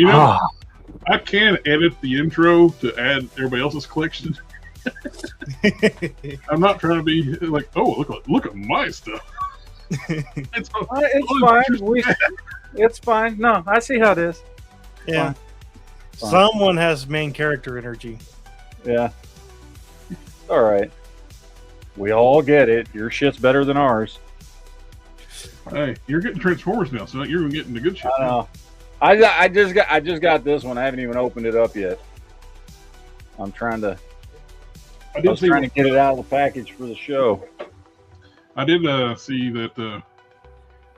You know, I can edit the intro to add everybody else's collection. I'm not trying to be like, oh, look at my stuff. It's fine. It's fine. No, I see how it is. Yeah. Fine. Someone has main character energy. Yeah. All right. We all get it. Your shit's better than ours. Hey, you're getting Transformers now, so you're getting the good shit. I know. I just got this one. I haven't even opened it up yet. I was trying to get it out of the package for the show. I did see that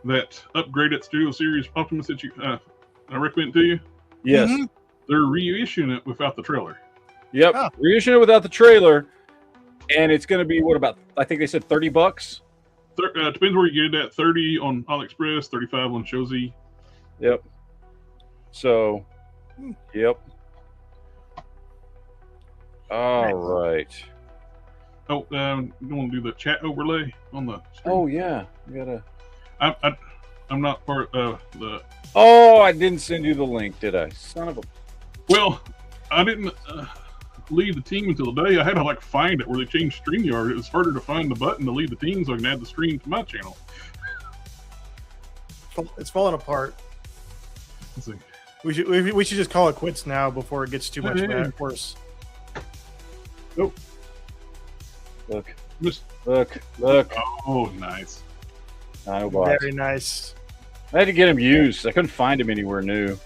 that upgraded Studio Series Optimus that I recommend to you. Yes. Mm-hmm. They're reissuing it without the trailer. Yep. Oh. Reissuing it without the trailer. And it's going to be, what about, I think they said $30? Depends where you get it at. 30 on AliExpress, 35 on Shozi. Yep. So, yep. All right. Oh, you want to do the chat overlay on the screen? Oh, yeah. You gotta... I'm not part of the... Oh, I didn't send you the link, did I? Son of a... Well, I didn't leave the team until today. I had to find it where they changed StreamYard. It was harder to find the button to leave the team so I can add the stream to my channel. It's falling apart. Let's see. We should just call it quits now before it gets too much worse. Oh. Look. Just... Look. Oh, nice. Very nice. I had to get him used. I couldn't find him anywhere new.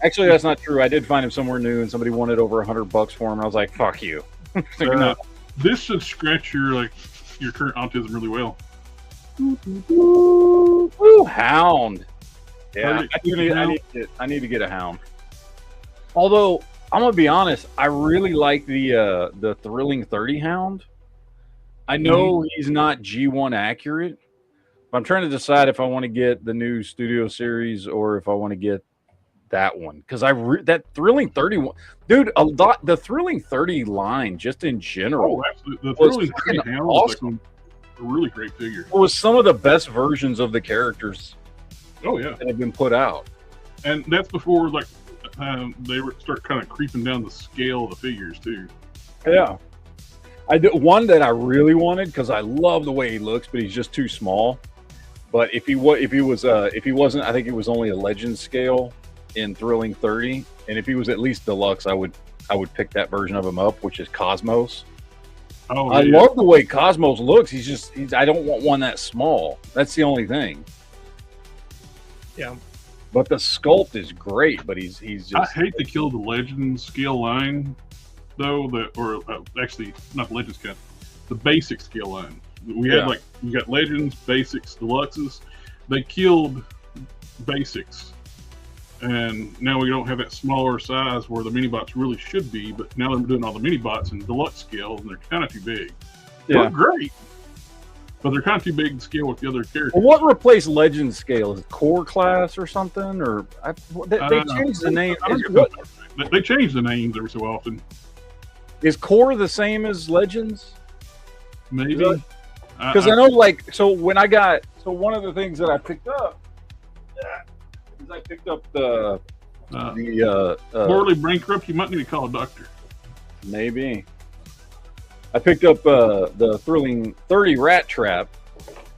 Actually, that's not true. I did find him somewhere new, and somebody wanted over $100 for him. And I was like, "Fuck you." No. This should scratch your current autism really well. Ooh, hound. Yeah, I need to get a hound. Although I'm gonna be honest, I really like the Thrilling 30 hound. I know he's not G1 accurate, but I'm trying to decide if I want to get the new Studio Series or if I want to get that one, because that Thrilling 30 one, dude, the Thrilling 30 line just in general. Oh, absolutely. The Thrilling 30 hound awesome. A really great figure. It was some of the best versions of the characters. Oh yeah, that have been put out, and that's before they start kind of creeping down the scale of the figures too. Yeah, I did one that I really wanted because I love the way he looks, but he's just too small. But if he wasn't, I think it was only a Legend scale in Thrilling 30, and if he was at least deluxe, I would pick that version of him up, which is Cosmos. Oh, I love the way Cosmos looks. I don't want one that small. That's the only thing. Yeah, but the sculpt is great. But he's just. I hate to kill the Legend scale line, though. Actually, not the Legend scale, the basic scale line. We had you got Legends, Basics, Deluxes. They killed Basics, and now we don't have that smaller size where the mini bots really should be. But now they're doing all the mini bots in deluxe scale, and they're kind of too big. Yeah, they're great, but they're kind of too big to scale with the other characters. Well, what replaced Legend scale? Is it Core Class or something? Or they changed the name. They change the names every so often. Is Core the same as Legends? Maybe. Because I know, one of the things that I picked up is I picked up the morally bankrupt. You might need to call a doctor. Maybe. I picked up the Thrilling 30 Rat Trap.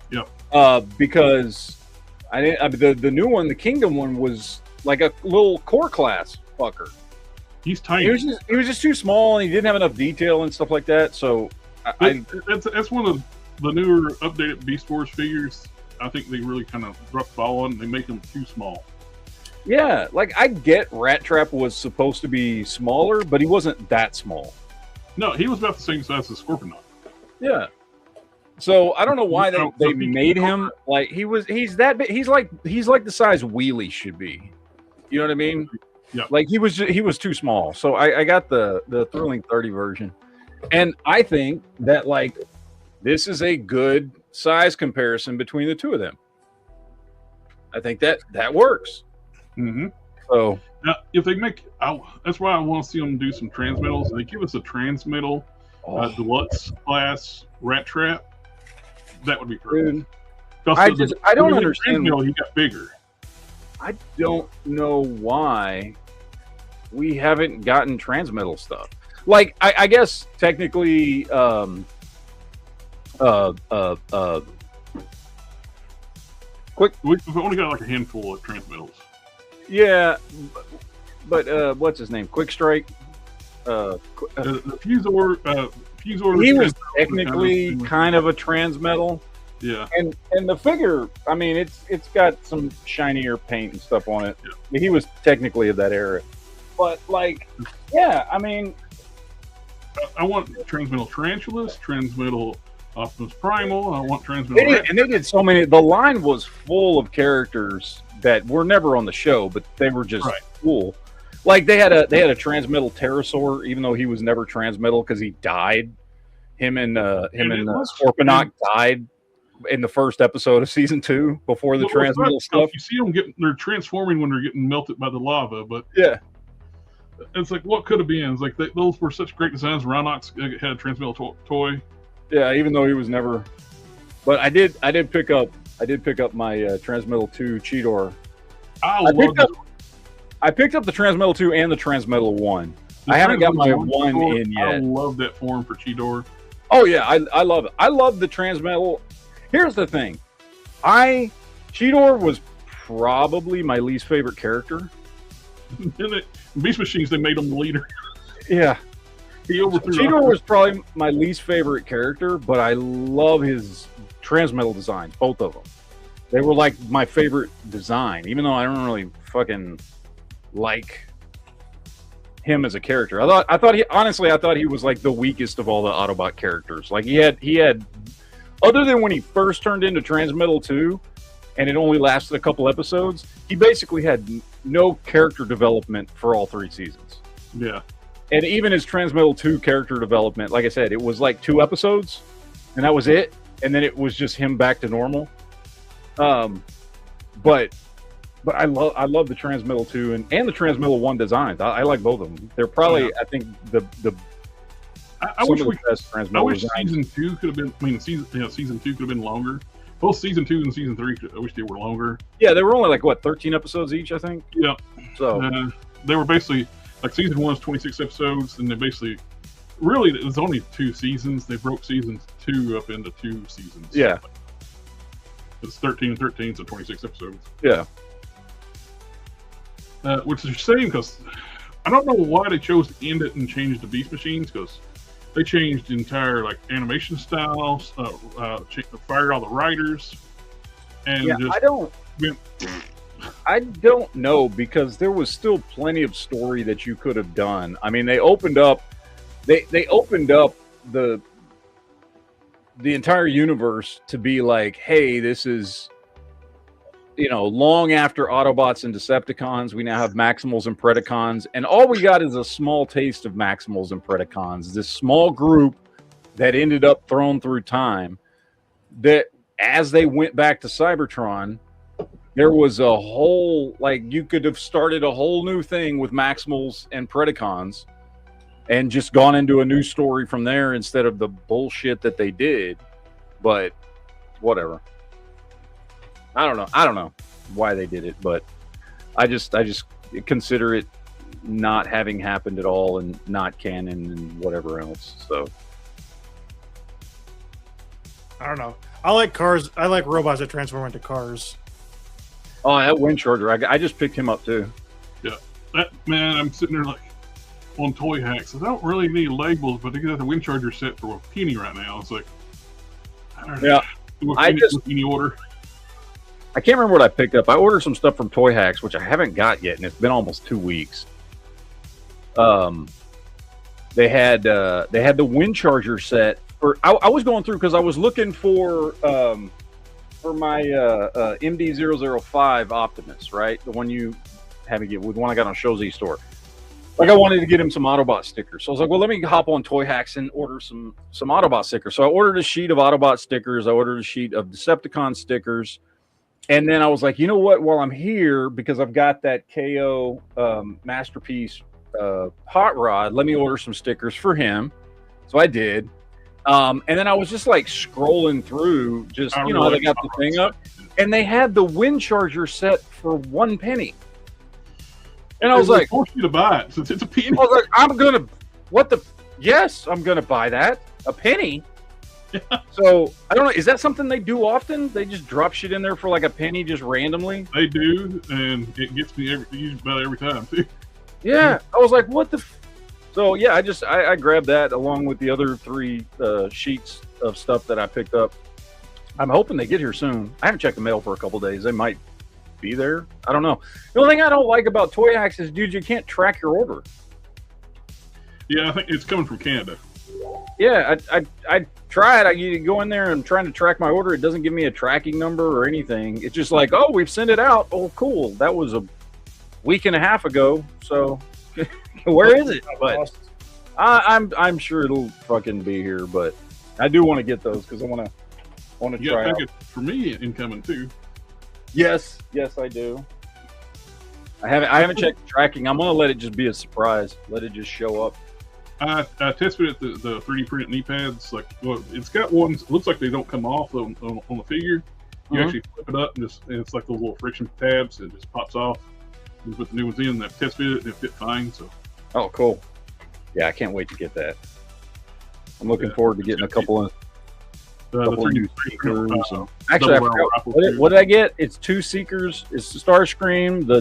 Yep. Because the new one, the Kingdom one, was like a little Core Class fucker. He's tiny. He was just too small, and he didn't have enough detail and stuff like that. So that's one of the newer updated Beast Wars figures. I think they really kind of dropped the ball on. They make them too small. Yeah, I get Rat Trap was supposed to be smaller, but he wasn't that small. No, he was about the same size as Scorponok. Yeah. So I don't know why they made him he's that big. He's like the size Wheelie should be. You know what I mean? Yeah. He was too small. So I got the Thrilling 30 version, and I think that this is a good size comparison between the two of them. I think that works. Mm-hmm. So now, if they that's why I want to see them do some transmittals. If they give us a transmittal deluxe class Rat Trap, that would be perfect. I don't understand. He got bigger. I don't know why we haven't gotten Transmetal stuff. Like, I guess technically, We've only got like a handful of Transmetals. Yeah, but what's his name? Quick Strike. The Fusor. He was technically kind of a Transmetal. Yeah, and the figure, I mean, it's got some shinier paint and stuff on it. Yeah. He was technically of that era, but like, yeah, I mean, I want Transmetal Tarantulas, Transmetal Optimus Primal. I want Transmetal. They did so many. The line was full of characters that were never on the show, but they were just cool. Like they had a Transmetal Pterosaur, even though he was never Transmetal because he died. Him and Scorponok died in the first episode of season 2 before the Transmetal stuff. You see them they're transforming when they're getting melted by the lava, but yeah, it's like what could have been. It's like those were such great designs. Rhinox had a Transmetal toy. Yeah, even though he was never. But I did pick up my Transmetal 2 Cheetor. I picked up the Transmetal 2 and the Transmetal 1. I haven't got my 1 in yet. I love that form for Cheetor. Oh yeah, I love it. I love the Transmetal. Here's the thing. Cheetor was probably my least favorite character. Beast Machines, they made him the leader. Yeah. He overthrew Cheetor was probably my least favorite character, but I love his Transmetal designs, both of them. They were like my favorite design, even though I don't really fucking like him as a character. I thought he was like the weakest of all the Autobot characters. Like he had other than when he first turned into Transmetal 2 and it only lasted a couple episodes, he basically had no character development for all 3 seasons. Yeah. And even his Transmetal 2 character development, like I said, it was like 2 episodes and that was it. And then it was just him back to normal. But I love the Transmetal 2 and the Transmetal 1 designs. I like both of them. They're probably, I think, I wish designs. season 2 could have been. I mean, season 2 could have been longer. Both season 2 and season 3. I wish they were longer. Yeah, they were only like 13 episodes each, I think. Yeah. So they were basically like season 1 is 26 episodes, and they basically really it was only 2 seasons. They broke season 2 up into 2 seasons. Yeah. It's 13 and 13, so 26 episodes. Yeah. Which is a shame because I don't know why they chose to end it and change the Beast Machines because they changed the entire like animation styles, fired all the writers, and yeah, I don't know because there was still plenty of story that you could have done. I mean, they opened up the entire universe to be like, hey, this is, long after Autobots and Decepticons, we now have Maximals and Predacons, and all we got is a small taste of Maximals and Predacons. This small group that ended up thrown through time, that as they went back to Cybertron, there was a whole, like, you could have started a whole new thing with Maximals and Predacons and just gone into a new story from there instead of the bullshit that they did. But whatever. I don't know why they did it, but I just consider it not having happened at all and not canon and whatever else. So I don't know. I like cars. I like robots that transform into cars. Oh, that wind charger! I just picked him up too. Yeah, that man. I'm sitting there like on Toy Hacks. I don't really need labels, but they got the wind charger set for a penny right now. It's like, any order. I can't remember what I picked up. I ordered some stuff from Toy Hacks, which I haven't got yet, and it's been almost 2 weeks. They had the wind charger set. I was going through because I was looking for my MD-005 Optimus, right? The one you had to get, with one I got on Shozy store. Like, I wanted to get him some Autobot stickers. So I was like, well, let me hop on Toy Hacks and order some Autobot stickers. So I ordered a sheet of Autobot stickers. I ordered a sheet of Decepticon stickers. And then I was like, you know what? While I'm here, because I've got that KO Masterpiece Hot Rod, let me order some stickers for him. So I did. And then I was just like scrolling through, just, they got the thing up. and they had the wind charger set for 1 penny. And I was like, force you to buy it since it's a penny. I was like, yes, I'm gonna buy that. A penny. So I don't know. Is that something they do often? They just drop shit in there for like a penny, just randomly. They do, and it gets me about every time too. Yeah, I was like, what the? So yeah, I grabbed that along with the other 3 sheets of stuff that I picked up. I'm hoping they get here soon. I haven't checked the mail for a couple days. They might be there. I don't know. The only thing I don't like about Toy Hacks is, dude, you can't track your order. Yeah, I think it's coming from Canada. Yeah, I tried. I go in there and I'm trying to track my order. It doesn't give me a tracking number or anything. It's just like, oh, we've sent it out. Oh, cool. That was a week and a half ago. So where is it? But I'm sure it'll fucking be here. But I do want to get those because I want to try it. For me, incoming too. Yes, I do. I haven't checked the tracking. I'm gonna let it just be a surprise. Let it just show up. I tested it, the 3D print knee pads. Like, well, it's got ones. Looks like they don't come off on the figure. You actually flip it up and it's like those little friction tabs. It just pops off. You put the new ones in. That test fit and it fit fine. So. Oh, cool. Yeah, I can't wait to get that. I'm looking forward to getting a couple of. The new seekers. Actually, I forgot, what did I get? It's 2 seekers. It's the Starscream, the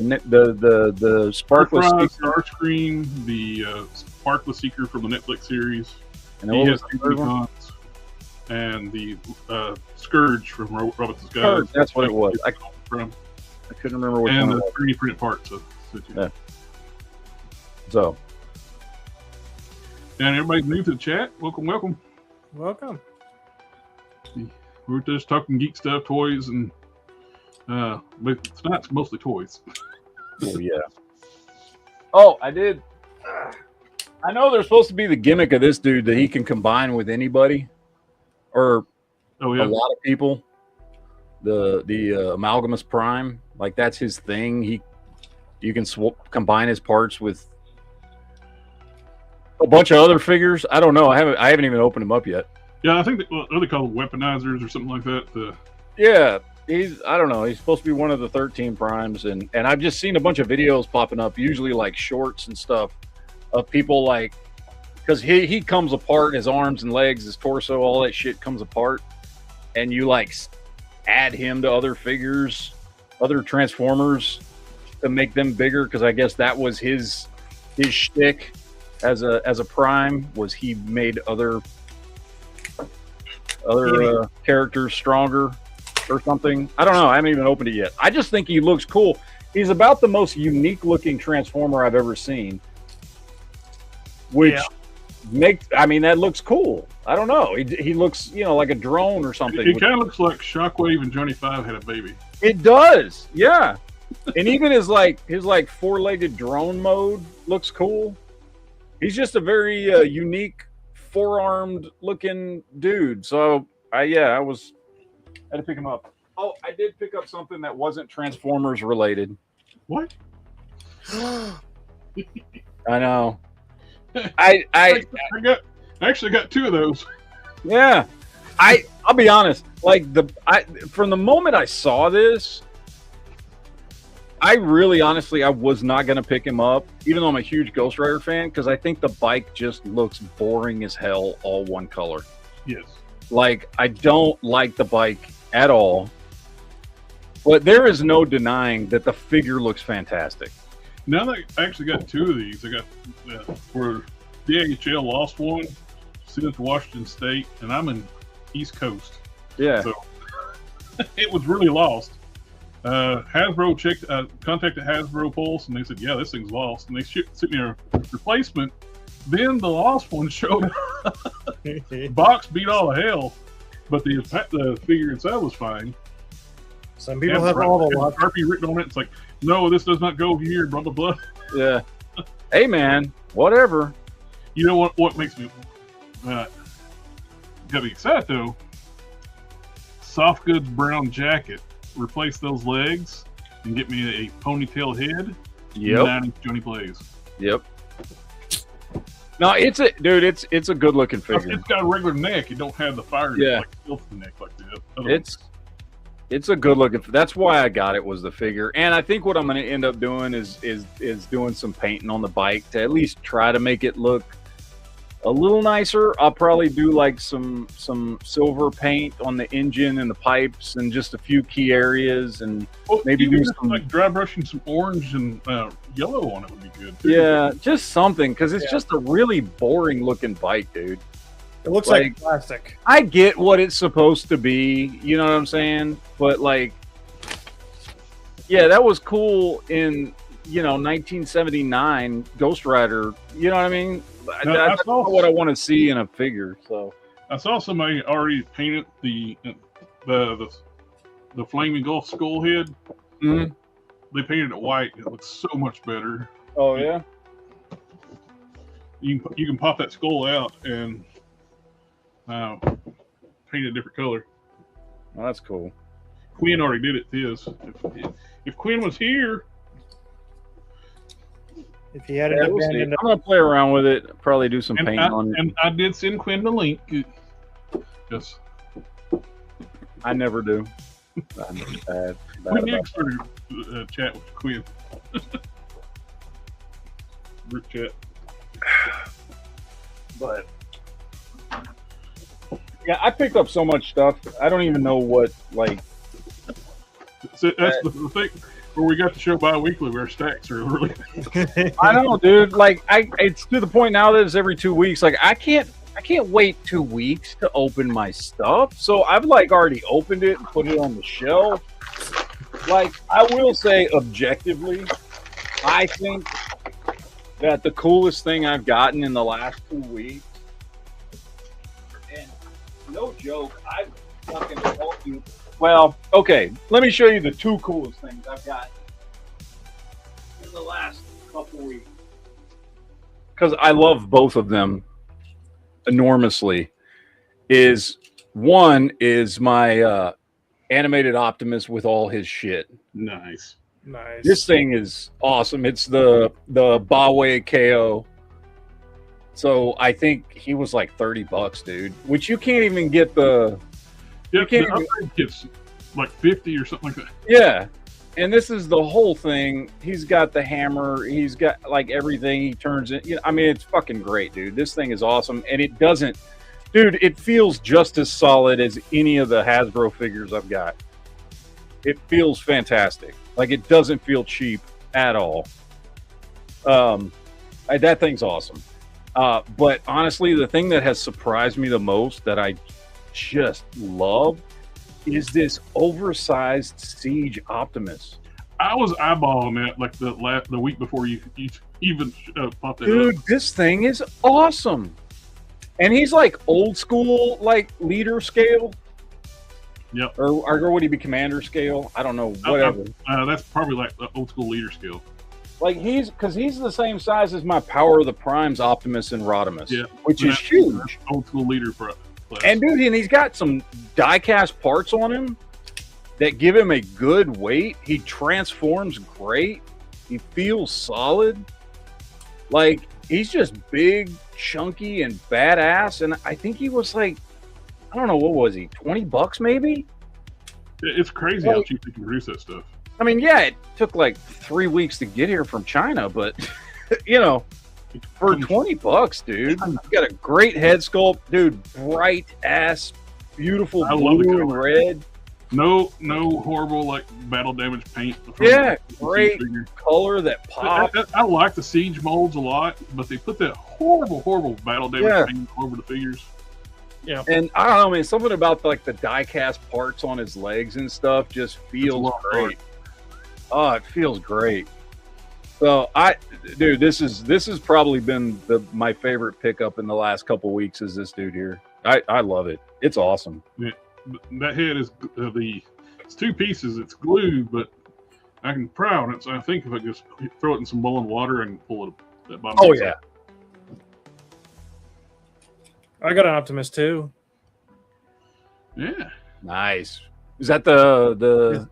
Sparkless Starscream, the Sparkless Seeker from the Netflix series. And he has and the Scourge from Robots' Guys. That's what it was. I couldn't remember which one. And the 3D print parts. So. And everybody new to the chat. Welcome. We're just talking geek stuff, toys, and but tonight's mostly toys. Oh yeah. Oh, I did. I know there's supposed to be the gimmick of this dude that he can combine with anybody, or a lot of people. The Amalgamous Prime, like that's his thing. You can combine his parts with a bunch of other figures. I don't know. I haven't even opened them up yet. Yeah, I think they call them weaponizers or something like that. Yeah, I don't know. He's supposed to be one of the 13 primes, and I've just seen a bunch of videos popping up, usually like shorts and stuff, of people like, because he comes apart, his arms and legs, his torso, all that shit comes apart, and you like add him to other figures, other Transformers to make them bigger, because I guess that was his shtick as a prime, was he made other characters stronger or something. I don't know. I haven't even opened it yet. I just think he looks cool. He's about the most unique looking Transformer I've ever seen, which that looks cool. I don't know. He looks, like a drone or something. It kind of looks like Shockwave and Johnny Five had a baby. It does. Yeah. And even his 4-legged drone mode looks cool. He's just a very unique 4-armed looking dude. So I had to pick him up. Oh, I did pick up something that wasn't Transformers related. What? I know. I actually got 2 of those. Yeah. I'll be honest. From the moment I saw this, I really honestly I was not going to pick him up, even though I'm a huge Ghost Rider fan, because I think the bike just looks boring as hell, all one color. Yes. I don't like the bike at all. But there is no denying that the figure looks fantastic. Now that I actually got 2 of these, I got for DHL lost one, sent it to Washington State, and I'm in East Coast. Yeah. So it was really lost. Hasbro contacted Hasbro Pulse, and they said, "Yeah, this thing's lost." And they sent me a replacement. Then the lost one showed up. Box beat all the hell, but the figure inside was fine. Some people have all the luck. Sharpie written on it. It's like, no, this does not go here. Blah blah blah. Yeah. Hey man, whatever. You know what makes me got me excited though? Soft goods brown jacket. Replace those legs and get me a ponytail head. Yep. 9-inch Johnny Blaze. Yep. No, it's a good looking figure. It's got a regular neck. You don't have the fire. Yeah. Like the neck like that. It's a good looking. That's why I got it, was the figure. And I think what I'm going to end up doing is doing some painting on the bike to at least try to make it look a little nicer. I'll probably do like some silver paint on the engine and the pipes and just a few key areas, and maybe do some like dry brushing some orange and yellow on it would be good too. Yeah, just something, because it's just a really boring looking bike, dude. It looks like plastic. I get what it's supposed to be, you know what I'm saying? But like, yeah, that was cool in 1979 Ghost Rider. You know what I mean? That's not what I want to see in a figure. So I saw somebody already painted the Flaming Gulf skull head. Mm-hmm. They painted it white. It looks so much better. Oh yeah. You can pop that skull out and paint a different color. Well, that's cool. Quinn already did it to his. If Quinn was here, if he had an abandoned, I'm gonna play around with it. Probably do some paint on it. And I did send Quinn the link. Yes. I never do. I'm bad We need to chat with Quinn. Group chat. But yeah, I picked up so much stuff. I don't even know what, like. So that's the thing where we got the show bi-weekly where our stacks are really. I know, dude. Like, it's to the point now that it's every 2 weeks. Like, I can't wait 2 weeks to open my stuff. So I've like already opened it and put it on the shelf. Like, I will say objectively, I think that the coolest thing I've gotten in the last 2 weeks, and no joke, I've fucking told you. Well, okay, let me show you the 2 coolest things I've got in the last couple weeks. Because I love both of them enormously. One is my animated Optimus with all his shit. Nice. This thing is awesome. It's the Bawe KO. So I think he was like $30, dude. Which you can't even get the. Yeah, I think it's like 50 or something like that. Yeah, and this is the whole thing. He's got the hammer. He's got like everything. He turns it. I mean, it's fucking great, dude. This thing is awesome, and it doesn't, dude. It feels just as solid as any of the Hasbro figures I've got. It feels fantastic. Like, it doesn't feel cheap at all. That thing's awesome. But honestly, the thing that has surprised me the most that I just love is this oversized Siege Optimus. I was eyeballing that like the week before you even popped that Dude, up. this thing is awesome. And he's like old school, like leader scale. Yep. Or would he be commander scale? I don't know. Whatever. That's probably like the old school leader scale. Like, he's the same size as my Power of the Primes Optimus and Rodimus, which is huge. Old school leader class. And dude, he's got some die-cast parts on him that give him a good weight. He transforms great. He feels solid. Like, he's just big, chunky, and badass. And I think he was like, I don't know, what was he, $20 maybe? It's crazy how cheap they can produce that stuff. I mean, yeah, it took like 3 weeks to get here from China, but you know, for $20, dude, you got a great head sculpt, dude. Bright ass, beautiful blue and red. No horrible like battle damage paint. Yeah, great color that pops. I like the Siege molds a lot, but they put that horrible battle damage paint all over the figures. Yeah, and I don't know, man. Something about like the die-cast parts on his legs and stuff just feels great. Oh, it feels great. So dude, this has probably been my favorite pickup in the last couple of weeks. Is this dude here? I love it. It's awesome. Yeah, that head is it's 2 pieces. It's glued, but I can pry on it. So I think if I just throw it in some boiling water and pull it that bottom. Oh yeah. I got an Optimus too. Yeah. Nice. Is that the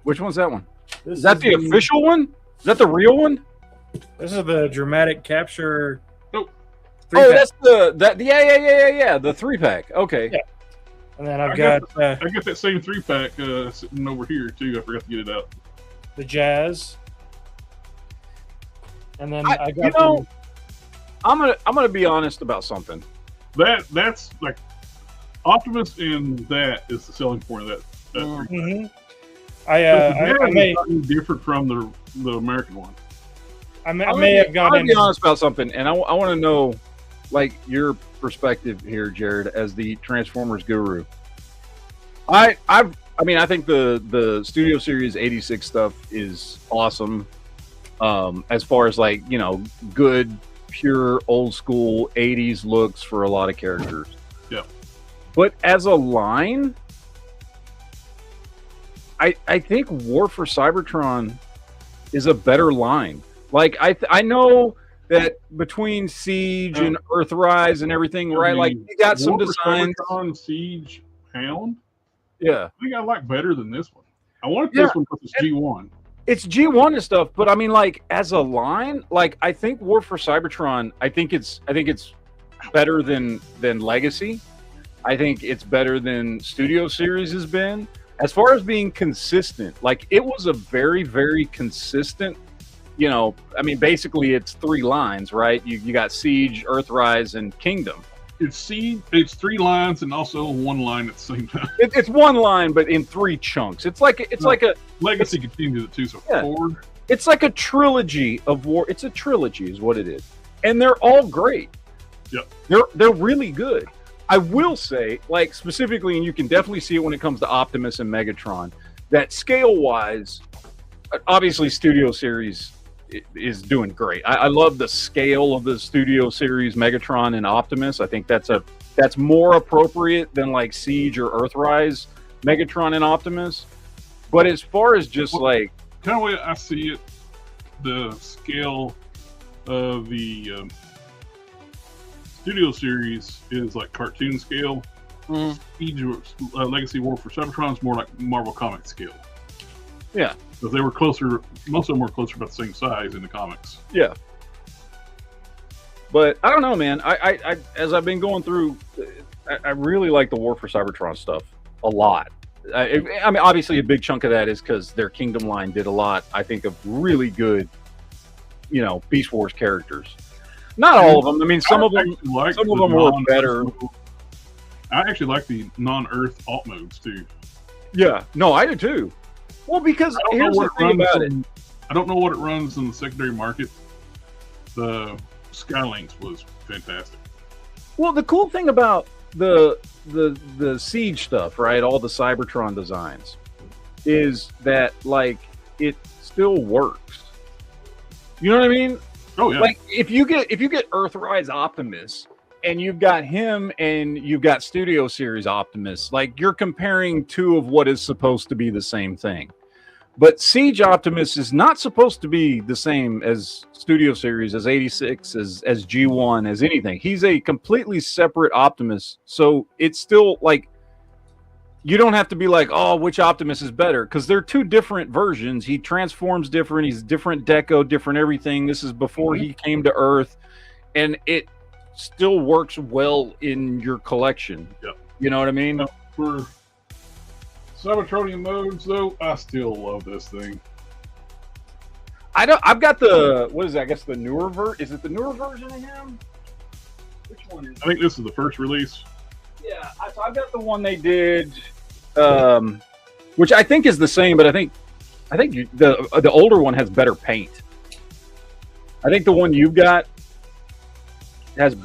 which one's that one? Is that the official one? Is that the real one? This is the dramatic capture. Nope. Oh, that's the 3-pack. Okay. Yeah. And then I got that same 3-pack sitting over here too. I forgot to get it out. the Jazz. And then I got. You know, I'm gonna be honest about something. That's like Optimus, and that is the selling point of that. Mm-hmm. I may different from the American one. I may have gone. I'll be honest about something, and I want to know, like, your perspective here, Jared, as the Transformers guru. I think the Studio Series 86 stuff is awesome. As far as, like, you know, good, pure, old school 80s looks for a lot of characters. Yeah. But as a line, I think War for Cybertron is a better line. Like, I know that between Siege and Earthrise and everything, right? Like, you got some designs. Cybertron, Siege, Hound. Yeah. I think I like better than this one. I wanted this one because it's G1. It's G1 and stuff, but I mean, like, as a line, like, I think War for Cybertron, I think it's better than Legacy. I think it's better than Studio Series has been. As far as being consistent, like, it was a very, very consistent, you know, I mean, basically it's 3 lines, right? You got Siege, Earthrise, and Kingdom. It's Siege, it's 3 lines and also 1 line at the same time. It's 1 line, but in 3 chunks. It's like a Legacy continues it too, so forward. It's like a trilogy of war. It's a trilogy, is what it is, and they're all great. Yep, they're really good. I will say, like, specifically, and you can definitely see it when it comes to Optimus and Megatron, that scale-wise, obviously Studio Series is doing great. I love the scale of the Studio Series Megatron and Optimus. I think that's more appropriate than, like, Siege or Earthrise Megatron and Optimus. But as far as just, like, kind of way I see it, the scale of the Studio Series is like cartoon scale. Siege, Legacy War for Cybertron is more like Marvel Comics scale. Yeah, because they were closer. Most of them were closer, about the same size in the comics. Yeah, but I don't know, man. I as I've been going through, I really like the War for Cybertron stuff a lot. I mean, obviously, a big chunk of that is because their Kingdom line did a lot, I think, of really good, you know, Beast Wars characters. Not all of them. I mean, some of them were better. I actually like the non-Earth alt modes too. Yeah, no, I do too. Well, because here's the thing about it. I don't know what it runs in the secondary market. The Skylinks was fantastic. Well, the cool thing about the Siege stuff, right? All the Cybertron designs, is that, like, it still works. You know what I mean? Oh yeah. Like, if you get Earthrise Optimus and you've got him and you've got Studio Series Optimus, like, you're comparing 2 of what is supposed to be the same thing. But Siege Optimus is not supposed to be the same as Studio Series, as 86, as G1, as anything. He's a completely separate Optimus. So it's still, like, you don't have to be like, oh, which Optimus is better? Because they're 2 different versions. He transforms different. He's different deco, different everything. This is before he came to Earth. And it still works well in your collection. Yep. You know what I mean? For Cybertronian modes, though, I still love this thing. I've got the, what is that? I guess the newer version. Is it the newer version of him? Which one is it? I think this is the first release. Yeah, so I've got the one they did, which I think is the same, but I think the older one has better paint. I think the one you've got has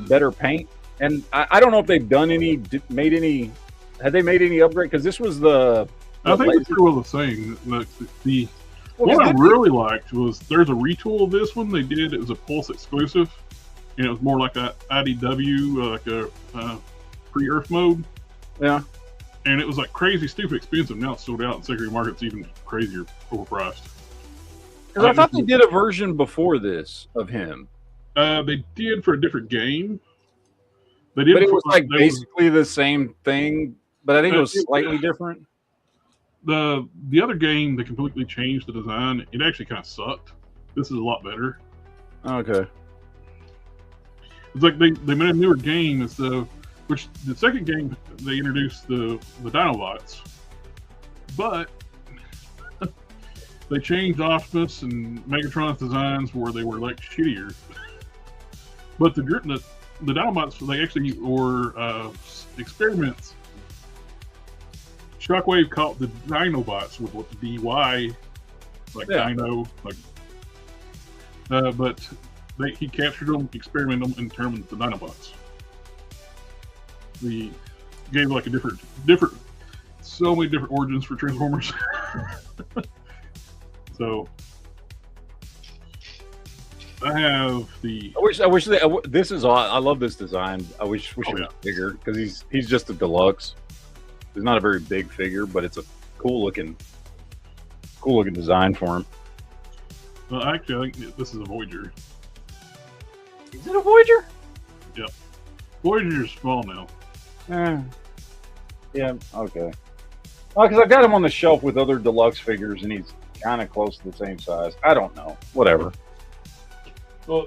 better paint, and I don't know if they've done had they made any upgrade, because this was the. I think it's still the same. What I really liked was there's a retool of this one they did. It was a Pulse exclusive. You know, it was more like a IDW, like a pre-Earth mode. Yeah. And it was like crazy, stupid expensive. Now it's sold out in secondary markets, even crazier, overpriced. Because I thought they did a version before this of him. They did for a different game. They did, but it was like basically the same thing. But I think it was slightly different. The other game, they completely changed the design. It actually kind of sucked. This is a lot better. Okay. It's like they made a newer game, and so Which the second game they introduced the Dinobots, but they changed Optimus and Megatron's designs where they were like shittier. But the Dinobots, they actually were experiments. Shockwave caught the Dinobots with what the DY, like Dino, like. But he captured them, experimented them, and determined the Dinobots. We gave like a different, so many different origins for Transformers. So I have the. I wish this is. I love this design. I wish it was bigger because he's just a deluxe. He's not a very big figure, but it's a cool looking design for him. Well, actually, I think this is a Voyager. Is it a Voyager? Yep. Voyager's small now. Yeah. Okay. Well, because I've got him on the shelf with other deluxe figures, and he's kind of close to the same size. I don't know. Whatever. Well,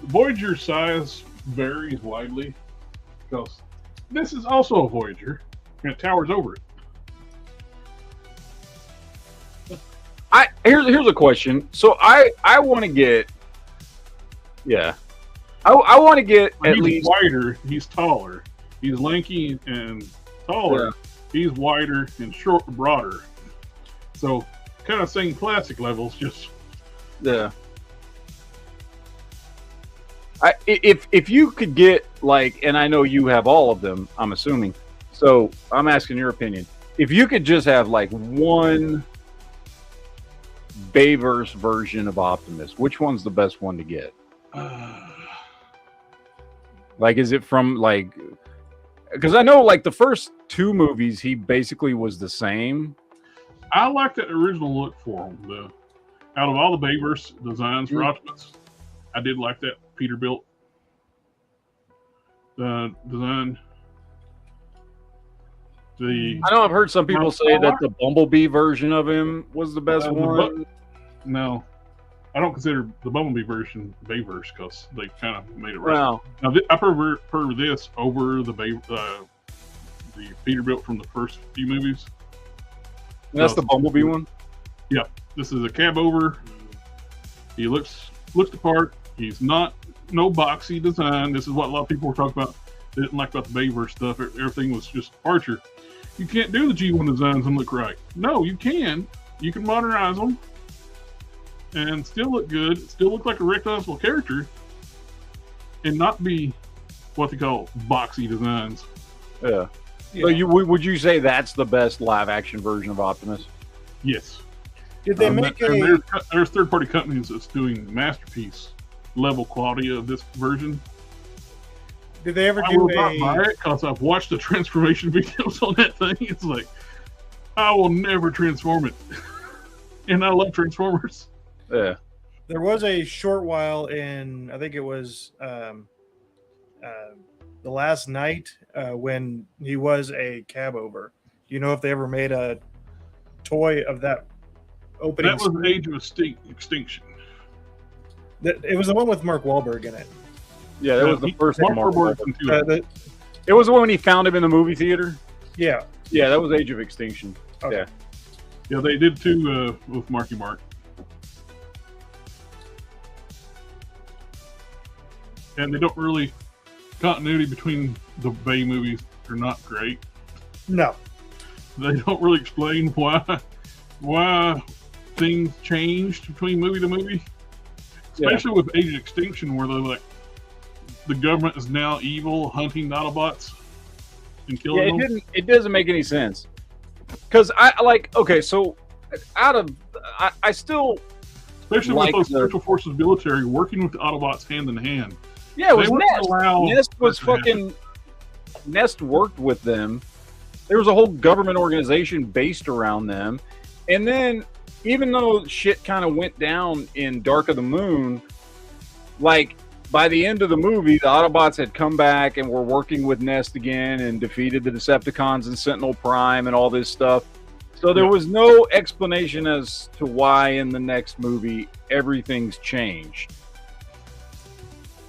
Voyager size varies widely because this is also a Voyager, and it towers over it. Here's a question. So I want to get. Yeah. I want to get at least wider. He's taller. He's lanky and taller. Yeah. He's wider and broader. So kind of same classic levels, just if you could get like, and I know you have all of them, I'm assuming. So I'm asking your opinion. If you could just have like one Bayverse version of Optimus, which one's the best one to get? Like, is it from like? Because I know like the first two movies, he basically was the same. I like that original look for him. Out of all the Bayverse designs for Optimus, I did like that Peterbilt design. I know I've heard some people say that the Bumblebee version of him was the best one. No, I don't consider the Bumblebee version Bayverse because they kind of made it right. Wow. Now I prefer this over the Peterbilt from the first few movies. And that's the Bumblebee one? Yeah. This is a cab over. He looks the part. He's no boxy design. This is what a lot of people were talking about. They didn't like about the Bayverse stuff. Everything was just Archer. You can't do the G1 designs and look right. No, you can. You can modernize them and still look good. Still look like a recognizable character and not be what they call boxy designs. Yeah. So would you say that's the best live action version of Optimus? Yes. Did they make a? There's third-party companies that's doing masterpiece level quality of this version. Did they ever do I will not buy it because I've watched the transformation videos on that thing. It's like I will never transform it, and I love Transformers. Yeah. There was a short while in, I think it was the last night when he was a cab over. Do you know if they ever made a toy of that opening? That was Age of Extinction. It was the one with Mark Wahlberg in it. Yeah, that was the first one. It was the one when he found him in the movie theater. Yeah. Yeah, that was Age of Extinction. Okay. Yeah. Yeah, they did too with Marky Mark. And they don't really continuity between the Bay movies are not great. No. They don't really explain why things changed between movie to movie. Especially with Age of Extinction, where they're like, the government is now evil, hunting Autobots and killing them. It doesn't make any sense. Because I still, especially with those special forces military working with the Autobots hand in hand. Yeah, it was Nest worked with them. There was a whole government organization based around them. And then, even though shit kind of went down in Dark of the Moon, like, by the end of the movie, the Autobots had come back and were working with Nest again and defeated the Decepticons and Sentinel Prime and all this stuff. So there was no explanation as to why in the next movie everything's changed.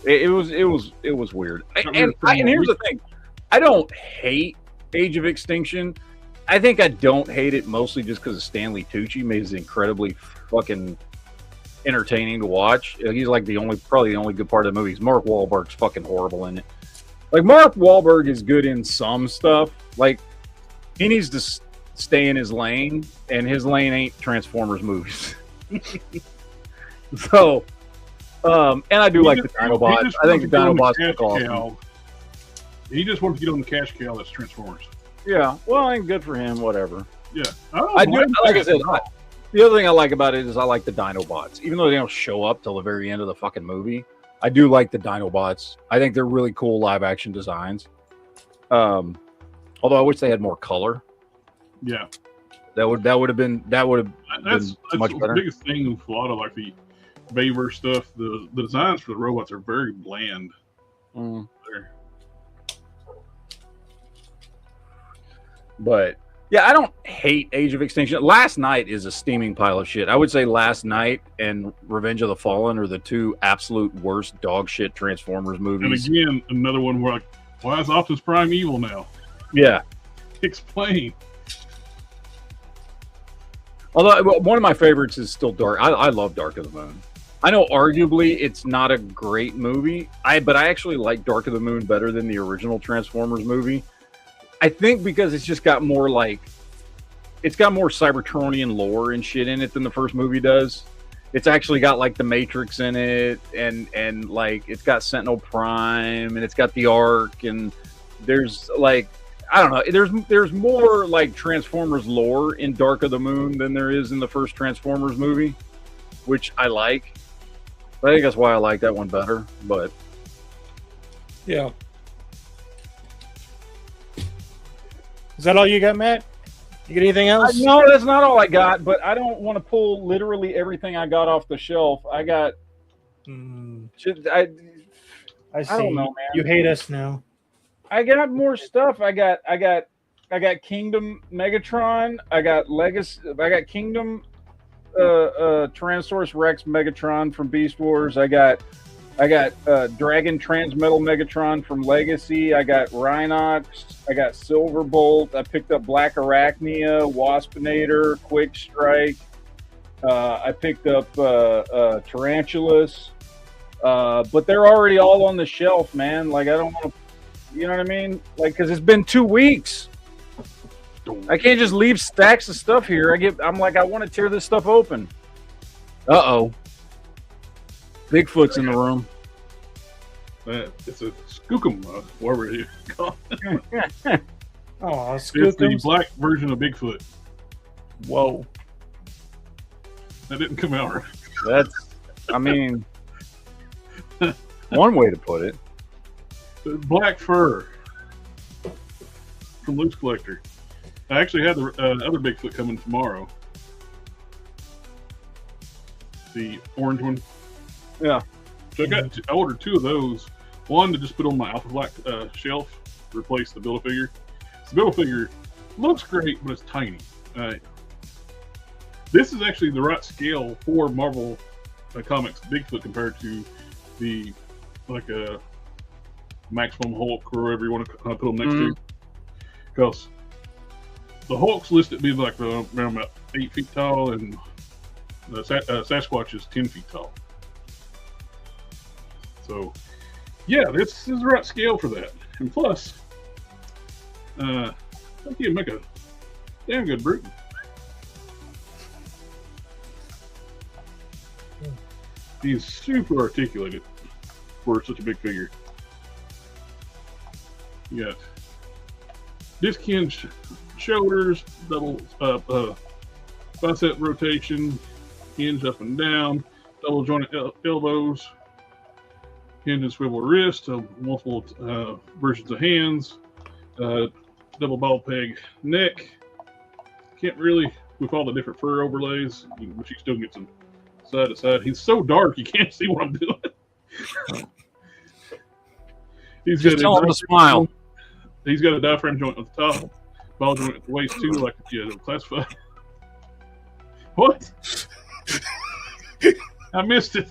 It was weird. And here's the thing, I don't hate Age of Extinction. I think I don't hate it mostly just because Stanley Tucci made it incredibly fucking entertaining to watch. He's like probably the only good part of the movie. Mark Wahlberg's fucking horrible in it. Like, Mark Wahlberg is good in some stuff. Like, he needs to stay in his lane, and his lane ain't Transformers movies. So, and I do like the Dinobots. I think the Dinobots look awesome. He just wants to get on the cash cow that's Transformers. Yeah, well, ain't good for him. Whatever. Yeah, I do. Like I said, the other thing I like about it is I like the Dinobots, even though they don't show up till the very end of the fucking movie. I do like the Dinobots. I think they're really cool live action designs. Although I wish they had more color. Yeah, that would have been much better. The biggest thing with a lot of like the Bayverse stuff. The designs for the robots are very bland. But yeah, I don't hate Age of Extinction. Last Night is a steaming pile of shit. I would say Last Night and Revenge of the Fallen are the two absolute worst dog shit Transformers movies. And again, another one where like, why is Optimus Prime evil now? Yeah. Explain. Although one of my favorites is still Dark. I love Dark of the Moon. I know arguably it's not a great movie. But I actually like Dark of the Moon better than the original Transformers movie. I think because it's just got more it's got more Cybertronian lore and shit in it than the first movie does. It's actually got like the Matrix in it, and like it's got Sentinel Prime, and it's got the Ark, and there's like, I don't know, there's more like Transformers lore in Dark of the Moon than there is in the first Transformers movie, which I like. I think that's why I like that one better. But yeah. Is that all you got, Matt? You got anything else? No, that's not all I got, but I don't want to pull literally everything I got off the shelf. I got... I see. I don't know, man. You hate us now. I got more stuff. I got Kingdom Megatron. I got Legacy. I got Kingdom Tyrannosaurus Rex Megatron from Beast Wars. I got Dragon Transmetal Megatron from Legacy. I got Rhinox. I got Silverbolt. I picked up Black Arachnia, Waspinator, Quick Strike. I picked up Tarantulas. But they're already all on the shelf, man. Like, I don't want to, you know what I mean? Like, because it's been 2 weeks. I can't just leave stacks of stuff here. I'm like, I want to tear this stuff open. Uh-oh. Bigfoot's in the room. It's a skookum, whatever you call it. Oh, it's the black version of Bigfoot. Whoa. That didn't come out right. That's, I mean, one way to put it. Black fur from Loose Collector. I actually had the other Bigfoot coming tomorrow. The orange one. Yeah. So I ordered 2 of those. One to just put on my Alpha Black shelf to replace the Build-A-Figure. So the Build-A-Figure looks great, but it's tiny. This is actually the right scale for Marvel Comics Bigfoot compared to the Maximum Hulk or whatever you want to put them next to. Because the Hulk's listed to be like around about 8 feet tall, and the Sasquatch is 10 feet tall. So, yeah, this is the right scale for that. And plus, I think you can make a damn good Bruton. He's super articulated for such a big figure. You got disc hinge shoulders, double bicep rotation, hinge up and down, double jointed elbows, hinge and swivel wrist, multiple versions of hands, double ball peg neck. Can't really, with all the different fur overlays, but you still get some side to side. He's so dark you can't see what I'm doing. He's just tell him to smile. He's got a diaphragm joint at the top, ball joint at the waist too, like classify. What? I missed it.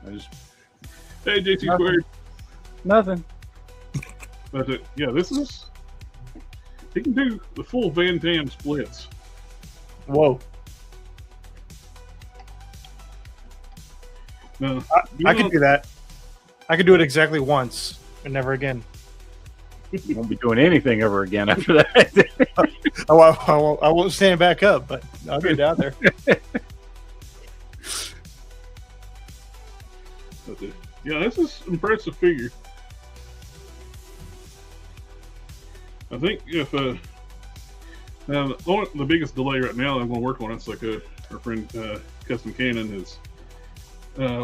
Hey, JT Squared. Nothing. But yeah, this is. He can do the full Van Damme splits. Whoa. No, I could do that. I could do it exactly once and never again. You won't be doing anything ever again after that. I won't stand back up, but I'll get down there. Yeah, this is an impressive figure. I think if now the biggest delay right now that I'm going to work on, it's like our friend Custom Cannon, his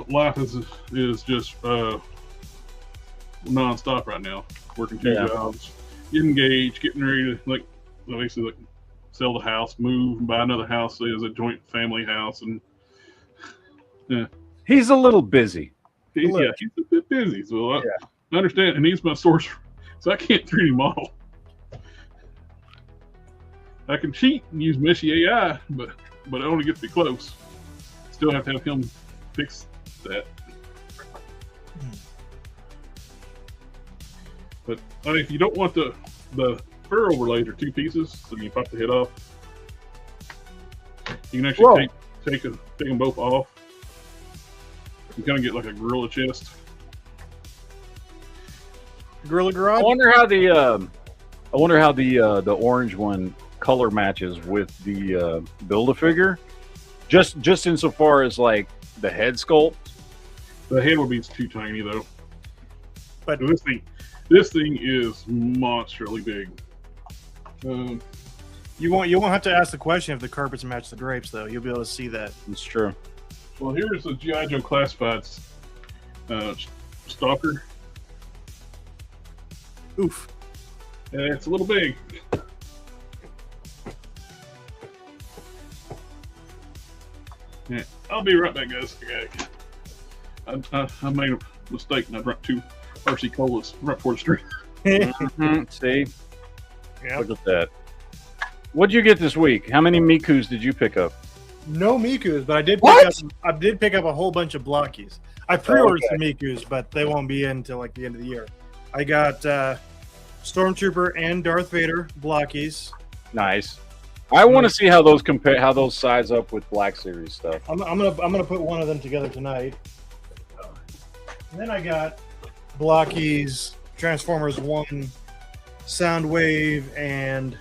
life is just non-stop right now, working 2 jobs, getting engaged, getting ready to basically sell the house, move, and buy another house as a joint family house, and he's a little busy. He's a bit busy, so I understand. And he's my source, so I can't 3D model. I can cheat and use Meshy AI, but I only get to be close. Still have to have him fix that. But if you don't want the fur overlays are 2 pieces, so you pop the head off. You can actually take them both off. You kind of get like a gorilla chest. Gorilla Garage. I wonder how the orange one color matches with the Build-A-Figure. Just insofar as like the head sculpt. The head would be too tiny though. But so this thing is monstrously big. You won't have to ask the question if the carpets match the drapes, though. You'll be able to see that. It's true. Well, here's a G.I. Joe Classified Stalker. Oof. And it's a little big. Yeah, I'll be right back, guys. I made a mistake and I brought 2 RC Colas right before the stream. See? Yep. Look at that. What'd you get this week? How many Mikus did you pick up? No Mikus, but I did pick up a whole bunch of blockies. I pre-ordered some Mikus, but they won't be in until like the end of the year. I got Stormtrooper and Darth Vader blockies. Nice. I want to see how those compare, how those size up with Black Series stuff. I'm gonna put one of them together tonight. And then I got blockies, Transformers 1, Soundwave, and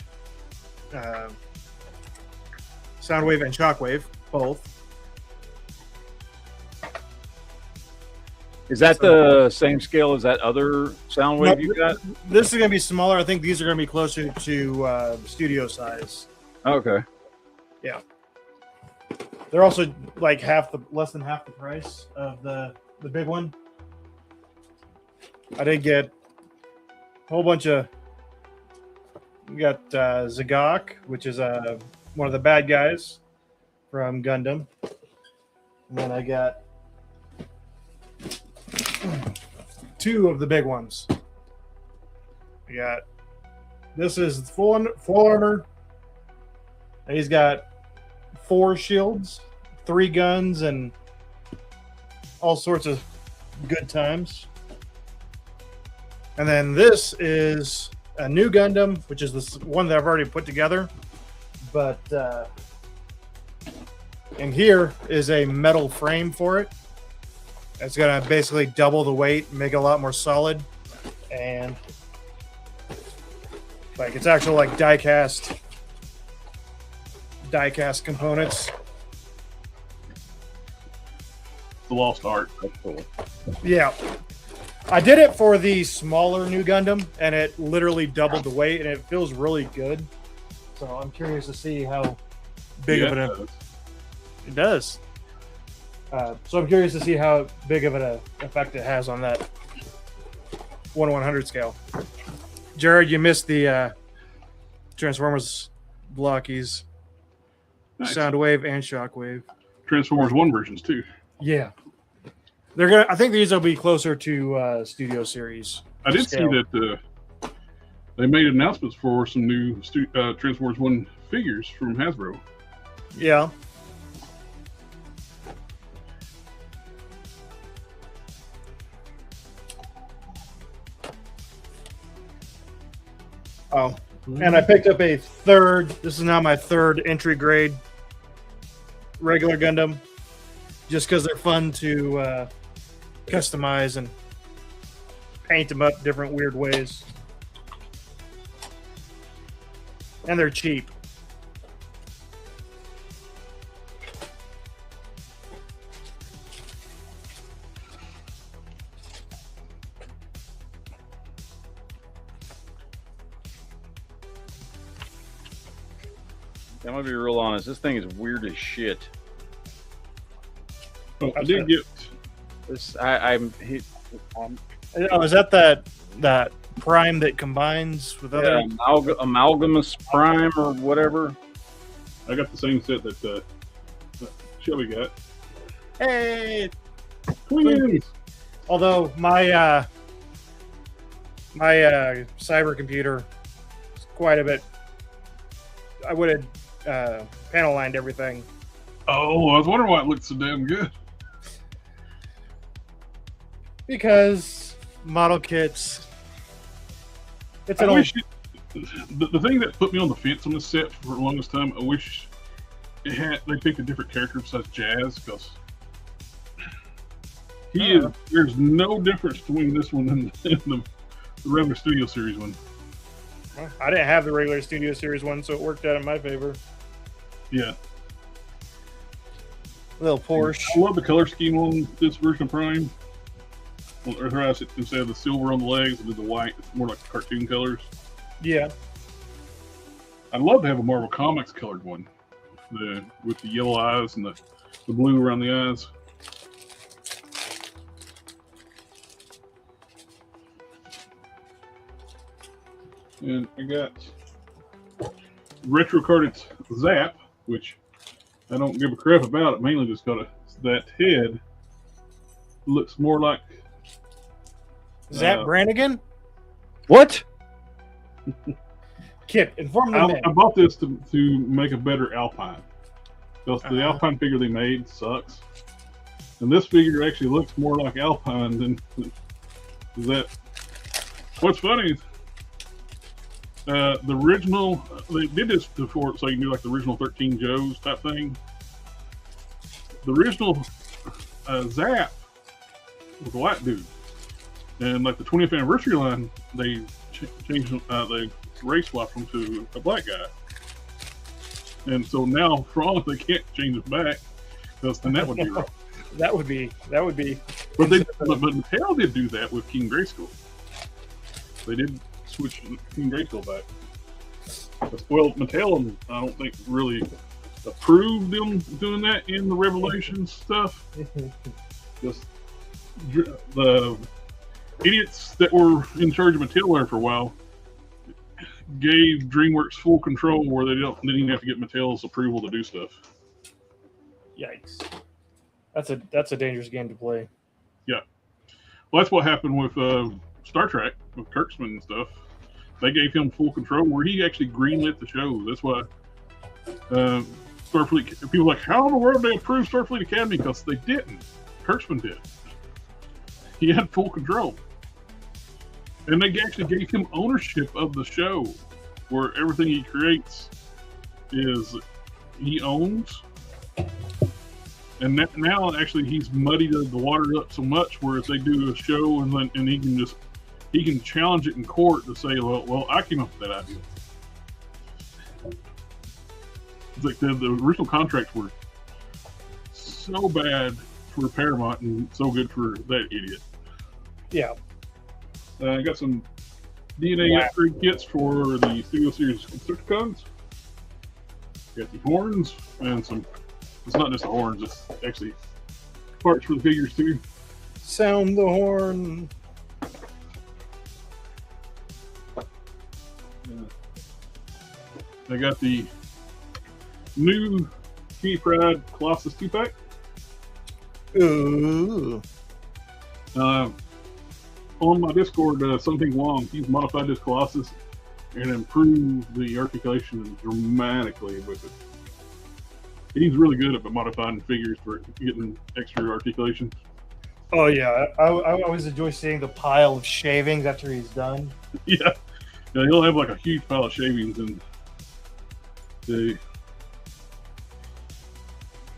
Shockwave, both. Is that the same scale as that other Soundwave you got? This is going to be smaller. I think these are going to be closer to studio size. Okay. Yeah. They're also like less than half the price of the big one. I did get a whole bunch of. We got Zagok, which is one of the bad guys from Gundam, and then I got 2 of the big ones. This is full armor. And he's got 4 shields, 3 guns, and all sorts of good times. And then this is a new Gundam, which is this one that I've already put together. But in here is a metal frame for it. It's going to basically double the weight, make it a lot more solid. And like it's actual like die-cast components. The lost art. That's cool. Yeah. I did it for the smaller new Gundam, and it literally doubled the weight, and it feels really good. So I'm curious to see how big of an it does. So I'm curious to see how big of an effect it has on that 1/100 scale. Jared, you missed the Transformers blockies, nice. Soundwave and Shockwave. Transformers 1 versions too. Yeah. They're gonna. I think these will be closer to Studio Series. I did see that they made announcements for some new Transformers 1 figures from Hasbro. Yeah. Oh, and I picked up a third. This is now my third entry grade regular Gundam, just because they're fun to customize and paint them up different weird ways, and they're cheap. I'm gonna be real honest. This thing is weird as shit. Oh, I did get this. Oh, is that prime that combines with other Amalgamous Prime or whatever? I got the same set that Shelby got. Hey, Twins. although my cyber computer is quite a bit. I would have panel lined everything. Oh, I was wondering why it looked so damn good. Because model kits. It's an I old. wish the thing that put me on the fence on this set for the longest time, I wish they picked a different character besides Jazz, because there's no difference between this one and the regular Studio Series one. I didn't have the regular Studio Series one, so it worked out in my favor. Yeah. Little Porsche. I love the color scheme on this version of Prime. Instead of the silver on the legs, and the white, it's more like cartoon colors. Yeah. I'd love to have a Marvel Comics colored one, with the yellow eyes and the blue around the eyes. And I got retro carded Zap, which I don't give a crap about. It mainly just got that head looks more like Zap Brannigan? What? Kip, inform the man. I bought this to make a better Alpine. Because the Alpine figure they made sucks. And this figure actually looks more like Alpine than Zap. What's funny is the original, they did this before, so you can do like the original 13 Joes type thing. The original Zap was a white dude. And like the 20th anniversary line, they changed, they race swapped him to a black guy. And so now, for all, they can't change it back, because then that would be wrong. That would be. But Mattel did do that with King Grayskull. They did switch King Grayskull back. Well, Mattel, I don't think really approved them doing that in the Revelations stuff. Just the idiots that were in charge of Mattel there for a while gave DreamWorks full control, where they didn't even have to get Mattel's approval to do stuff. Yikes! That's a dangerous game to play. Yeah, well, that's what happened with Star Trek with Kurtzman and stuff. They gave him full control, where he actually greenlit the show. That's why Starfleet people are like, how in the world they approved Starfleet Academy? Because they didn't. Kurtzman did. He had full control. And they actually gave him ownership of the show, where everything he creates is he owns. And now actually he's muddied the water up so much where if they do a show and he can challenge it in court to say, well, I came up with that idea. It's like the original contracts were so bad for Paramount and so good for that idiot. Yeah. I got some DNA upgrade kits for the Studio Series Constructicons. Got the horns and some. It's not just the horns; it's actually parts for the figures too. Sound the horn. I got the new Kitty Pryde Colossus 2-pack. Ooh. On my Discord, Something Wong, he's modified this Colossus and improved the articulation dramatically with it. He's really good at modifying figures for getting extra articulation. Oh yeah, I always enjoy seeing the pile of shavings after he's done. Yeah, Yeah, he'll have like a huge pile of shavings, and the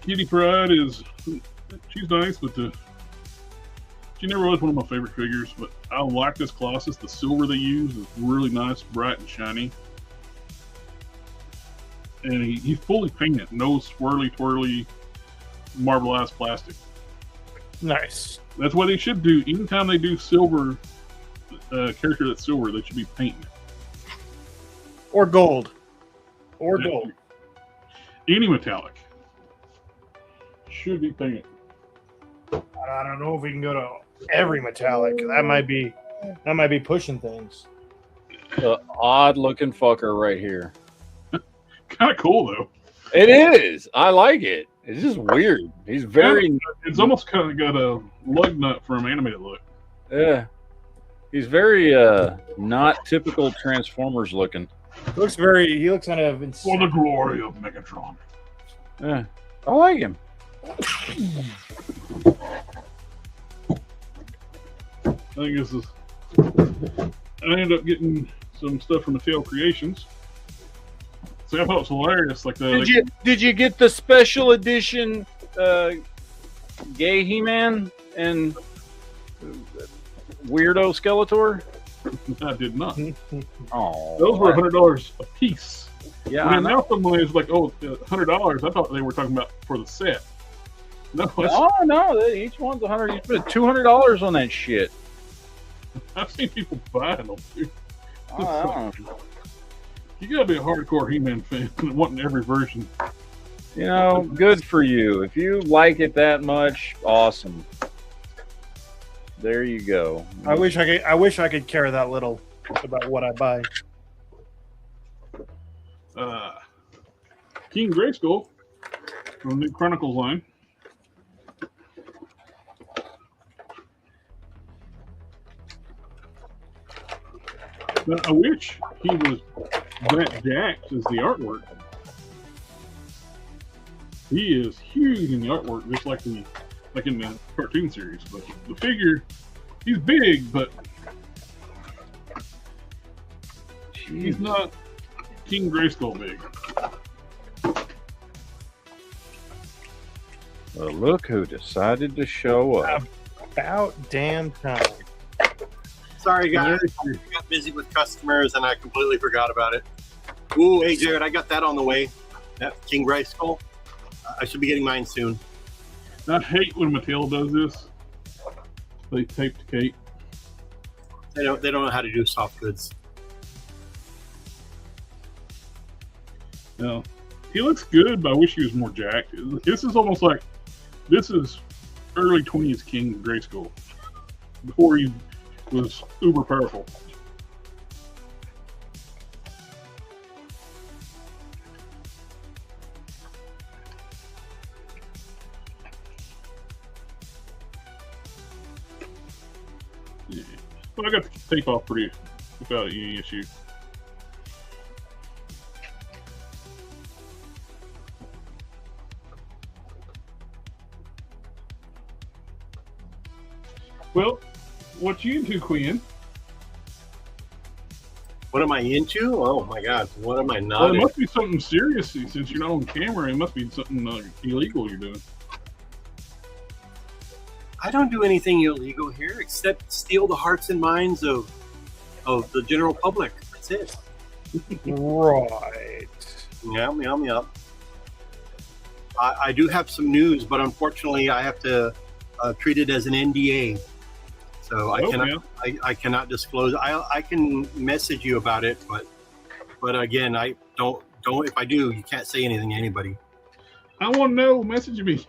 Kitty Pride she's nice, but she never was one of my favorite figures. But I like this Colossus. The silver they use is really nice, bright and shiny. And he's fully painted, no swirly, twirly, marbleized plastic. Nice. That's what they should do. Anytime they do silver, character that's silver, they should be painting it. Or gold. Or gold. Any metallic should be painted. I don't know if we can go to every metallic. That might be pushing things. The odd looking fucker right here. Kind of cool though. It is. I like it. It's just weird. He's very. It's almost kind of got a lug nut from animated look. Yeah. He's very not typical Transformers looking. He looks kind of insane. For the glory of Megatron. Yeah. I like him. I think this is. I ended up getting some stuff from Mattel Creations. So I thought it was hilarious. Like did you get the special edition gay He-Man and weirdo Skeletor? I did not. Oh, those were $100 a piece. Yeah, when now someone is like, "Oh, $100." I thought they were talking about for the set. No, each one's $100. You spent $200 on that shit. I've seen people buying them too. Oh, You gotta be a hardcore He-Man fan wanting every version. You know, good for you. If you like it that much, awesome. There you go. I wish I could care that little about what I buy. King Grayskull from the New Chronicles line. Now, I wish he was that jacked as the artwork. He is huge in the artwork, just like in the cartoon series. But the figure, he's big, but he's not King Grayskull big. Well, look who decided to show up. About damn time. Sorry, guys. I got busy with customers and I completely forgot about it. Ooh, hey, Jared, I got that on the way. That King Grayskull. I should be getting mine soon. I hate when Mattel does this. They tape to Kate. They don't know how to do soft goods. No, he looks good, but I wish he was more jacked. This is almost like early 20s King Grayskull before he was uber powerful. Yeah. Well, I got the tape off pretty without any issue. Well, what you into, Quinn? What am I into? Oh my God, what am I not Well, it into? must be something serious since you're not on camera. It must be something illegal you're doing. I don't do anything illegal here except steal the hearts and minds of the general public. That's it. Right. Yum. I do have some news, but unfortunately, I have to treat it as an NDA. So I cannot disclose. I can message you about it, but again, I don't. If I do, you can't say anything to anybody. I want to know. Message me.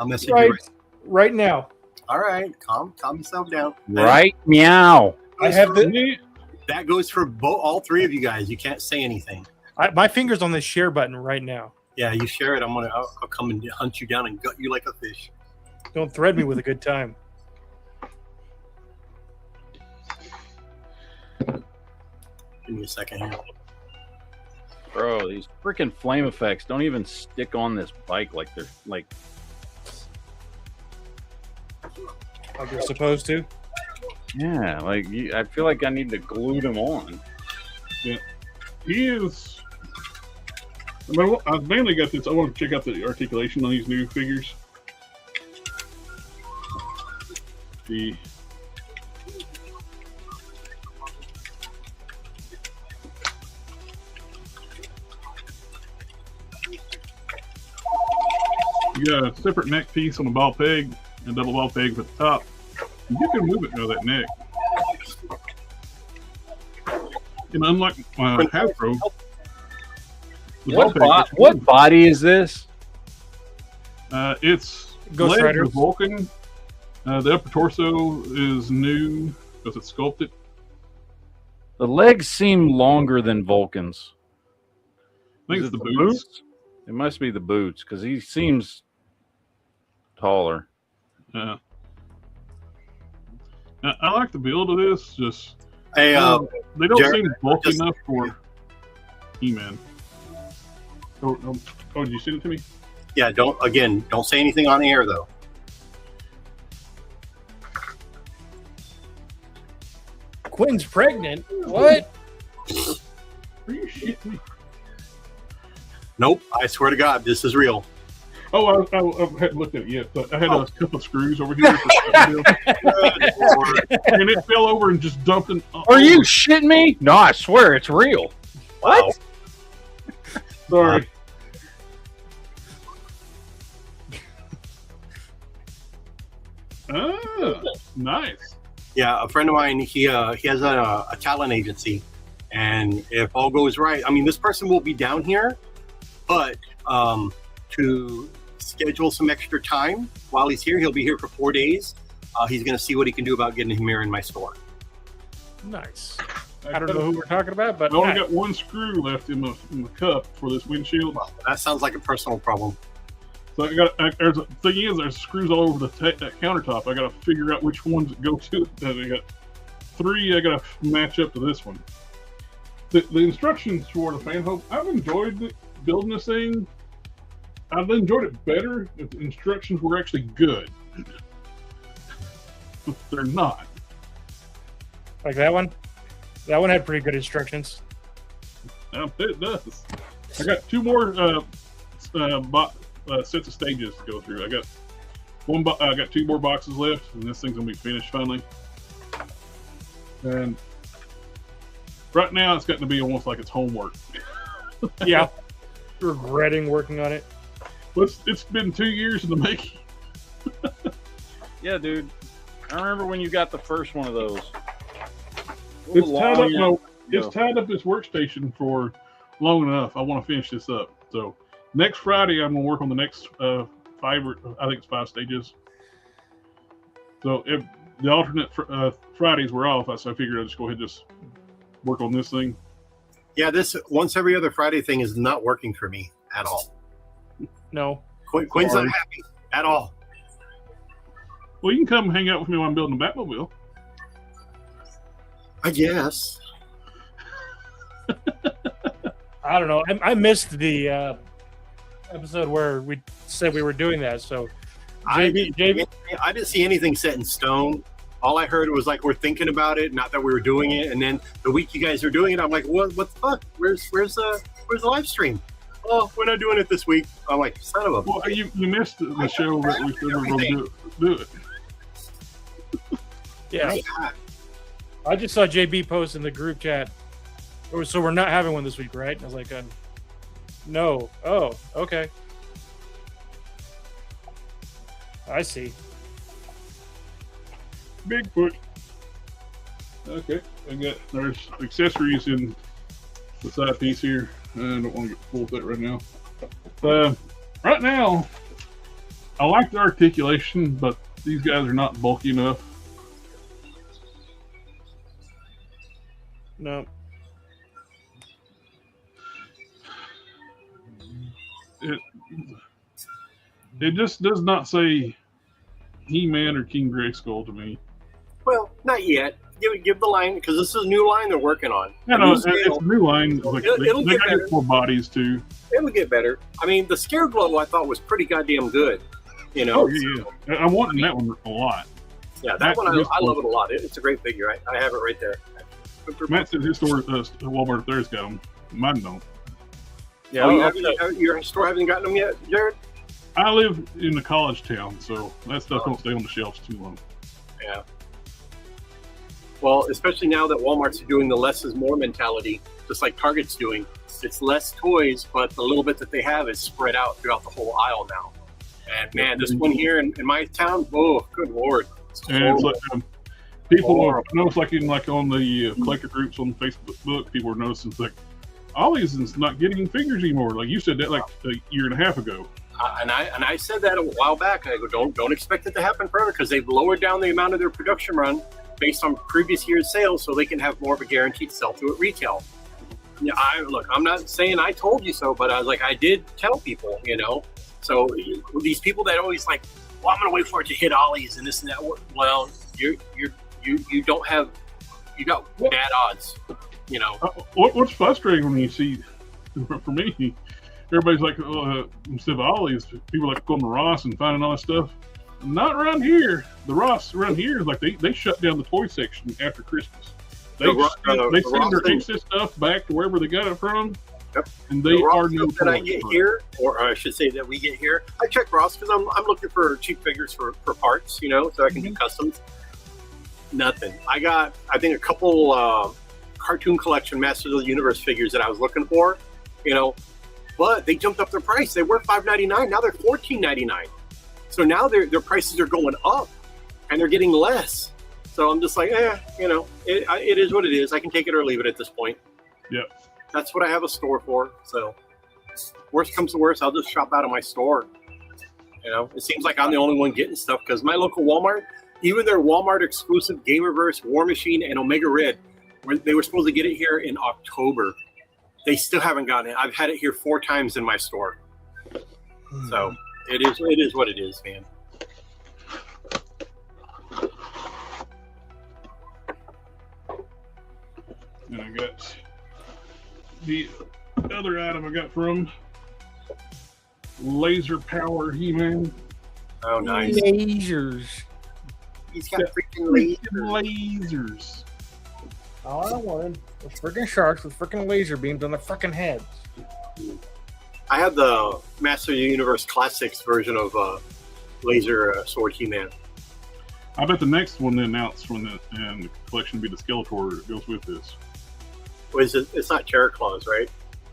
I'll message you. Right now. All right, calm yourself down. Right, meow. I have That goes for all three of you guys. You can't say anything. my finger's on the share button right now. Yeah, you share it. I'll come and hunt you down and gut you like a fish. Don't thread me with a good time. Give me a second here. Bro, these freaking flame effects don't even stick on this bike like they're Like you're supposed to. Yeah, like I feel like I need to glue them on. Yeah, he is. I mean, I've mainly got this. I want to check out the articulation on these new figures. The you got a separate neck piece on the ball peg and double ball peg at the top. You can move it out of that neck. And unlike Hasbro, what body is this? It's Ghost Rider Vulcan. The upper torso is new because it's sculpted. The legs seem longer than Vulcan's. I think it's the boots. It must be the boots because he seems taller. I like the build of this. Just Hey, they don't Jared, seem bulky enough for He-Man. Oh, did you send it to me? yeah, don't say anything on the air though. Quinn's pregnant. What? Are you shitting me? Nope, I swear to God, this is real. Oh, I hadn't looked at it yet, but I had a couple of screws over here. And it fell over and just dumped in. Are you shitting me? No, I swear it's real. What? Sorry. Ah, nice. Yeah, a friend of mine, he has a talent agency, and if all goes right, I mean, this person will be down here, but to schedule some extra time while he's here, he'll be here for 4 days. He's going to see what he can do about getting him here in my store. Nice. I don't know who we're talking about, but I only got one screw left in the cup for this windshield. Well, that sounds like a personal problem. So the thing is, there's screws all over that countertop. I got to figure out which ones that go to it. I got 3. I got to match up to this one. The instructions for the fan hub, I've enjoyed building this thing. I've enjoyed it better if the instructions were actually good. But they're not. like that one. That one had pretty good instructions. It does. I got 2 more sets of stages to go through. I got I got 2 more boxes left, and this thing's gonna be finished finally. And right now, it's getting to be almost like it's homework. Yeah, regretting working on it. But it's been 2 years in the making. Yeah, dude. I remember when you got the first one of those. It's tied up this workstation for long enough. I want to finish this up. So next Friday, I'm gonna work on the next 5, or I think it's 5 stages. So if the alternate Fridays were off, so I figured I'd just go ahead and just work on this thing. Yeah, this once every other Friday thing is not working for me at all. No. Quinn's not happy at all. Well, you can come hang out with me while I'm building the Batmobile. I guess. I don't know. I missed the episode where we said we were doing that. So, JB, I didn't see anything set in stone. All I heard was like we're thinking about it, not that we were doing it. And then the week you guys are doing it, I'm like, what the fuck? Where's the live stream? Oh, we're not doing it this week. I'm like, son of a. Well, you missed the show that we said we were going to do it. Yeah. I just saw JB post in the group chat. So we're not having one this week, right? I was like, no. Oh, okay. I see. Bigfoot. Okay, there's accessories in the side piece here. I don't want to get full with that right now. Right now, I like the articulation, but these guys are not bulky enough. No. It just does not say He-Man or King Grayskull to me. Well, not yet. Give the line, because this is a new line they're working on. It's a new line. Like, it'll they get got better. more bodies too. It'll get better. I mean, the Scare Glow I thought was pretty goddamn good. You know. Oh yeah. I'm wanting that one a lot. Yeah, that one I love it a lot. It's a great figure. I have it right there. Matt says his store, Walmart there's got them. Mine don't. Yeah, your store hasn't gotten them yet, Jared? I live in a college town, so that stuff don't stay on the shelves too long. Yeah. Well, especially now that Walmart's doing the less is more mentality, just like Target's doing. It's less toys, but the little bit that they have is spread out throughout the whole aisle now. And man, this one here in my town, oh, good Lord. And it's like people notice, like on the collector groups on Facebook, people are noticing like Ollie's is not getting figures anymore. Like you said that like a year and a half ago. And I said that a while back. I go, don't expect it to happen forever because they've lowered down the amount of their production run based on previous year's sales, so they can have more of a guaranteed sell-through at retail. Yeah, I'm not saying I told you so, but I was like, I did tell people, So these people that always like, well, I'm going to wait for it to hit Ollie's and this and that. Well, you got bad odds, What's frustrating when you see, for me, everybody's like, instead of Ollie's, people like going to Ross and finding all that stuff. Not around here. The Ross around here is like they shut down the toy section after Christmas. They send their excess stuff back to wherever they got it from. Yep. And they are no that I get here, or I should say that we get here. I check Ross because I'm looking for cheap figures for parts, so I can do customs. Nothing. I got, I think, a couple cartoon collection Masters of the Universe figures that I was looking for, but they jumped up their price. They were $5.99. Now they're $14.99. So now their prices are going up, and they're getting less. So I'm just like, it is what it is. I can take it or leave it at this point. Yep. That's what I have a store for. So worst comes to worst, I'll just shop out of my store. It seems like I'm the only one getting stuff because my local Walmart, even their Walmart exclusive Gamerverse, War Machine, and Omega Red, they were supposed to get it here in October. They still haven't gotten it. I've had it here 4 times in my store. So it is what it is, man. And I got the other item I got from Laser Power He-Man. Oh, nice. Lasers. He's got freaking lasers. All I wanted was freaking sharks with freaking laser beams on their freaking heads. I have the Master of the Universe Classics version of Laser Sword He-Man. I bet the next one they announce from the collection will be the Skeletor that goes with this. It's not Terror Claws, right?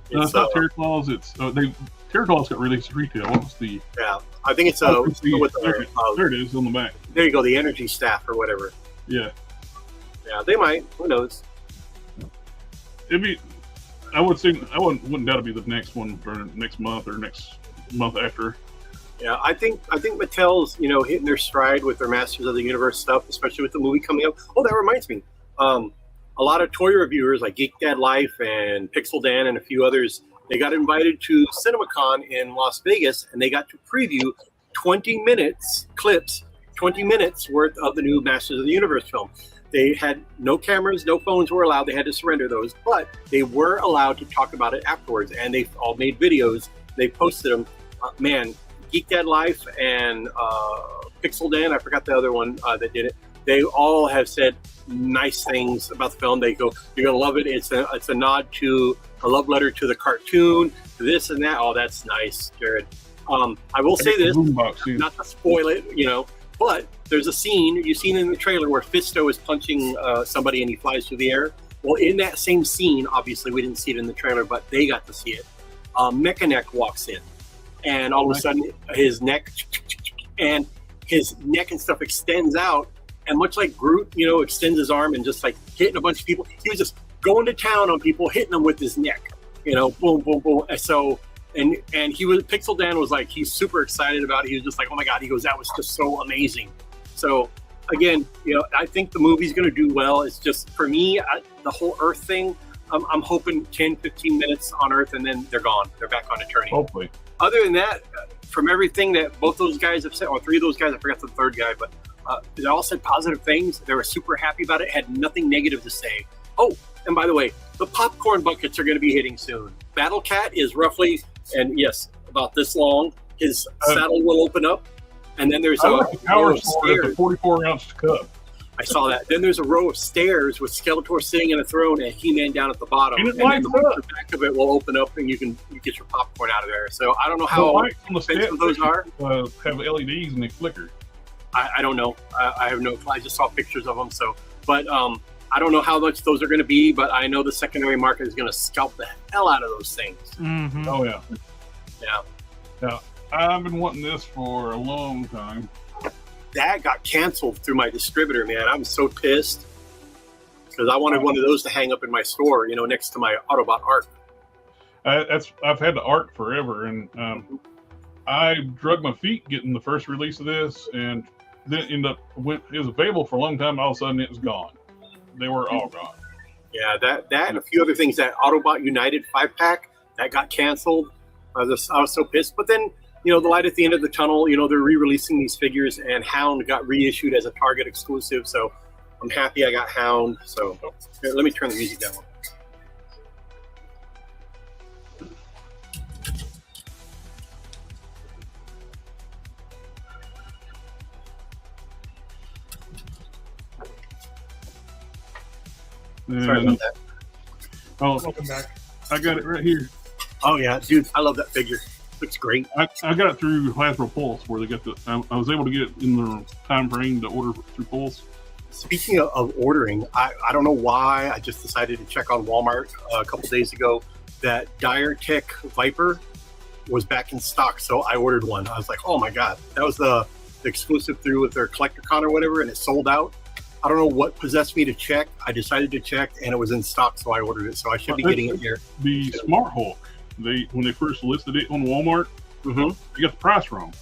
It's not Terror Claws. It's Terror Claws got released retail. What was the? Yeah, I think it's there it is on the back. There you go, the Energy Staff or whatever. Yeah. Yeah, they might. Who knows? It'd be. I wouldn't doubt it'd be the next one for next month or next month after. Yeah, I think Mattel's hitting their stride with their Masters of the Universe stuff, especially with the movie coming up. Oh, that reminds me. A lot of toy reviewers like Geek Dad Life and Pixel Dan and a few others, they got invited to CinemaCon in Las Vegas, and they got to preview 20 minutes worth of the new Masters of the Universe film. They had no cameras, no phones were allowed. They had to surrender those, but they were allowed to talk about it afterwards, and they all made videos. They posted them. Geek Dad Life and Pixel Dan, I forgot the other one that did it. They all have said nice things about the film. They go, "You're gonna love it. It's a nod to a love letter to the cartoon, to this and that." Oh, that's nice, Jared. I will say this, not to spoil it, but there's a scene you've seen in the trailer where Fisto is punching somebody and he flies through the air. Well, in that same scene, obviously we didn't see it in the trailer, but they got to see it. Mechanic walks in, and all of a sudden his neck and stuff extends out. And much like Groot, extends his arm and just like hitting a bunch of people, he was just going to town on people, hitting them with his neck, boom, boom, boom. And so, and Pixel Dan was like, he's super excited about it. He was just like, oh my God, he goes, that was just so amazing. So again, I think the movie's going to do well. It's just, for me, the whole Earth thing, I'm hoping 10, 15 minutes on Earth and then they're gone. They're back on Eternia. Hopefully. Other than that, from everything that both those guys have said, or 3 of those guys, I forgot the third guy, but they all said positive things. They were super happy about it, had nothing negative to say. Oh, and by the way, the popcorn buckets are going to be hitting soon. Battle Cat is roughly, and yes, about this long. His saddle will open up, And then there's I a like the row power of sword at the stairs. 44-ounce cup. I saw that. Then there's a row of stairs with Skeletor sitting in a throne and He-Man down at the bottom. And it then lights the up. back of it will open up and you get your popcorn out of there. So I don't know The how lights on the expensive steps those are. have LEDs and they flicker. I don't know. I have no. I just saw pictures of them. So, but I don't know how much those are going to be. But I know the secondary market is going to scalp the hell out of those things. Mm-hmm. Oh yeah. Yeah. Yeah. I've been wanting this for a long time. That got canceled through my distributor, man. I'm so pissed because I wanted one of those to hang up in my store, next to my Autobot Arc. I've had the Arc forever, and I drug my feet getting the first release of this, and then it was available for a long time. All of a sudden, it was gone. They were all gone. Yeah, that and a few other things. That Autobot United 5-pack that got canceled. I was so pissed, but then. The light at the end of the tunnel, they're re-releasing these figures, and Hound got reissued as a Target exclusive. So I'm happy I got Hound. So here, let me turn the music down. Sorry about that. Oh, Welcome back. I got it right here. Oh, yeah, dude, I love that figure. Looks great. I got it through Hasbro Pulse, where they got I was able to get it in the time frame to order through Pulse. Speaking of ordering, I don't know why I just decided to check on Walmart a couple days ago that Dire Tech Viper was back in stock, so I ordered one. I was like, oh my god, that was the exclusive through with their CollectorCon or whatever, and it sold out. I don't know what possessed me to check. I decided to check, and it was in stock, so I ordered it. So I should be getting it here. The Smart Hulk. When they first listed it on Walmart, you got the price wrong.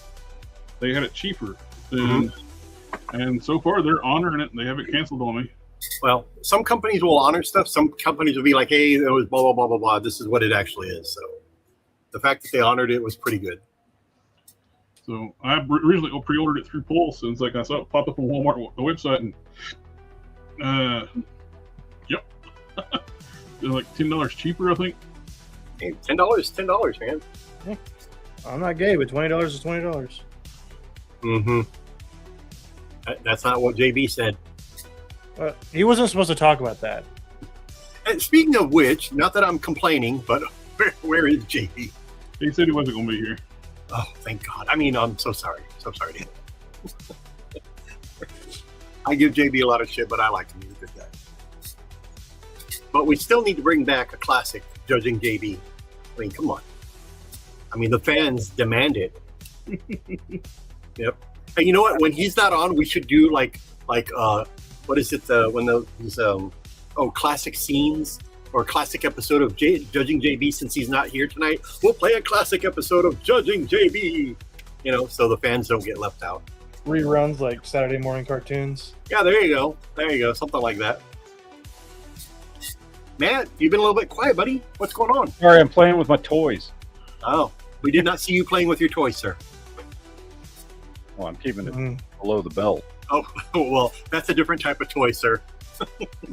They had it cheaper, and so far they're honoring it. And they haven't canceled on me. Well, some companies will honor stuff. Some companies will be like, "Hey, it was blah blah blah blah blah. This is what it actually is." So the fact that they honored it was pretty good. So I originally pre-ordered it through Pulse, and it's like I saw it pop up on Walmart the website, and yep, they're like $10 cheaper, I think. Hey, $10, man. Yeah. I'm not gay, but $20 is $20. Mm-hmm. That's not what JB said. He wasn't supposed to talk about that. And speaking of which, not that I'm complaining, but where is JB? He said he wasn't going to be here. Oh, thank God. I mean, I'm so sorry. So sorry to him. I give JB a lot of shit, but I like him. He's a good guy. But we still need to bring back a classic, Judging JB. I mean, come on. I mean, the fans demand it. Yep. And you know what? When he's not on, we should do like what is it? When these classic scenes or classic episode of Judging JB. Since he's not here tonight, we'll play a classic episode of Judging JB. So the fans don't get left out. Reruns like Saturday morning cartoons. Yeah, there you go. There you go. Something like that. Matt, you've been a little bit quiet, buddy. What's going on? Sorry, I'm playing with my toys. Oh, we did not see you playing with your toys, sir. Well, I'm keeping it below the belt. Oh, well, that's a different type of toy, sir.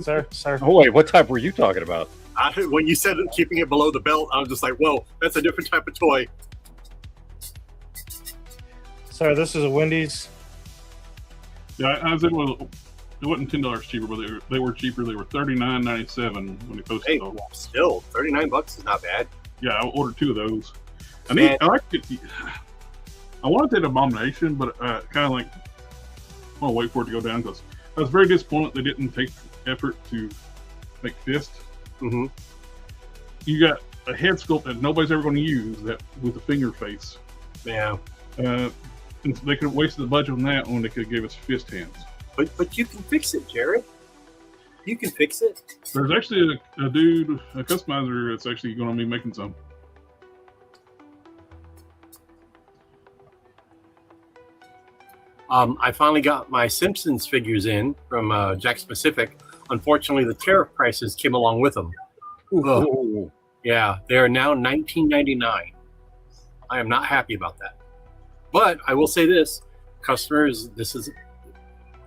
Sir. Oh, wait, what type were you talking about? When you said keeping it below the belt, I was just like, whoa, that's a different type of toy. Sir, this is a Wendy's. Yeah, I said, well, it wasn't $10 cheaper, but they were cheaper. They were $39.97 when it posted. Hey, still $39 is not bad. Yeah, I ordered 2 of those. I like it. I wanted that Abomination, but kind of like I want to wait for it to go down because I was very disappointed they didn't take effort to make Fist. Mm-hmm. You got a head sculpt that nobody's ever going to use that with a finger face. Yeah. And they could have wasted the budget on that when they could have gave us Fist hands. But you can fix it, Jared. You can fix it. There's actually a dude, a customizer, that's actually going to be making some. I finally got my Simpsons figures in from Jack's Pacific. Unfortunately, the tariff prices came along with them. Ooh. Yeah, they are now $19.99. I am not happy about that. But I will say this, customers, this is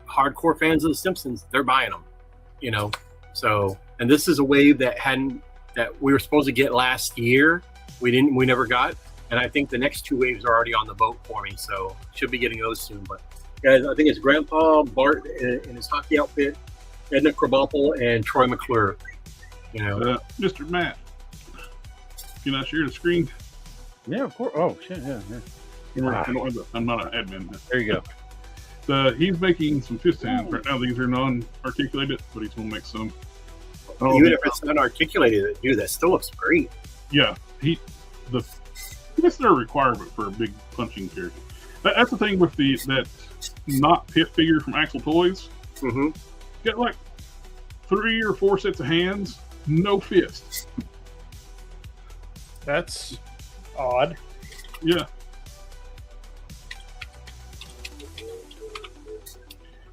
hardcore fans of the Simpsons, they're buying them, So, and this is a wave that we were supposed to get last year. We never got. and I think the next 2 waves are already on the boat for me, so should be getting those soon. But guys, I think it's Grandpa Bart in his hockey outfit, Edna Krabappel, and Troy McClure. You know, Mr. Matt, can I share the screen? Yeah, of course. Oh shit, yeah. I'm not an admin. There you go. He's making some fist hands right now. These are non-articulated, but he's gonna make some. Even if it's unarticulated, dude, that still looks great. Yeah, that's their requirement for a big punching character. That's the thing with that not pit figure from Axel Toys. Mm-hmm. Got like 3 or 4 sets of hands, no fists. That's odd. Yeah.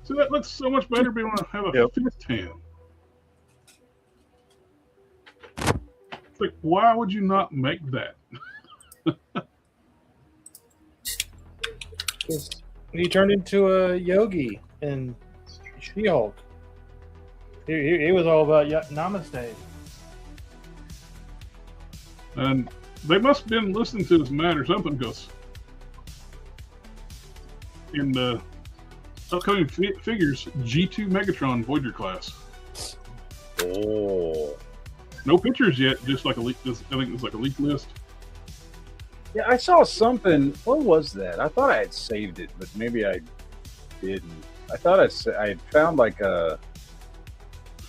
So that looks so much better being able to have a fist hand. It's like, why would you not make that? He turned into a yogi in She-Hulk. He was all about namaste. And they must have been listening to this man or something, because in the upcoming figures, G2 Megatron Voyager class. Oh. No pictures yet, just like I think it's like a leak list. Yeah, I saw something. What was that? I thought I had saved it, but maybe I didn't. I thought I had found like a. I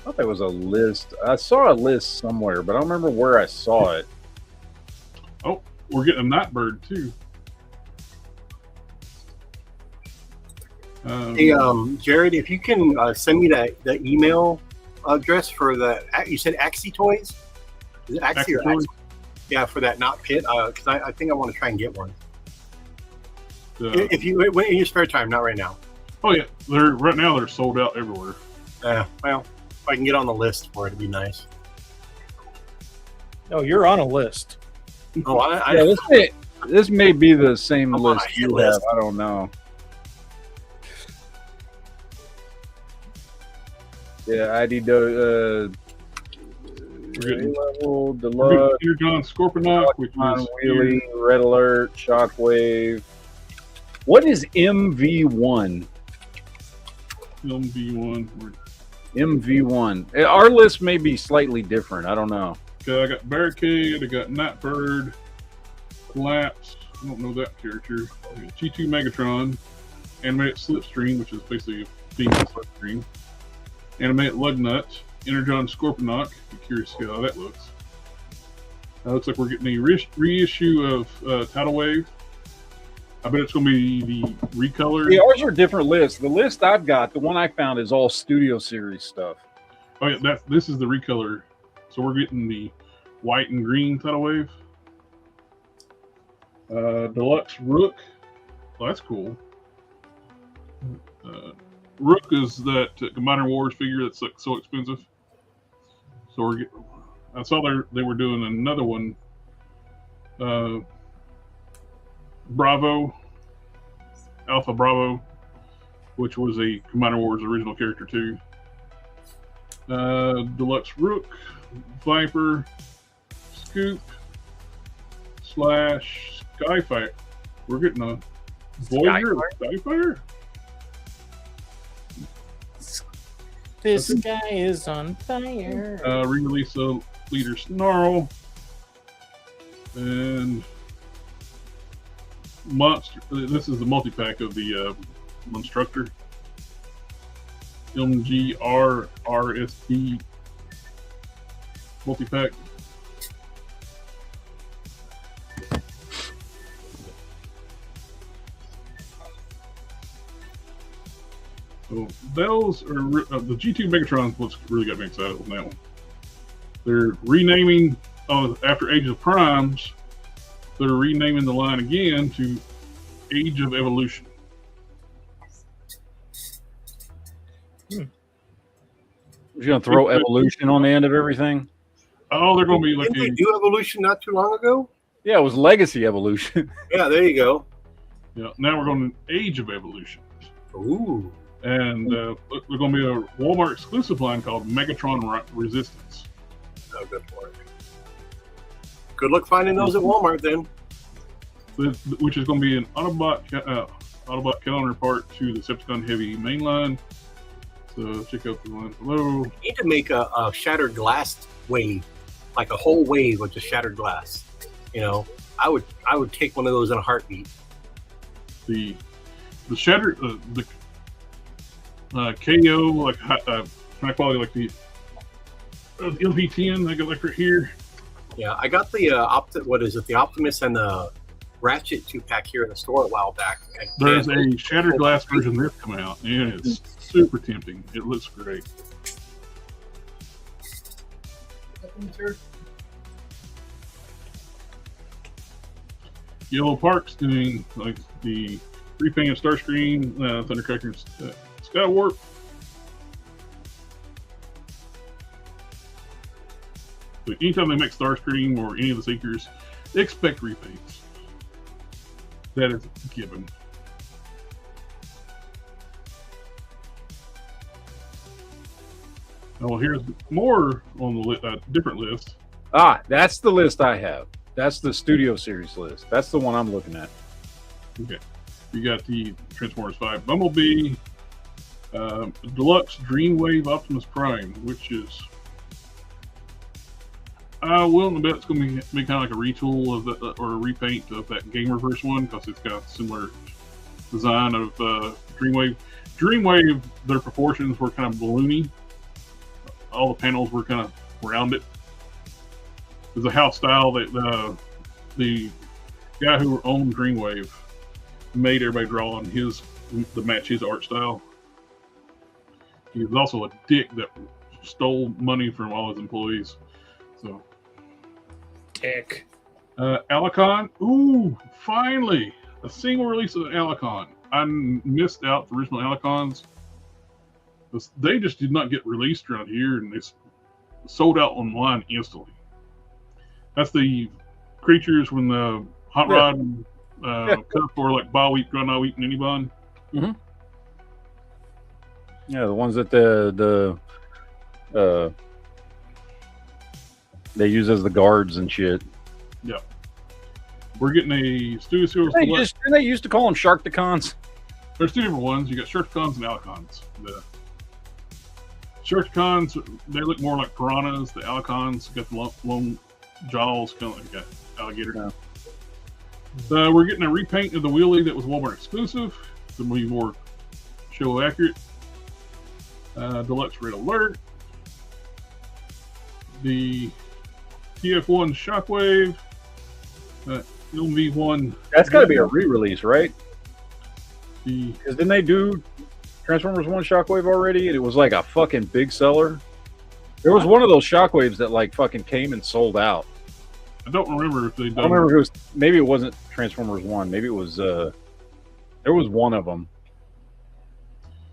thought there was a list. I saw a list somewhere, but I don't remember where I saw it. Oh, we're getting a Nightbird too. Hey, Jared, if you can send me the email address for you said Axie Toys? Is it Axie or Axie? Yeah, for that not pit, because I think I want to try and get one. If you in your spare time, not right now. Oh yeah, right now they're sold out everywhere. Well, if I can get on the list for it, it'd be nice. Oh, you're on a list. Oh, this may be the same I'm list you have. I don't know. Yeah, ID level, Deluxe, Energon Scorponok, which is Wheelie, Red Alert, Shockwave. What is MV1? MV1. Our list may be slightly different. I don't know. Okay, I got Barricade, I got Nightbird, Collapse. I don't know that character. G2 Megatron, Animated Slipstream, which is basically a female Slipstream. Animated Lugnut, Energon Scorponok. Be curious to see how that looks. Looks like we're getting a reissue of Tidal Wave. I bet it's going to be the recolor. Yeah, ours are different lists. The list I've got, the one I found, is all Studio Series stuff. Oh yeah, this is the recolor. So we're getting the white and green Tidal Wave. Deluxe Rook. Well, that's cool. Rook is that Modern Wars figure that's like so expensive. So I saw they were doing another one. Bravo, Alpha Bravo, which was a Commander Wars original character too. Deluxe Rook, Viper, Scoop, Skyfire. We're getting a Voyager Skyfire? This guy is on fire. Re-release of Leader Snarl. And Monster. This is the multi-pack of the Monstructor. MGRRSD multi-pack. So those are the G2 Megatron's what's really got me excited on that one. They're renaming after Age of Primes. They're renaming the line again to Age of Evolution. You're gonna throw Evolution on the end of everything? Oh, they're gonna be like Didn't they do Evolution not too long ago? Yeah, it was Legacy Evolution. Yeah, there you go. Yeah, now we're going to Age of Evolution. Ooh. And we're going to be a Walmart exclusive line called Megatron Resistance. Oh, good for it. Good luck finding those at Walmart then. Which is going to be an Autobot counterpart to the Decepticon Heavy mainline. So check out the line below. You need to make a shattered glass wave, like a whole wave with just shattered glass. You know, I would take one of those in a heartbeat. The shattered the KO like high quality like the LP10 I got like right here. Yeah, I got the the Optimus and the Ratchet 2-pack here in the store a while back. There's a shattered glass version that's coming out, and it's super tempting. It looks great. Yellow Park's doing like the repaint of Starscream, Thundercracker, Skywarp. So anytime they make Starscream or any of the Seekers, they expect repaints. That is a given. Oh, here's more on the different list. Ah, that's the list I have. That's the Studio Series list. That's the one I'm looking at. Okay. You got the Transformers 5 Bumblebee, Deluxe Dreamwave Optimus Prime, which is... well, I bet it's going to be kind of like a retool of that, or a repaint of that Gamerverse one, because it's got similar design of Dreamwave. Dreamwave, their proportions were kind of balloony. All the panels were kind of rounded. There's a house style that the guy who owned Dreamwave made everybody draw on his to match his art style. He was also a dick that stole money from all his employees. So, Dick. Alicon. Ooh, finally a single release of Alicon. I missed out the original Alicons. They just did not get released around here, and it's sold out online instantly. That's the creatures when the Hot Rod cup or like Ball Weep, Grana Weep, and Anybon. Mm-hmm. Yeah, the ones that the they use as the guards and shit. Yeah. We're getting a Studio Series. Didn't they used to call them Sharkticons? There's two different ones. You got Sharkticons and Alicons. The Sharkticons, they look more like piranhas. The Alicons got the long jaws, kind of like an alligator. Yeah. We're getting a repaint of the wheelie that was Walmart exclusive to be more show accurate. Deluxe Red Alert. The TF1 Shockwave. LV1. That's got to be a re-release, right? Because didn't they do Transformers 1 Shockwave already? And it was like a fucking big seller. There was one of those Shockwaves that like fucking came and sold out. I don't remember if they done. I don't remember if it was. Maybe it wasn't Transformers 1. Maybe it was. There was one of them.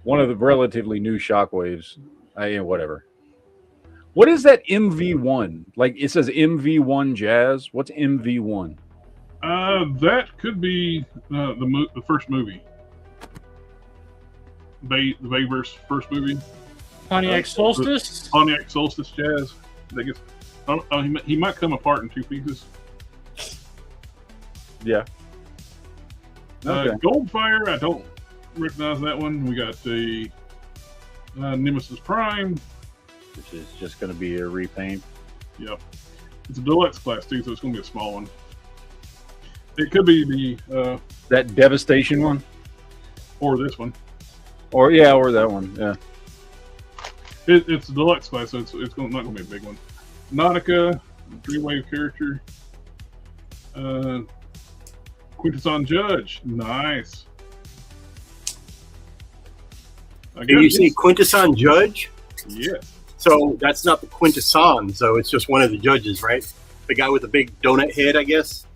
One of the relatively new Shockwaves. Whatever. What is that MV1? Like it says MV1 Jazz. What's MV1? That could be the first movie. The Bayverse first movie. Pontiac Solstice? Pontiac Solstice Jazz. I guess, he might come apart in two pieces. Yeah. Okay. Goldfire, I don't recognize that one. We got the Nemesis Prime. Which is just going to be a repaint. Yep. It's a deluxe class too, so it's going to be a small one. It could be the that Devastation one, or this one, or that one. Yeah. It's a deluxe class, so it's not going to be a big one. Nautica, three-wave character. Quintesson Judge, nice. Did you say Quintesson Judge? Yes. So that's not the Quintesson, so it's just one of the judges, right? The guy with the big donut head, I guess.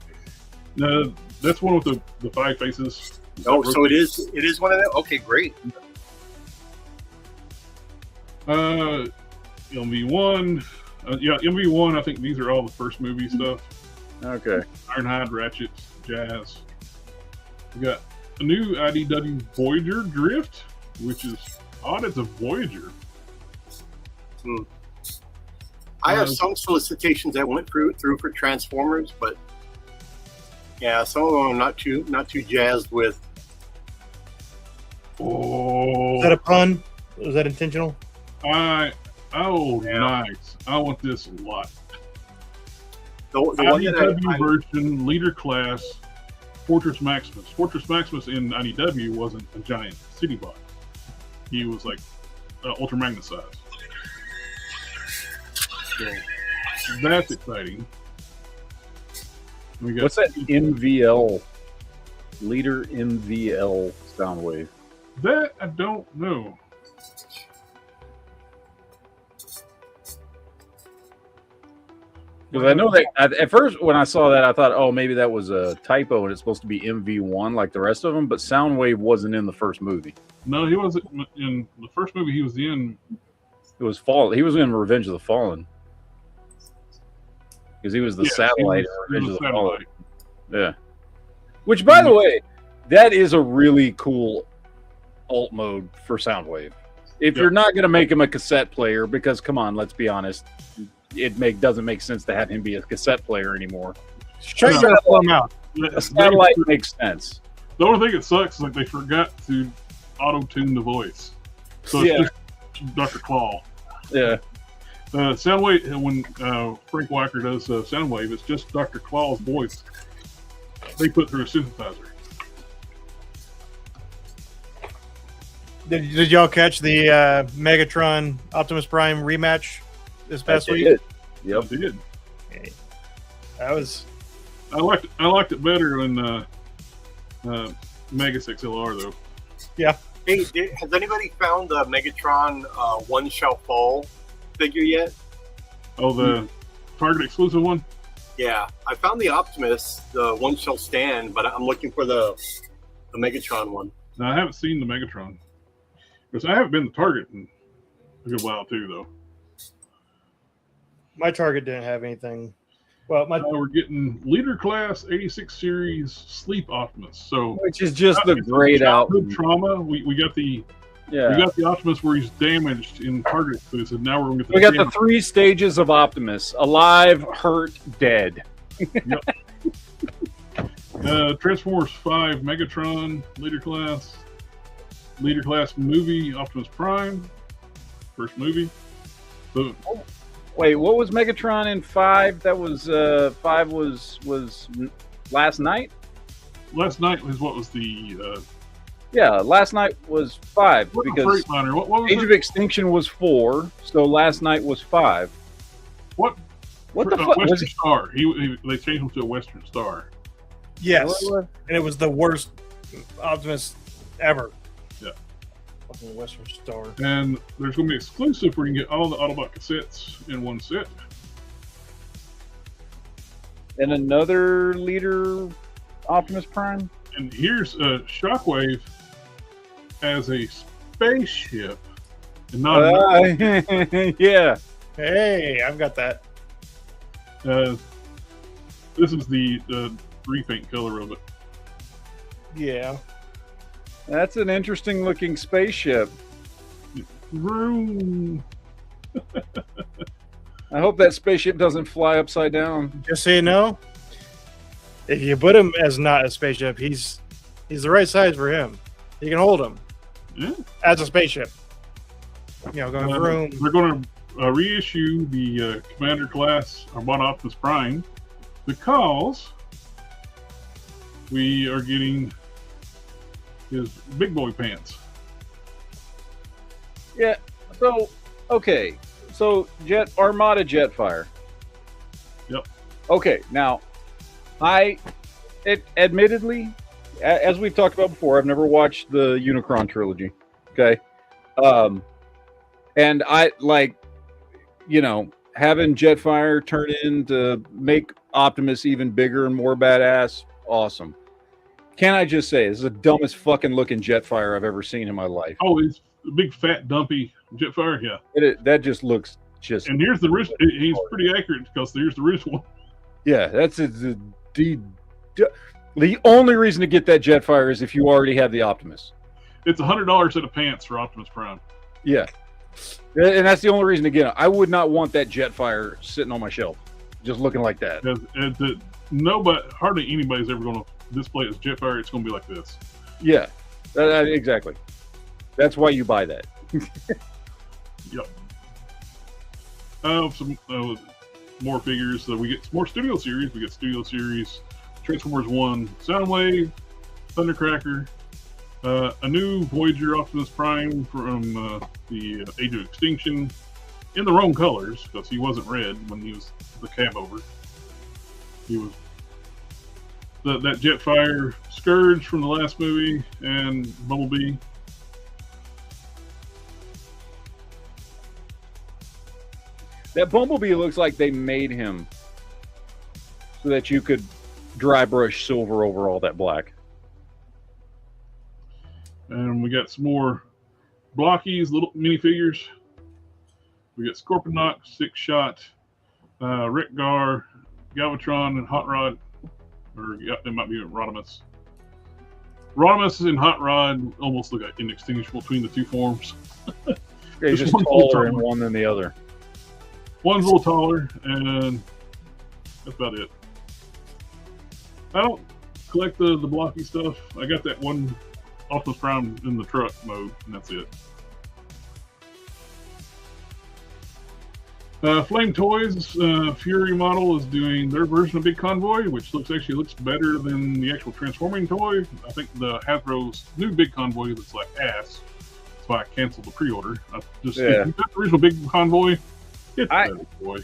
No, that's one with the five faces. Oh, so it is one of them. Okay, great. MV1. MV1. I think these are all the first movie stuff. Okay. Ironhide, Ratchet, Jazz. We got a new IDW Voyager Drift, which is odd. It's a Voyager. I have some solicitations that went through for Transformers, but yeah, some of them I'm not too jazzed with. Oh, Is that a pun? Was that intentional? nice. I want this a lot. The one that IDW version, leader class, Fortress Maximus. Fortress Maximus in IDW wasn't a giant city bot. He was like Ultra Magna size. So that's exciting. What's that MVL? Leader MVL Soundwave. That I don't know. Because I know that at first when I saw that, I thought, oh, maybe that was a typo and it's supposed to be MV1 like the rest of them. But Soundwave wasn't in the first movie. No, he wasn't in the first movie. He was in. It was Fall. He was in Revenge of the Fallen. Because he was the satellite in Revenge of the Fallen. Yeah. Which, by the way, that is a really cool alt mode for Soundwave. If you're not going to make him a cassette player, because come on, let's be honest, doesn't make sense to have him be a cassette player anymore. Shut your mouth. A satellite makes sense. The only thing that sucks is like they forgot to auto-tune the voice, so it's just Dr. Claw. Yeah. Soundwave, when Frank Walker does Soundwave, it's just Dr. Claw's voice. They put through a synthesizer. Did y'all catch the Megatron Optimus Prime rematch this past week? Yep, I did. Okay. That was. I liked it better than Megas XLR though. Yeah. Hey, has anybody found the Megatron One Shall Fall figure yet? Oh, the Target exclusive one? Yeah, I found the Optimus, the One Shall Stand, but I'm looking for the Megatron one. No, I haven't seen the Megatron. Because I haven't been to Target in a good while too, though. My Target didn't have anything. Well, we're getting Leader Class 86 Series Sleep Optimus. So which is just the great outfit. Trauma. We got the we got the Optimus where he's damaged in Target exclusive. Now we're going to get the 3 stages of Optimus: alive, hurt, dead. Yep. Transformers 5 Megatron Leader Class movie Optimus Prime, first movie. So, wait, what was Megatron in 5? That was 5 was last night. Last night was what was the? Last night was 5 because what was Age of Extinction was 4, so last night was 5. What the fuck? Western Star. They changed him to a Western Star. Yes, and it was the worst Optimus ever. Yeah. Fucking Western Star. And there's going to be exclusive where you can get all the Autobot cassettes in one set. And another Leader Optimus Prime. And here's Shockwave as a spaceship, and not yeah. Hey, I've got that. This is the repaint color of it. Yeah. That's an interesting looking spaceship. Vroom. I hope that spaceship doesn't fly upside down. Just so you know, if you put him as not a spaceship, he's the right size for him. You can hold him as a spaceship. You know, going vroom. They're going to reissue the Commander class Armada Optimus Prime because we are getting his big boy pants. Yeah. So okay. So Armada Jetfire. Yep. Okay. Now, admittedly, as we've talked about before, I've never watched the Unicron trilogy. Okay. And I having Jetfire turn in to make Optimus even bigger and more badass. Awesome. Can I just say, this is the dumbest fucking looking Jetfire I've ever seen in my life. Oh, he's a big, fat, dumpy Jetfire, yeah. That just looks just... And here's the wrist. He's pretty accurate because here's the wrist one. Yeah, that's the only reason to get that Jetfire is if you already have the Optimus. It's $100 set of pants for Optimus Prime. Yeah. And that's the only reason. Again, I would not want that Jetfire sitting on my shelf, just looking like that. Nobody, hardly anybody's ever going to display it as Jetfire. It's going to be like this. Yeah, exactly. That's why you buy that. Yep. Some more figures. So we get more Studio Series. We get Studio Series, Transformers 1, Soundwave, Thundercracker, a new Voyager Optimus Prime from the Age of Extinction in the wrong colors because he wasn't red when he was the cab over. He was that Jetfire Scourge from the last movie and Bumblebee. That Bumblebee looks like they made him so that you could dry brush silver over all that black. And we got some more blockies, little minifigures. We got Scorponok, Six Shot, Rekgar, Galvatron, and Hot Rod. Or it might be Rodimus. Rodimus and Hot Rod almost look like indistinguishable between the two forms. Yeah, he's just taller in one than the other. One's a little taller, and that's about it. I don't collect the blocky stuff. I got that one Optimus Prime in the truck mode, and that's it. Flame Toys Fury model is doing their version of Big Convoy, which actually looks better than the actual transforming toy. I think the Hasbro's new Big Convoy looks like ass. That's why I canceled the pre-order. If you got the original Big Convoy, it's better toy.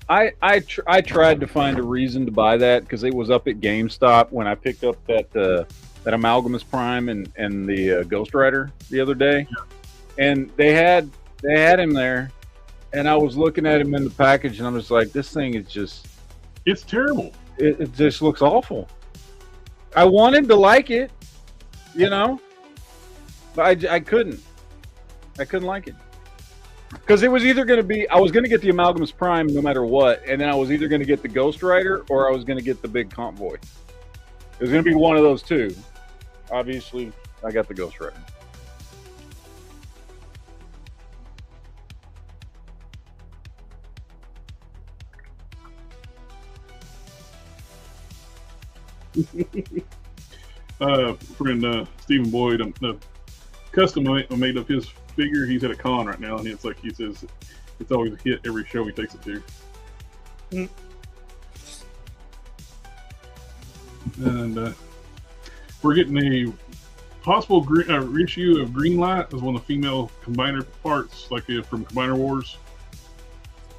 I tried to find a reason to buy that because it was up at GameStop when I picked up that Amalgamus Prime and the Ghost Rider the other day, and they had him there, and I was looking at him in the package, and I'm just like, this thing is just—it's terrible. It just looks awful. I wanted to like it, but I couldn't. I couldn't like it. Because it was either going to be, I was going to get the Amalgamus Prime no matter what, and then I was either going to get the Ghost Rider or I was going to get the Big Convoy. It was going to be one of those two. Obviously, I got the Ghost Rider. Friend Stephen Boyd, custom made up his figure. He's at a con right now, and it's like he says it's always a hit every show he takes it to. And we're getting a possible reissue of Greenlight as one of the female combiner parts, like from Combiner Wars.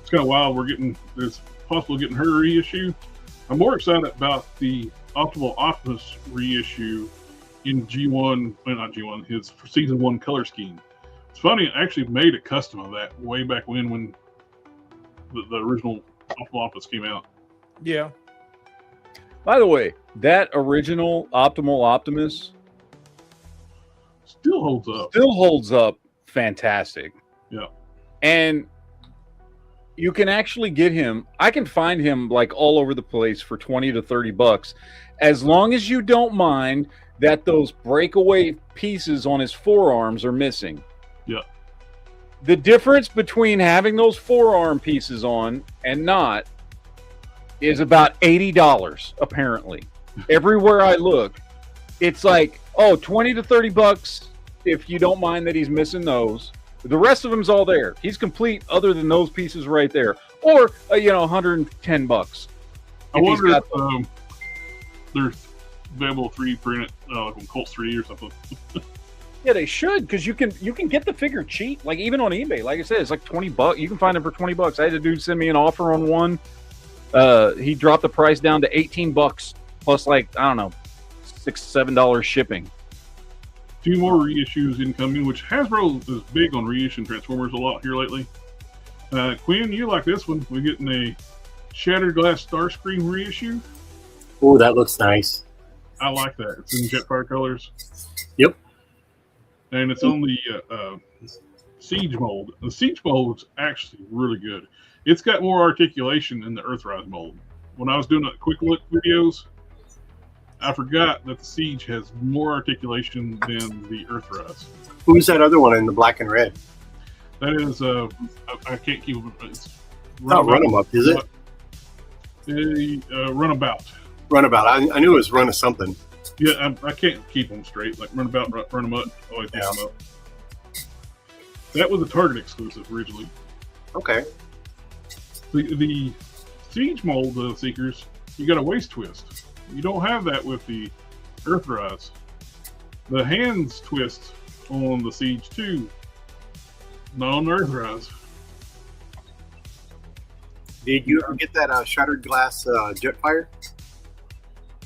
It's kind of wild. It's possible getting her reissue. I'm more excited about the Optimal Optimus reissue in G1, well, not G1, his season 1 color scheme. It's funny, I actually made a custom of that way back when the original Optimal Optimus came out. Yeah. By the way, that original Optimal Optimus still holds up. Still holds up fantastic. Yeah. And you can actually get him, I can find him like all over the place for $20 to $30, as long as you don't mind that those breakaway pieces on his forearms are missing. Yeah. The difference between having those forearm pieces on and not is about $80, apparently. Everywhere I look, it's like, oh, $20 to $30 if you don't mind that he's missing those. The rest of him's all there. He's complete other than those pieces right there. Or, $110. I wonder if they're available 3D printed, like on Colts 3D or something. Yeah, they should, because you can get the figure cheap, like even on eBay. Like I said, it's like $20. You can find them for $20. I had a dude send me an offer on one. He dropped the price down to $18 plus, like, I don't know, $6-7 shipping. 2 more reissues incoming, which Hasbro is big on reissuing Transformers a lot here lately. Quinn, you like this one? We're getting a Shattered Glass Starscream reissue. Oh, that looks nice. I like that. It's in Jetfire colors. Yep. And it's on the Siege mold. The Siege mold is actually really good. It's got more articulation than the Earthrise mold. When I was doing the quick look videos, I forgot that the Siege has more articulation than the Earthrise. Who's that other one in the black and red? That is, I can't keep them. It's not run them up, is it? Runabout. Runabout. I knew it was run of something. Yeah, I can't keep them straight. Like runabout, run them up. Always pick them up. That was a Target exclusive originally. Okay. The Siege mold Seekers, you got a waist twist. You don't have that with the Earthrise. The hands twist on the Siege 2, not on the Earthrise. Did you ever get that shattered glass Jetfire?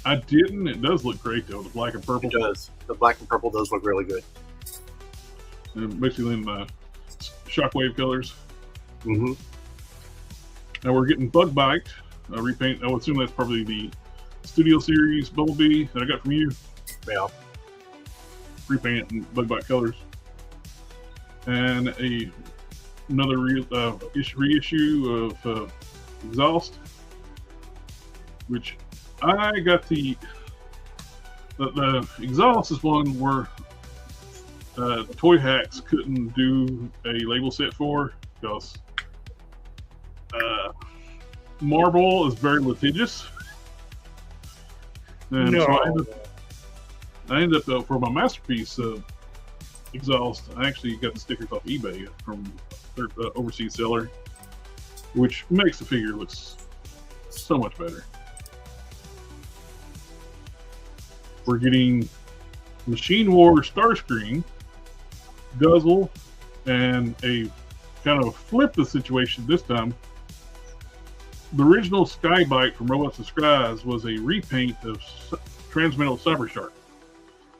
I didn't. It does look great though. The black and purple. It does. The black and purple does look really good. Basically in shockwave colors. Mm-hmm. Now we're getting Bug Bite repaint. I would assume that's probably the Studio Series Bumblebee that I got from you. Yeah. Repaint in Bug Bite colors. And another reissue of Exhaust, which I got the Exhaust is one where Toy Hacks couldn't do a label set for because Marble is very litigious. And no. so I ended up for my masterpiece Exhaust, I actually got the stickers off eBay from their overseas seller, which makes the figure look so much better. We're getting Machine War Starscream, Guzzle, and a kind of flip the situation this time. The original Skybite from Robots and Skies was a repaint of Transmetal Cybershark.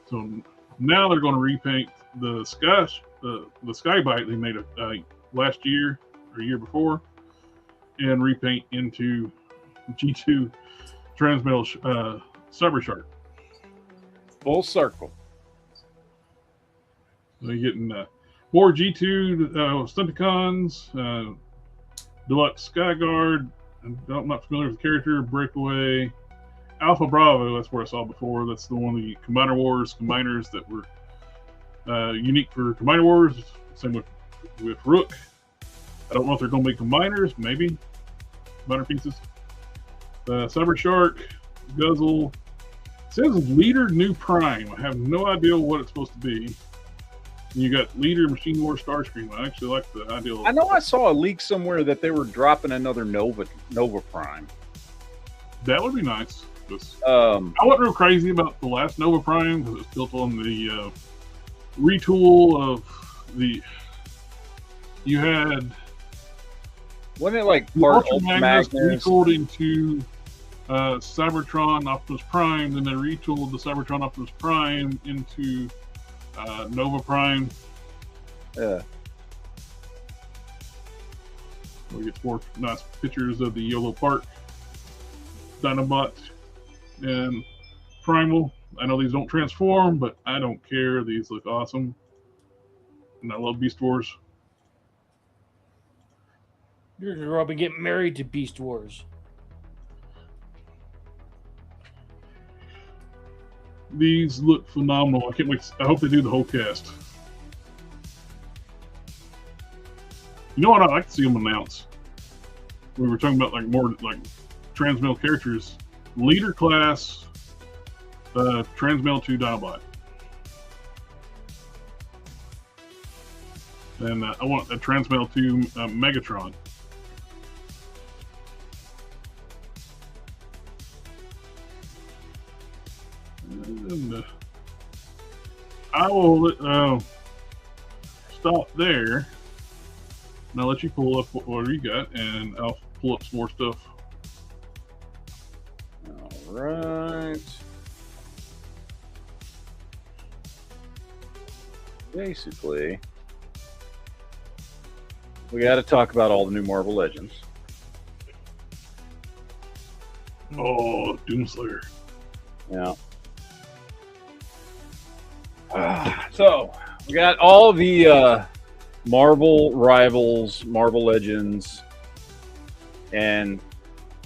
So now they're going to repaint the Skybite they made last year or year before, and repaint into G2 Transmetal Cybershark. Full circle. They're getting more G2 Stunticons, Deluxe Skyguard. I'm not familiar with the character. Breakaway, Alpha Bravo. That's where I saw before. That's the one of the Combiner Wars combiners that were unique for Combiner Wars. Same with Rook. I don't know if they're going to make combiners. Maybe combiner pieces. Cyber Shark, Guzzle. It says Leader New Prime. I have no idea what it's supposed to be. And you got Leader Machine War Starscream. I actually like the idea. I know I saw a leak somewhere that they were dropping another Nova Prime. That would be nice. I wasn't real crazy about the last Nova Prime because it's built on the retool of the. You had. Wasn't it like part Ultra Magnus retooled into Cybertron Optimus Prime, then they retooled the Cybertron Optimus Prime into Nova Prime. Yeah. We get 4 nice pictures of the Yolo Park, Dinobot, and Primal. I know these don't transform, but I don't care. These look awesome. And I love Beast Wars. You're going to get married to Beast Wars. These look phenomenal. I can't wait. I hope they do the whole cast. You know what? I'd like to see them announce. We were talking about like more like Transmetal characters. Leader class Transmetal 2 Dinobot. And I want a Transmetal 2 Megatron. And I will stop there. And I'll let you pull up what you got, and I'll pull up some more stuff. All right. Basically, we got to talk about all the new Marvel Legends. Oh, Doomslayer. Yeah. So we got all the Marvel Rivals, Marvel Legends, and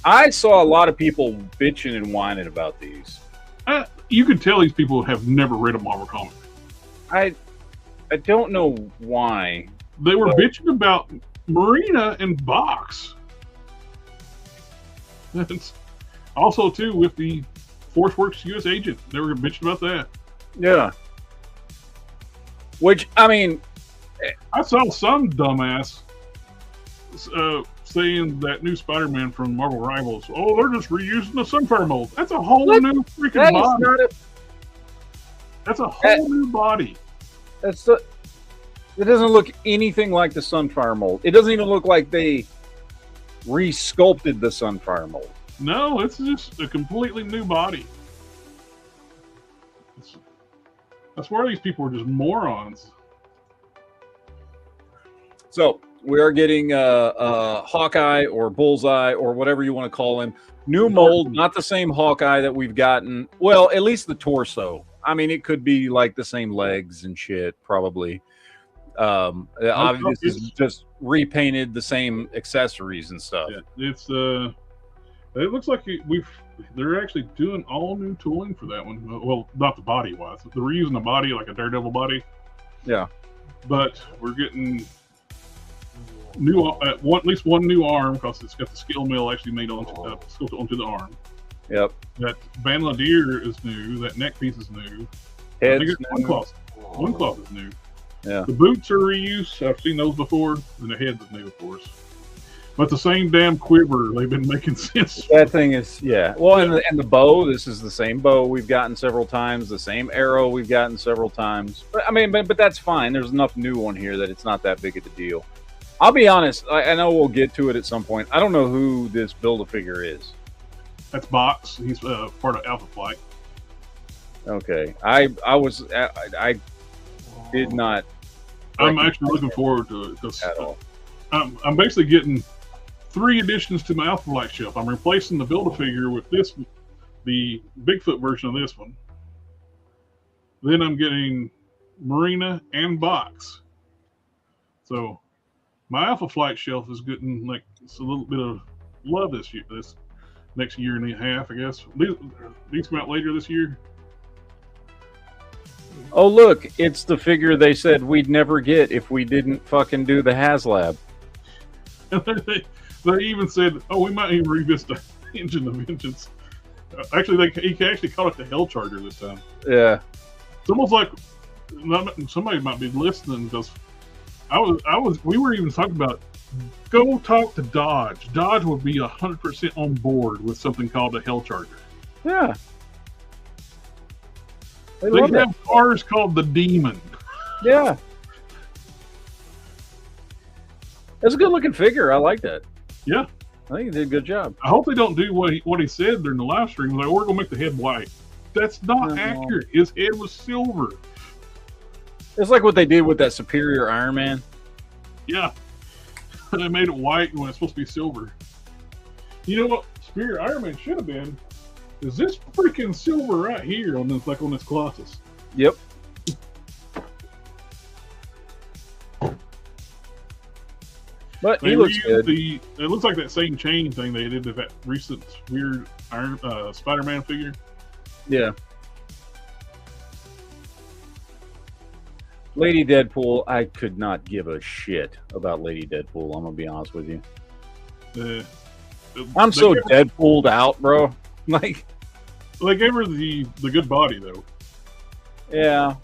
I saw a lot of people bitching and whining about these. You can tell these people have never read a Marvel comic. I don't know why, They were bitching about Marina and Box. That's also too with the ForceWorks US agent. They were bitching about that. Yeah. Which, I mean, I saw some dumbass saying that new Spider-Man from Marvel Rivals, oh, they're just reusing the Sunfire mold. That's a whole new freaking body. That's a whole new body. It doesn't look anything like the Sunfire mold. It doesn't even look like they re-sculpted the Sunfire mold. No, it's just a completely new body. That's why these people are just morons. So we are getting Hawkeye or Bullseye or whatever you want to call him. New mold, not the same Hawkeye that we've gotten. Well, at least the torso. I mean, it could be like the same legs and shit, probably. Obviously, this is just repainted the same accessories and stuff. Yeah, it's it looks like they're actually doing all new tooling for that one. Well, not the body wise. They're reusing the body like a Daredevil body. Yeah, but we're getting new at least one new arm because it's got the skill mill actually made onto the arm. Yep. That bandolier is new. That neck piece is new. Head's new. One cloth is new. Yeah. The boots are reused. I've seen those before. And the head is new, of course. But the same damn quiver they've been making since. That thing is, yeah. Well, and the bow, this is the same bow we've gotten several times. The same arrow we've gotten several times. But I mean, but that's fine. There's enough new on here that it's not that big of a deal. I'll be honest. I know we'll get to it at some point. I don't know who this Build-A-Figure is. That's Box. He's part of Alpha Flight. Okay. I did not. I'm actually looking forward to it at all. I'm basically getting 3 additions to my Alpha Flight shelf. I'm replacing the Build-A-Figure with the Bigfoot version of this one. Then I'm getting Marina and Box. So my Alpha Flight shelf is getting like a little bit of love this next year and a half, I guess. These come out later this year. Oh, look, it's the figure they said we'd never get if we didn't fucking do the HasLab. They even said, oh, we might even revisit the Engine of Vengeance. Actually, he actually called it the Hell Charger this time. Yeah. It's almost like somebody might be listening because we were even talking about go talk to Dodge. Dodge would be 100% on board with something called the Hell Charger. Yeah. They have cars called the Demon. Yeah. It's a good looking figure. I like that. Yeah. I think he did a good job. I hope they don't do what he said during the live stream. Like, we're going to make the head white. That's not accurate. His head was silver. It's like what they did with that Superior Iron Man. Yeah. They made it white when it's supposed to be silver. You know what Superior Iron Man should have been? Is this freaking silver right here on this Colossus? Yep. But he looks good. It looks like that same chain thing they did with that recent weird Spider-Man figure. Yeah. Lady Deadpool, I could not give a shit about Lady Deadpool. I'm gonna be honest with you. I'm so Deadpooled out, bro. Like, they gave her the good body though. Yeah.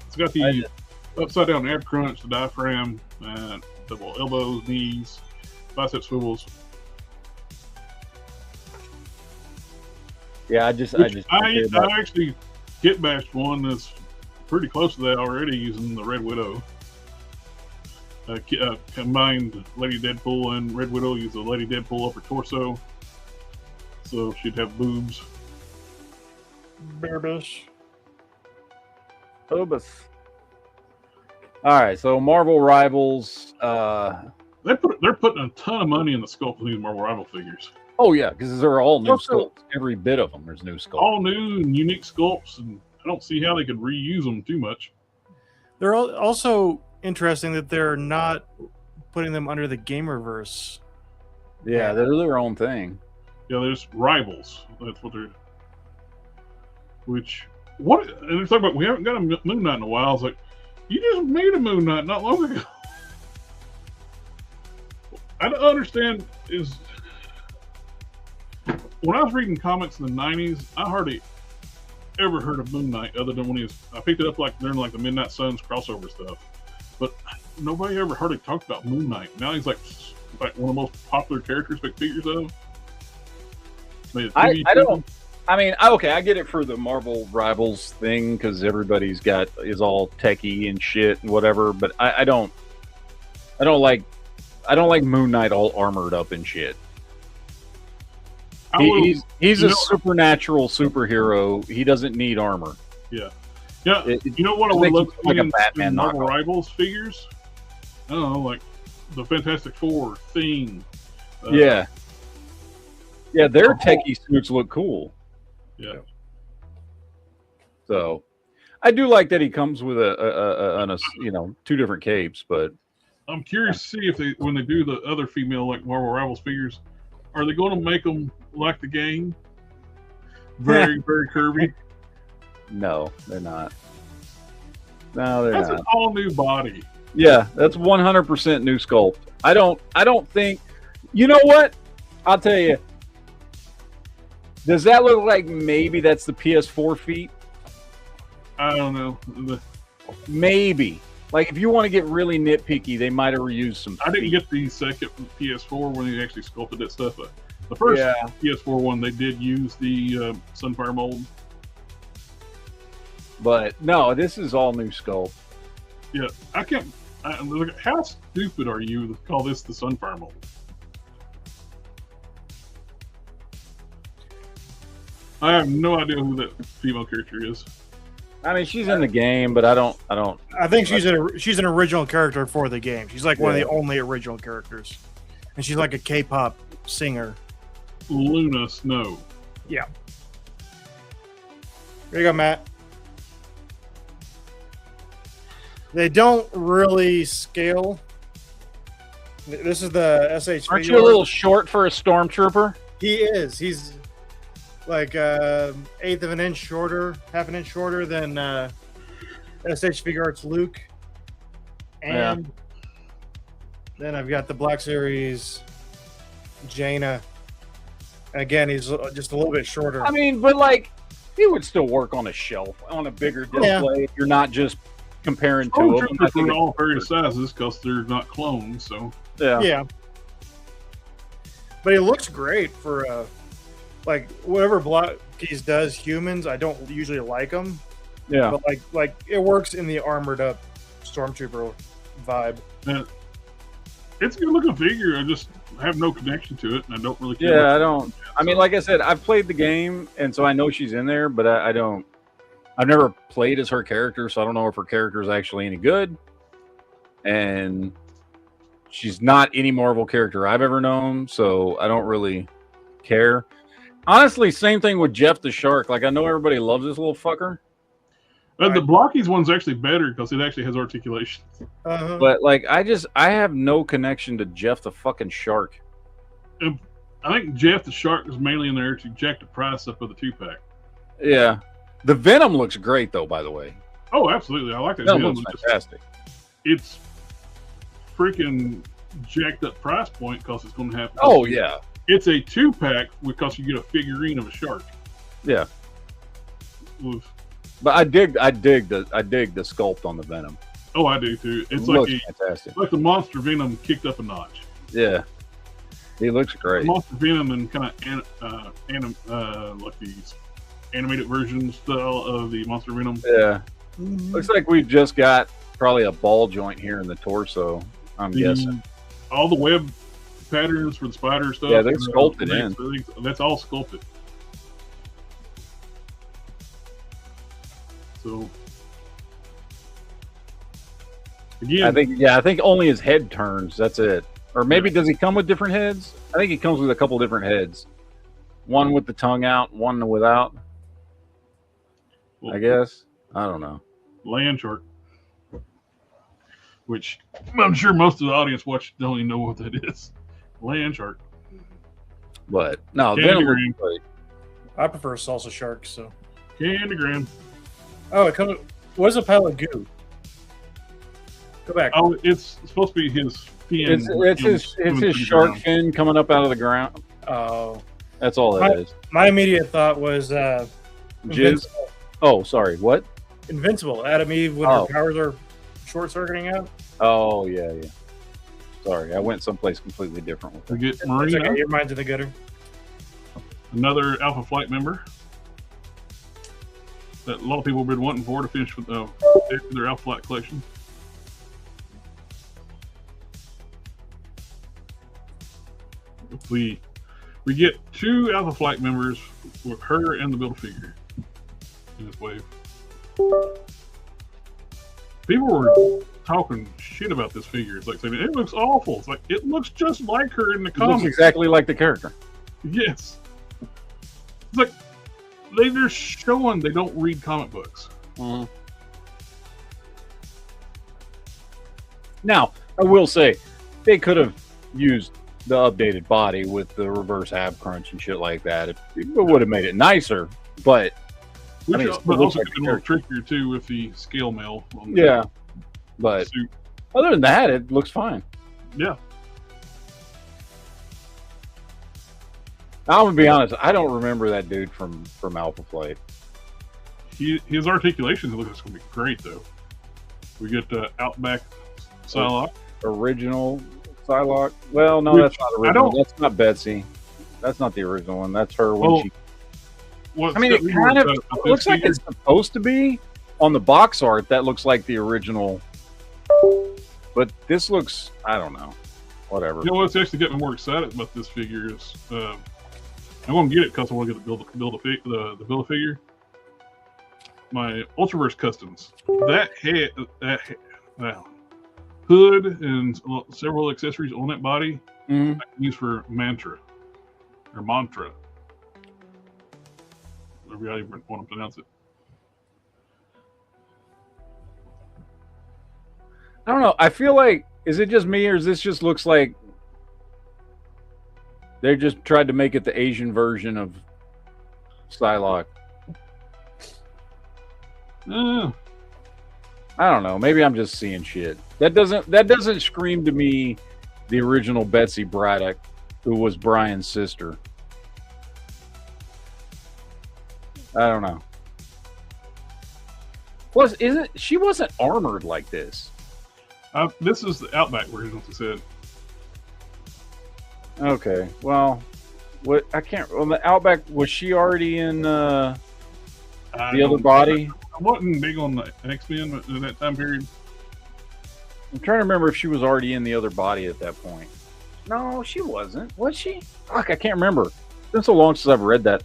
It's got the upside down ab crunch, the diaphragm, double elbows, knees, bicep swivels. Yeah, I actually kit bashed one that's pretty close to that already using the Red Widow. Combined Lady Deadpool and Red Widow, use the Lady Deadpool upper torso. So she'd have boobs. Bearbish. All right, so Marvel Rivals. They're putting a ton of money in the sculpt of these Marvel Rival figures. Oh yeah, because they're all new sculpts. Every bit of them, there's new sculpts. All new and unique sculpts, and I don't see how they could reuse them too much. They're also interesting that they're not putting them under the Gamerverse. Yeah, they're their own thing. Yeah, there's Rivals. That's what they're. And they're talking about we haven't got a Moon Knight in a while. I was like, you just made a Moon Knight not long ago. I don't understand is when I was reading comics in the 90s, I hardly ever heard of Moon Knight other than when I picked it up like during like the Midnight Suns crossover stuff. But nobody ever hardly talked about Moon Knight. Now he's like one of the most popular characters, big figures of. I don't. I mean, okay, I get it for the Marvel Rivals thing because everybody's is all techie and shit and whatever. But I don't like Moon Knight all armored up and shit. He's a supernatural superhero. He doesn't need armor. Yeah. Yeah. You know what I would love to see in Marvel Rivals figures? I don't know, like the Fantastic Four, Thing. Yeah. Yeah, their techie suits look cool. Yeah. So, I do like that he comes with a two different capes, but I'm curious to see if when they do the other female like Marvel Rivals figures, are they going to make them like the game? Very, very curvy. No, they're not. No, they're not. That's an all new body. Yeah, that's 100% new sculpt. I don't think. You know what? I'll tell you. Does that look like maybe that's the PS4 feet? I don't know. Maybe. Like, if you want to get really nitpicky, they might have reused some feet. I didn't get the second PS4 when they actually sculpted that stuff. The first PS4 one, they did use the Sunfire mold. But, no, this is all new sculpt. Yeah, I can't... how stupid are you to call this the Sunfire mold? I have no idea who that female character is. I mean, she's in the game, but I don't. I think she's an original character for the game. She's like one of the only original characters, and she's like a K-pop singer. Luna Snow. Yeah. There you go, Matt. They don't really scale. This is the SH. Aren't you a little short for a stormtrooper? He is. He's like eighth of an inch shorter, half an inch shorter than SH Figure Arts Luke. And then I've got the Black Series Jaina. Again, he's just a little bit shorter. I mean, but like, he would still work on a shelf, on a bigger display if you're not just comparing to them. I think they're all various sizes because they're not clones, so. Yeah. But he looks great for like whatever Blockies does humans. I don't usually like them. Yeah. But like it works in the armored up stormtrooper vibe. Yeah. It's a good looking figure. I just have no connection to it, and I don't really care. Yeah, I don't. I mean, like I said, I've played the game, and so I know she's in there, but I don't. I've never played as her character, so I don't know if her character is actually any good. And she's not any Marvel character I've ever known, so I don't really care. Honestly, same thing with Jeff the Shark. Like, I know everybody loves this little fucker. The Blockies one's actually better because it actually has articulation. But, like, I have no connection to Jeff the fucking Shark. I think Jeff the Shark is mainly in there to jack the price up of the 2-pack. Yeah. The Venom looks great, though, by the way. Oh, absolutely. I like that. Venom looks fantastic. It's freaking jacked up price point because it's going to have... Oh, yeah. It's a 2-pack because you get a figurine of a shark. Yeah. Oof. But I dig the sculpt on the Venom. Oh, I do too. It's fantastic. Like the Monster Venom kicked up a notch. Yeah. He looks great. Monster Venom and kind of like these animated version style of the Monster Venom. Yeah. Looks like we just got probably a ball joint here in the torso, I'm guessing. All the web patterns for the spider stuff. Yeah, they're sculpted in. That's all sculpted. So again, I think only his head turns. That's it. Or maybe does he come with different heads? I think he comes with a couple different heads. One with the tongue out, one without. I guess. I don't know. Land shark, which I'm sure most of the audience don't even know what that is. Land shark. But no, Venom looks great. I prefer salsa shark. So Candygram. Oh, it comes. What is a pile of goo? Go back. Oh, it's supposed to be his fin. It's his shark fin coming up out of the ground. Oh, That's all that is. my immediate thought was Jizz. Invincible. Oh, sorry. What? Invincible. Adam Eve when her powers are short circuiting out. Oh yeah. Sorry, I went someplace completely different with We that. get Marina, Okay, your mind's in the gutter. another Alpha Flight member that a lot of people have been wanting for to finish with their Alpha Flight collection. We get 2 Alpha Flight members with her and the Build-A-Figure in this wave. People were talking shit about this figure. It's like saying it looks awful. It's like it looks just like her in the It comics. looks exactly like the character. Yes. It's like they're just showing they don't read comic books. Mm-hmm. Now, I will say, they could have used the updated body with the reverse ab crunch and shit like that. It would have made it nicer, but Which, I mean, but it looks also like could be a little trickier too with the scale mail. On yeah. the But suit. other than that, it looks fine. Yeah. I'm gonna be honest, I don't remember that dude from Alpha Flight. His articulations look like it's going to be great though. We get Outback Psylocke. Original Psylocke. Well, no, Which that's not original. That's not Betsy. That's not the original one. That's her when Well, she. What's I mean, it got me kind of excited about looks this like figure- it's supposed to be on the box art. That looks like the original, but this looks. I don't know. Whatever. You know what's actually got me more excited about this figure is I'm going to get it because I want to get the Build-A-Figure. My Ultraverse Customs. That hood and several accessories on that body Mhm. I can use for mantra. Whatever you want to pronounce it. I don't know. I feel like, is it just me, or is this just looks like they just tried to make it the Asian version of Psylocke? I don't know. Maybe I'm just seeing shit. That doesn't scream to me the original Betsy Braddock, who was Brian's sister. I don't know. She wasn't armored like this? This is the Outback version, what they said. Okay, well, what I can't. On the Outback, was she already in the other body? I wasn't big on the X-Men in that time period. I'm trying to remember if she was already in the other body at that point. No, she wasn't. Was she? Fuck, I can't remember. It's been so long since I've read that.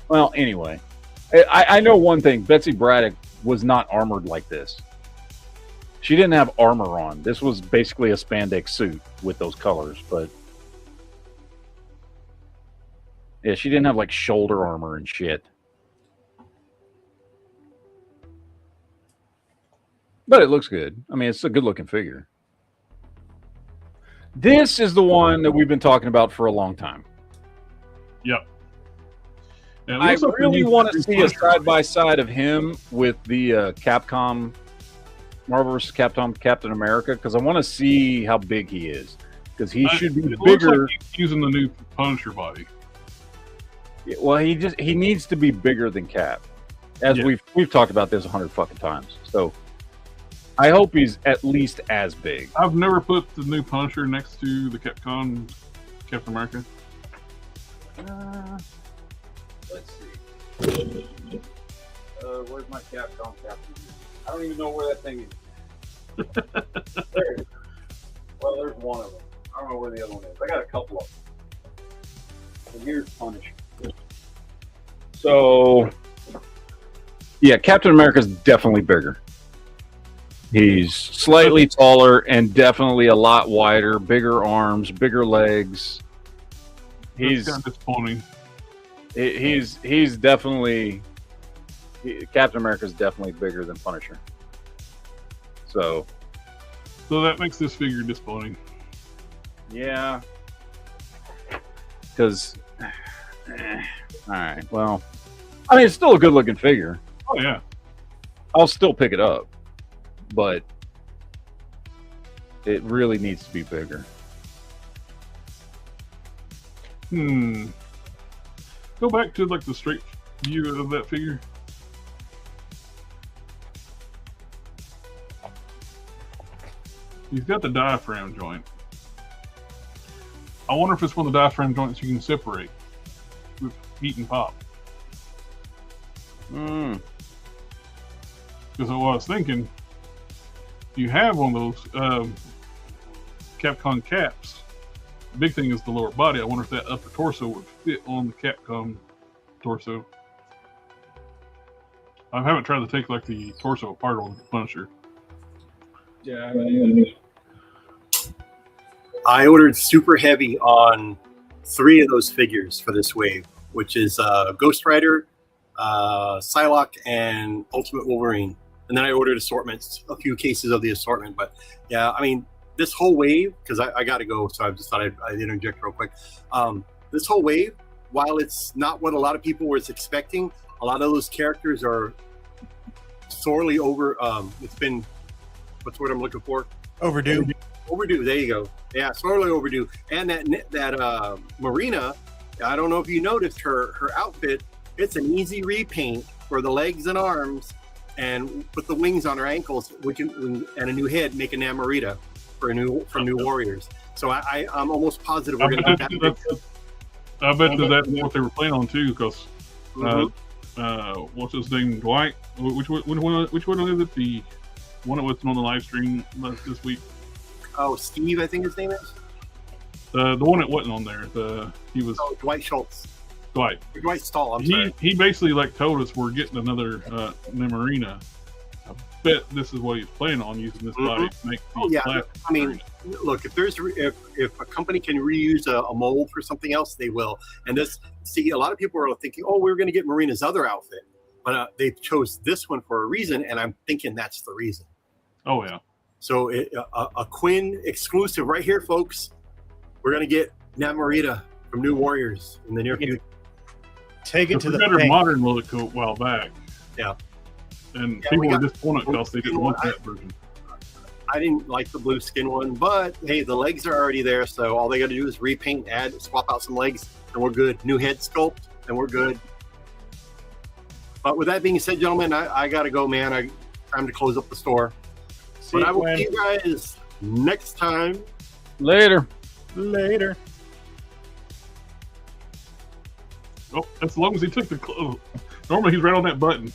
Well, anyway, I know one thing. Betsy Braddock was not armored like this. She didn't have armor on. This was basically a spandex suit with those colors, but yeah, she didn't have like shoulder armor and shit. But it looks good. I mean, it's a good looking figure. This is the one that we've been talking about for a long time. Yep. And it I looks like they really used want to the see a Punisher side body. by side of him with the Capcom, Marvel vs. Captain America, because I want to see how big he is, because he should be It looks bigger. like he's using the new Punisher body. Well, he needs to be bigger than Cap, as Yeah. we've talked about this 100 fucking times. So I hope he's at least as big. I've never put the new Punisher next to the Captain America. Let's see. Where's my Capcom Captain? I don't even know where that thing is. There it is. Well, there's one of them. I don't know where the other one is. I got a couple of them. And here's Punisher. So, yeah, Captain America's definitely bigger. He's slightly taller and definitely a lot wider, bigger arms, bigger legs. That's kind of disappointing. He's definitely Captain America's definitely bigger than Punisher. So that makes this figure disappointing. yeah, because all right, well, I mean, it's still a good looking figure. Oh yeah. I'll still pick it up, but It really needs to be bigger. Go back to like the straight view of that figure. He's got the diaphragm joint. I wonder if it's one of the diaphragm joints you can separate with heat and pop. Because what I was thinking, you have one of those Capcom caps. The big thing is the lower body. I wonder if that upper torso would fit on the Capcom torso. I haven't tried to take like the torso apart on the Punisher. Yeah, I ordered super heavy on 3 of those figures for this wave, which is Ghost Rider, Psylocke, and Ultimate Wolverine. And then I ordered assortments, a few cases of the assortment. But yeah, I mean, this whole wave, because I got to go, so I just thought I'd interject real quick. This whole wave, while it's not what a lot of people were expecting, a lot of those characters are sorely over. It's been, what's the word I'm looking for? Overdue. Overdue. There you go. Yeah, sorely overdue. And that Marina, I don't know if you noticed her outfit. It's an easy repaint for the legs and arms, and put the wings on her ankles, and a new head, make a Namorita for New Warriors. So I'm almost positive we're going to get that. I bet that's what they were playing on too, because what's his name, Dwight? Which one is it? The one that was on the live stream this week. Oh, Steve, I think his name is. The one that wasn't on there. He was Dwight Schultz. Dwight Stahl. I'm sorry. He basically like told us we're getting another Marina. I bet this is what he's planning on, using this body to make. I mean, look, if a company can reuse a mold for something else, they will. And a lot of people are thinking, oh, we're going to get Marina's other outfit, but they chose this one for a reason, and I'm thinking that's the reason. Oh yeah. So a Quinn exclusive right here, folks. We're going to get Namorita from New Warriors in the near future. Take it to the better modern look a while back. Yeah. And people were disappointed because they didn't want that version. I didn't like the blue skin one, but hey, the legs are already there, so all they got to do is repaint, swap out some legs, and we're good. New head sculpt, and we're good. But with that being said, gentlemen, I got to go, man. Time to close up the store. But I will see you guys next time. Later. Oh, as long as he took the clothes. Normally he's right on that button.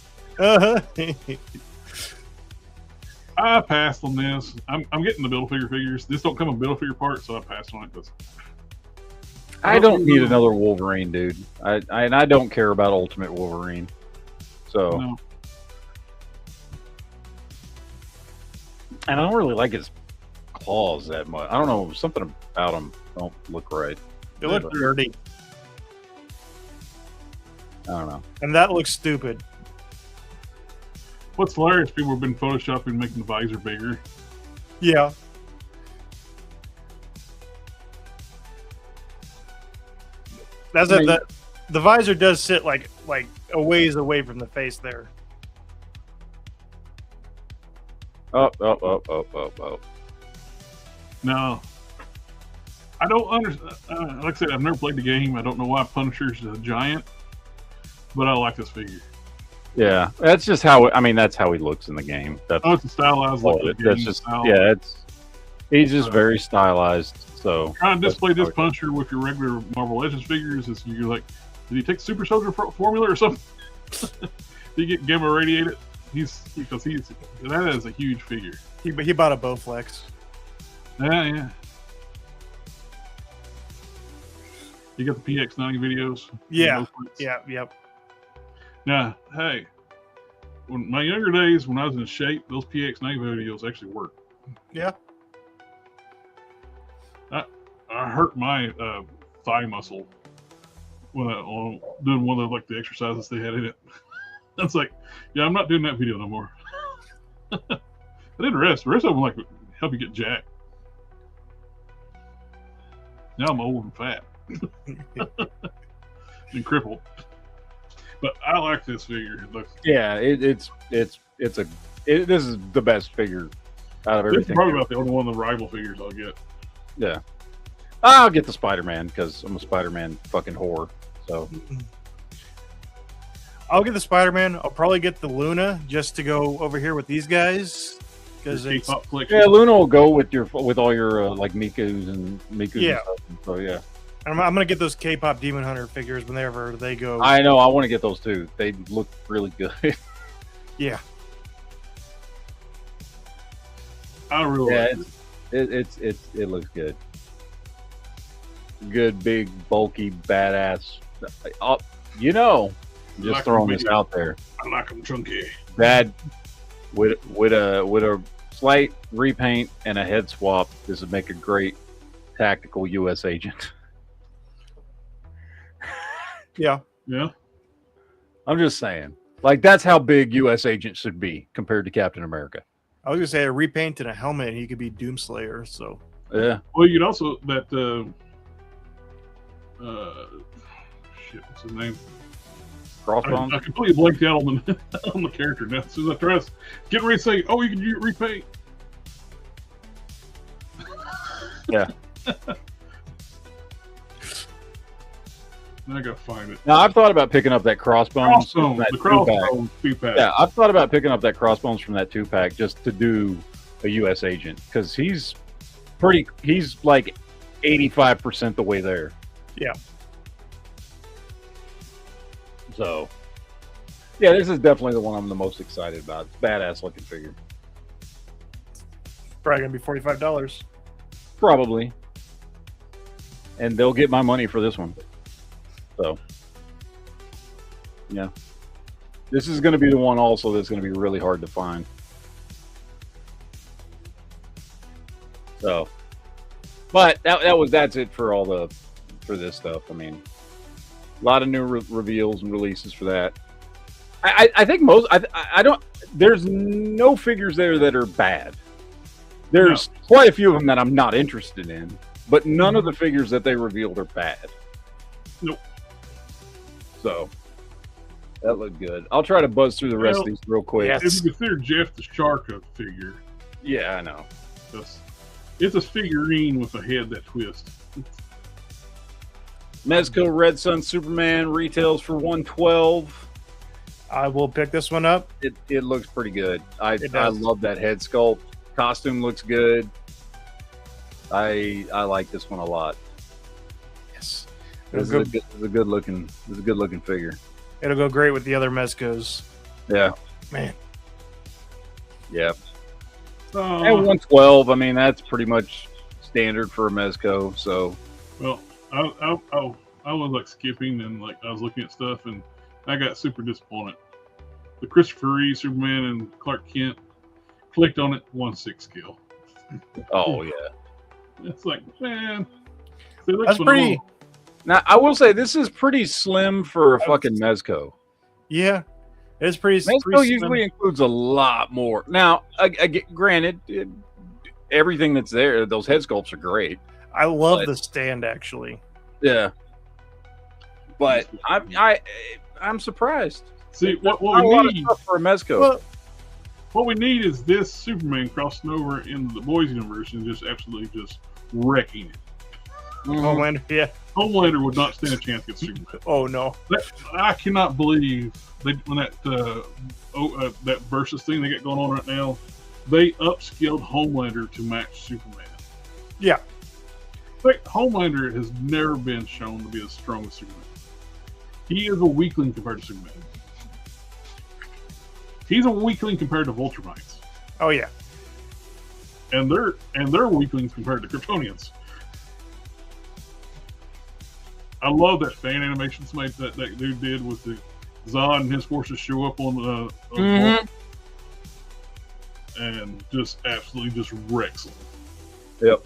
I passed on this. I'm getting the Build-A-Figure figures. This don't come in Build-A-Figure parts, so I passed on it. I don't need another Wolverine, dude. I don't care about Ultimate Wolverine. So, no. And I don't really like his claws that much. I don't know, something about them don't look right. They look dirty. I don't know. And that looks stupid. What's hilarious, people have been photoshopping making the visor bigger. Yeah. The visor does sit like a ways away from the face there. Up. No. I don't understand. Like I said, I've never played the game. I don't know why Punisher's a giant, but I like this figure. Yeah, that's just how. That's how he looks in the game. It's a stylized look. That's just he's just very stylized. So trying to display this Punisher with your regular Marvel Legends figures is you're like, did he take Super Soldier formula or something? Did he get gamma radiated? That is a huge figure. He bought a Bowflex. Yeah. You got the PX90 videos. Yeah. Yep. Now, hey, when my younger days, when I was in shape, those PX90 videos actually worked. Yeah. I hurt my thigh muscle when doing one of the exercises they had in it. That's like, yeah, I'm not doing that video no more. I did the rest. The rest of them help you get jacked. Now I'm old and fat and crippled. But I like this figure. Yeah, this is the best figure Out of This is everything. probably about the only one of the rival figures I'll get. Yeah. I'll get the Spider-Man because I'm a Spider-Man fucking whore. So I'll get the Spider-Man. I'll probably get the Luna just to go over here with these guys because Your it's K-pop collection. yeah, Luna will go with all your like Mikus and Yeah. stuff. So yeah. I'm gonna get those K-pop Demon Hunter figures whenever they go. I know. I want to get those too. They look really good. Yeah, I really Yeah, like it. it looks good. Good, big, bulky, badass. You know, just Like throwing them this big. out there. I like them chunky. That with a slight repaint and a head swap, this would make a great tactical U.S. agent. yeah. Yeah. I'm just saying, like that's how big U.S. agents should be compared to Captain America. I was gonna say a repaint and a helmet, and he could be Doomslayer. So Yeah, Well, you'd also that shit, what's his name? Crossbones. I completely blanked out on the on the character now. As soon as I try to get ready to say, "Oh, you can repaint." Yeah. Now I gotta find it. Now I've thought about picking up that Crossbones. from Crossbones, that the 2-pack. Crossbones 2-pack. Yeah, I've thought about picking up that Crossbones from that 2-pack just to do a U.S. agent because he's like 85% the way there. Yeah. So, yeah, this is definitely the one I'm the most excited about. It's a badass looking figure. probably gonna be $45. Probably. And they'll get my money for this one. So, yeah. This is going to be the one also that's going to be really hard to find. So, but that's it for for this stuff. I mean, a lot of new reveals and releases for that. I think I don't, there's no figures there that are bad. There's quite a few of them that I'm not interested in, but none of the figures that they revealed are bad. Nope. So that looked good. I'll try to buzz through the rest of these real quick. Yes. If you consider Jeff the Shark a figure, Yeah, I know. it's a figurine with a head that twists. Mezco Red Sun Superman retails for $112. I will pick this one up. It looks pretty good. I does. love that head sculpt. Costume looks good. I like this one a lot. Yes, This is a good looking figure. it'll go great with the other Mezcos. Yeah. Man, Yeah. And 112, I mean, that's pretty much standard for a Mezco. So, Well, I was like skipping and like I was looking at stuff and I got super disappointed. The Christopher Reeve Superman and Clark Kent, clicked on it, 1/6 scale. oh yeah. It's like, man, they look that's pretty. phenomenal. Now, I will say this is pretty slim for a fucking Mezco. Yeah, it's pretty. Mezco pretty usually includes a lot more. Now, granted, everything that's there, those head sculpts are great. I love but- the stand actually. Yeah. But I'm surprised. See, what Not a lot we of need, stuff for a Mezco. Well, what we need is this Superman crossing over into the boys' universe and just absolutely just wrecking it. Homelander, yeah. Homelander would not stand a chance against Superman. Oh no. I cannot believe when that versus thing they got going on right now, they upskilled Homelander to match Superman. Yeah. Like, Homelander has never been shown to be as strong as Superman. He is a weakling compared to Superman. He's a weakling compared to Vulturemites, Oh yeah. and they're weaklings compared to Kryptonians. I love that fan animation that dude did with the Zod and his forces show up on the and just absolutely just wrecks them. Yep.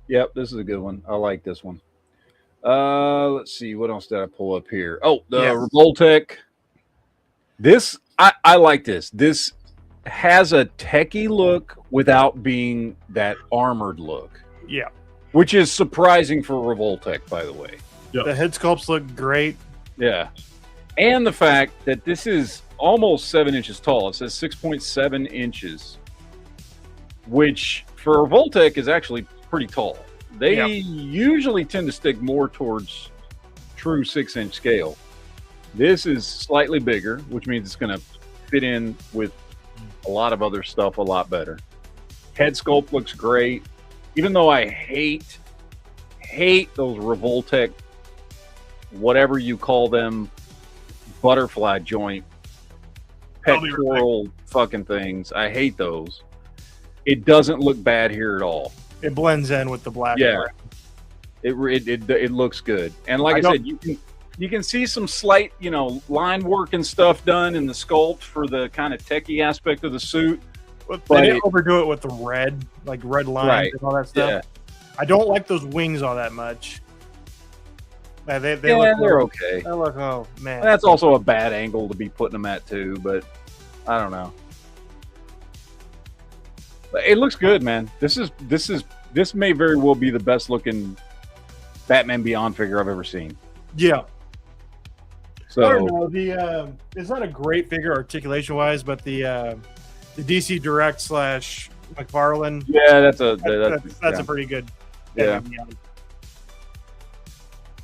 Yep, this is a good one. I like this one. Let's see, what else did I pull up here? Oh, the Revoltech. This I like this. This has a techie look without being that armored look, Yeah. which is surprising for Revoltech, by the way. Yeah. The head sculpts look great. Yeah. And the fact that this is almost 7 inches tall. It says 6.7 inches, which for Voltec is actually pretty tall. They usually tend to stick more towards true 6-inch scale. This is slightly bigger, which means it's going to fit in with a lot of other stuff a lot better. Head sculpt looks great, even though I hate those Revoltec, whatever you call them, butterfly joint pectoral fucking things. I hate those. It doesn't look bad here at all. It blends in with the black. Yeah, it looks good. And like I said, you can see some slight, line work and stuff done in the sculpt for the kind of techie aspect of the suit. But they didn't overdo it with the red lines and all that stuff. Yeah. I don't like those wings all that much. They're okay. They look, oh man. That's also a bad angle to be putting them at too, but I don't know. But it looks good, man. This may very well be the best looking Batman Beyond figure I've ever seen. Yeah. So I don't know. It's not a great figure articulation wise, but the DC Direct / McFarlane. Yeah, that's a pretty good. Yeah.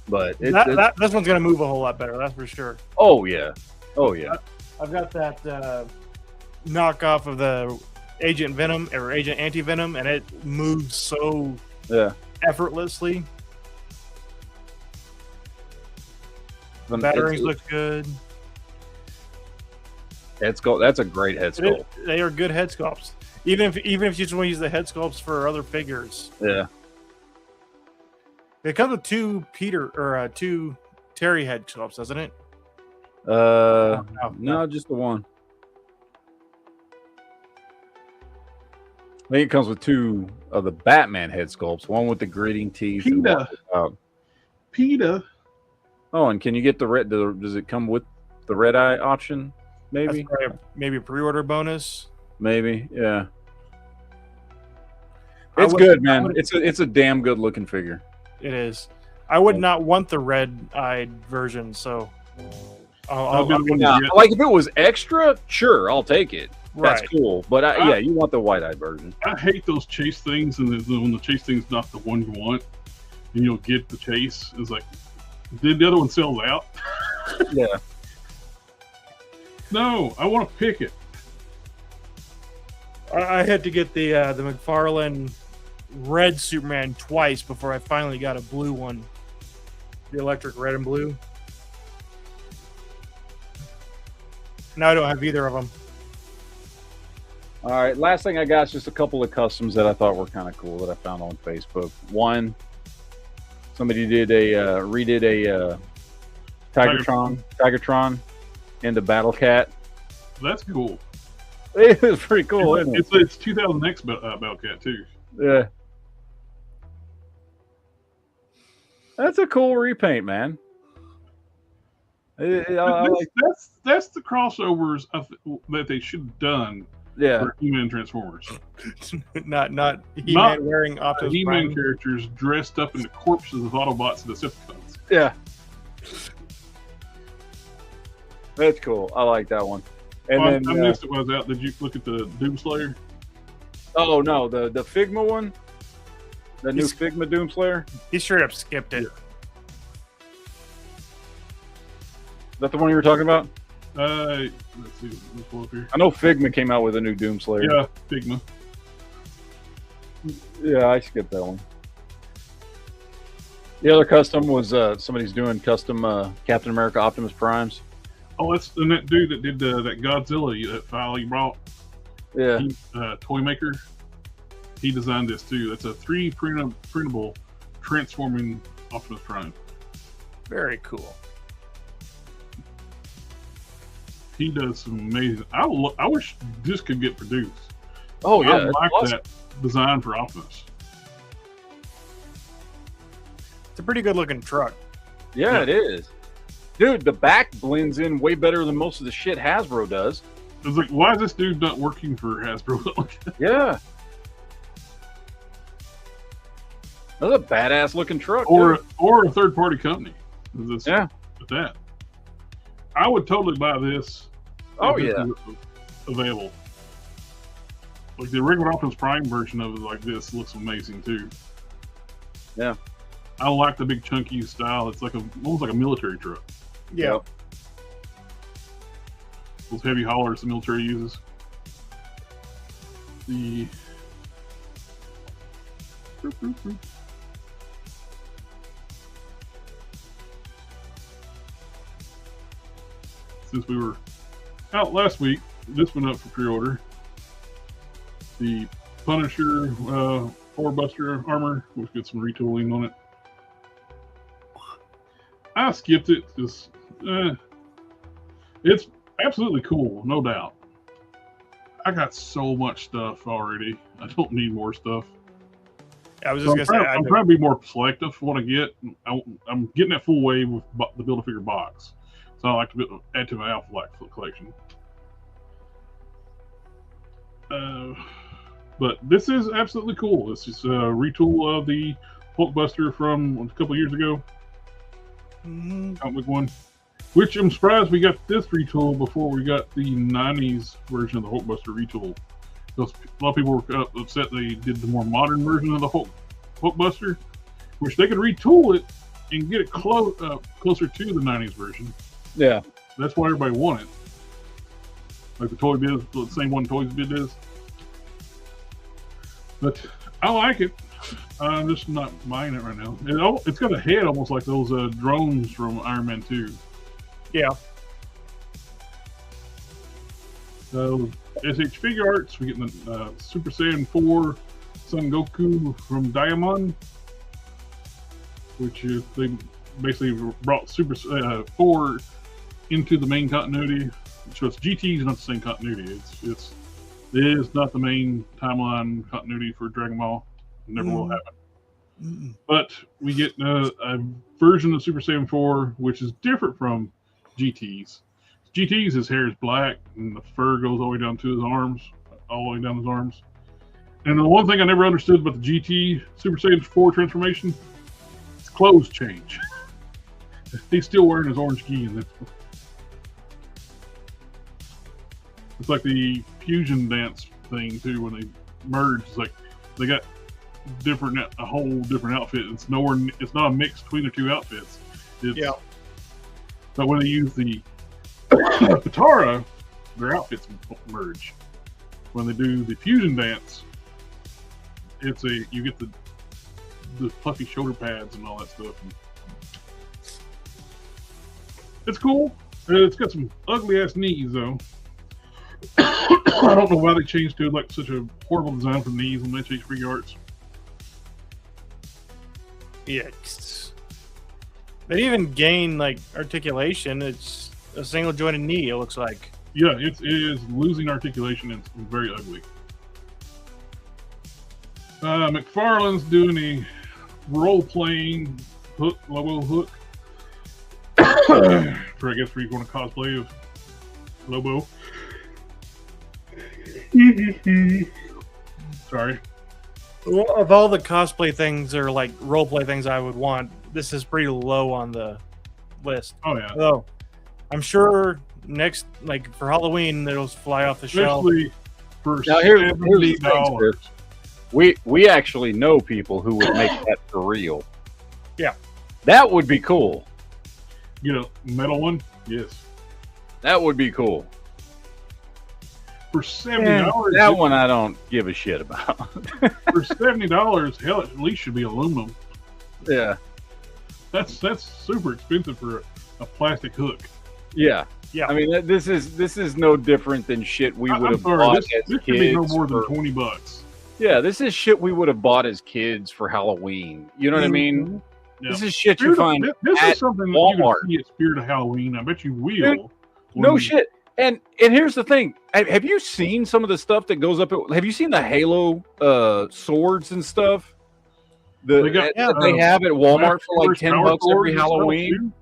But this one's gonna move a whole lot better. That's for sure. Oh yeah. I've got that knockoff of the Agent Venom or Agent Anti-Venom, and it moves so effortlessly. The batterings look good. Head sculpt. That's a great head sculpt. They are good head sculpts. Even if you just want to use the head sculpts for other figures. Yeah. It comes with two Terry head sculpts, doesn't it? No, just the one. I think it comes with 2 of the Batman head sculpts. One with the gritting teeth. PETA. Oh, and can you get the red? Does it come with the red eye option? Maybe. Maybe a pre-order bonus. Maybe, yeah. It's good, man. It's a damn good looking figure. It is. I would not want the red-eyed version, so like if it was extra, sure, I'll take it. That's cool. But you want the white-eyed version. I hate those chase things, and when the chase thing's not the one you want, and you'll get the chase. It's like, did the other one sells out? Yeah. No, I want to pick it. I had to get the McFarlane red Superman twice before I finally got a blue one. The electric red and blue. Now I don't have either of them. All right, last thing I got is just a couple of customs that I thought were kind of cool that I found on Facebook. One, somebody redid a Tigertron into Battle Cat. That's cool. It was pretty cool, isn't it? It's 2000X Bellcat too. Yeah. That's a cool repaint, man. That's the crossovers that they should have done. Yeah. For He-Man Transformers. not He-Man wearing Optimus He-Man Prime. characters dressed up in the corpses of Autobots and Decepticons. Yeah. That's cool. I like that one. And I missed it when I was out. Did you look at the Doomslayer? Oh no, the Figma one, the new Figma Doomslayer. He straight up skipped it. Is that the one you were talking about? Let's see. Let's pull up here. I know Figma came out with a new Doomslayer. Yeah, Figma. Yeah, I skipped that one. The other custom was somebody's doing custom Captain America Optimus Primes. Oh, that's that dude that did that Godzilla that file you brought. Yeah. Toy maker. He designed this too. That's a 3D printable transforming Optimus Prime. Very cool. He does some amazing. I wish this could get produced. Oh yeah, I like awesome. that design for Optimus. It's a pretty good looking truck. Yeah, it is. Dude, the back blends in way better than most of the shit Hasbro does. It's like, why is this dude not working for Hasbro? Yeah. That's a badass looking truck. Or a third party company. Yeah. With that. I would totally buy this Oh, if this yeah. is available. Like the regular Optimus Prime version of it, like this, looks amazing too. Yeah. I like the big chunky style. It's like almost like a military truck. Yeah. Those heavy haulers the military uses. The since we were out last week, this went up for pre-order. The Punisher 4-buster armor, which gets some retooling on it. I skipped it because it's absolutely cool, no doubt. I got so much stuff already. I don't need more stuff. I was just gonna say, I'm trying to be more selective for what I get. I'm getting that full wave with the Build-A-Figure box, so I like to add to my Alpha Black collection. But this is absolutely cool. This is a retool of the Hulkbuster from a couple years ago. Comic one, which I'm surprised we got this retool before we got the 90s version of the Hulkbuster retool. Because a lot of people were upset they did the more modern version of the Hulkbuster, which they could retool it and get it closer to the 90s version. Yeah. That's why everybody wanted it. Like the Toy Biz, the same one Toys Biz is. But I like it. I'm just not buying it right now. It's got a head almost like those drones from Iron Man 2. Yeah. So, SH Figure Arts, we get the Super Saiyan 4 Son Goku from Diamond, which is they basically brought Super 4 into the main continuity. So it's GT is not the same continuity. It is not the main timeline continuity for Dragon Ball. Never will happen. But we get a version of Super Saiyan 4, which is different from GT's. GT's, his hair is black, and the fur goes all the way down to his arms, all the way down his arms. And the one thing I never understood about the GT Super Saiyan 4 transformation, his clothes change. He's still wearing his orange gi, and it's like the fusion dance thing too. When they merge, it's like they got a whole different outfit. It's not a mix between the two outfits. But when they use the Patara, their outfits merge. When they do the fusion dance, you get the puffy shoulder pads and all that stuff. And it's cool. It's got some ugly ass knees though. I don't know why they changed to like such a horrible design for the knees on HH Figure Arts. Yeah. They even gain like articulation. It's a single jointed knee, it looks like. Yeah, it is losing articulation and it's very ugly. McFarlane's doing a role-playing Lobo hook. For I guess where you want to cosplay of Lobo. Sorry. Well, of all the cosplay things or like roleplay things I would want, this is pretty low on the list. Oh yeah. So I'm sure next, like for Halloween, it'll fly off the shelf. Especially for Now here's the $70. thing, Chris. We actually know people who would make that for real. Yeah. That would be cool. Get a metal one? Yes. That would be cool. For $70, That one I don't give a shit about. for $70, hell, it at least should be aluminum. Yeah. That's super expensive for a plastic hook. Yeah. Yeah. I mean, this is no different than shit we would have bought This as could kids. be no more than $20. Yeah, this is shit we would have bought as kids for Halloween. You know what I mean? Yeah. This is shit you find This at is something Walmart. that you can see at Spirit of Halloween. I bet you will. Dude, no shit. And here's the thing. Have you seen some of the stuff that goes up? Have you seen the Halo swords and stuff? They have at Walmart for like $10 every Halloween.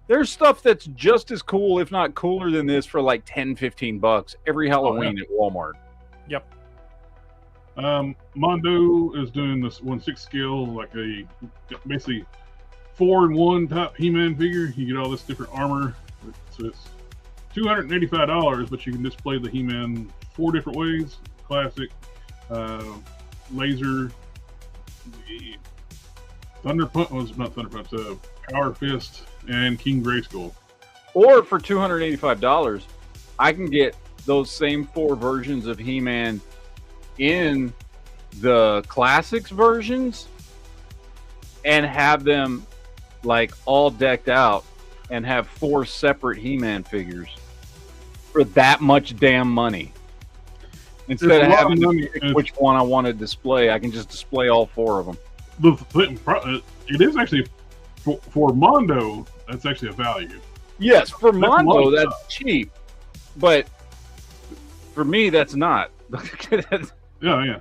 There's stuff that's just as cool, if not cooler than this, for like $10-15 every Halloween at Walmart. Yep. Mondo is doing this 1/6 scale, like a basically 4-in-1 type He-Man figure. You get all this different armor. So it's $285, but you can display the He-Man 4 different ways: classic, laser, the Thunder Punch was not Thunder Punch, Power Fist, and King Grayskull. Or for $285, I can get those same 4 versions of He-Man in the classics versions and have them like all decked out and have 4 separate He-Man figures for that much damn money. Instead of having to pick which one I want to display, I can just display all 4 of them. It is actually for Mondo. That's actually a value. Yes, for Mondo, that's cheap, but for me, that's not. Yeah.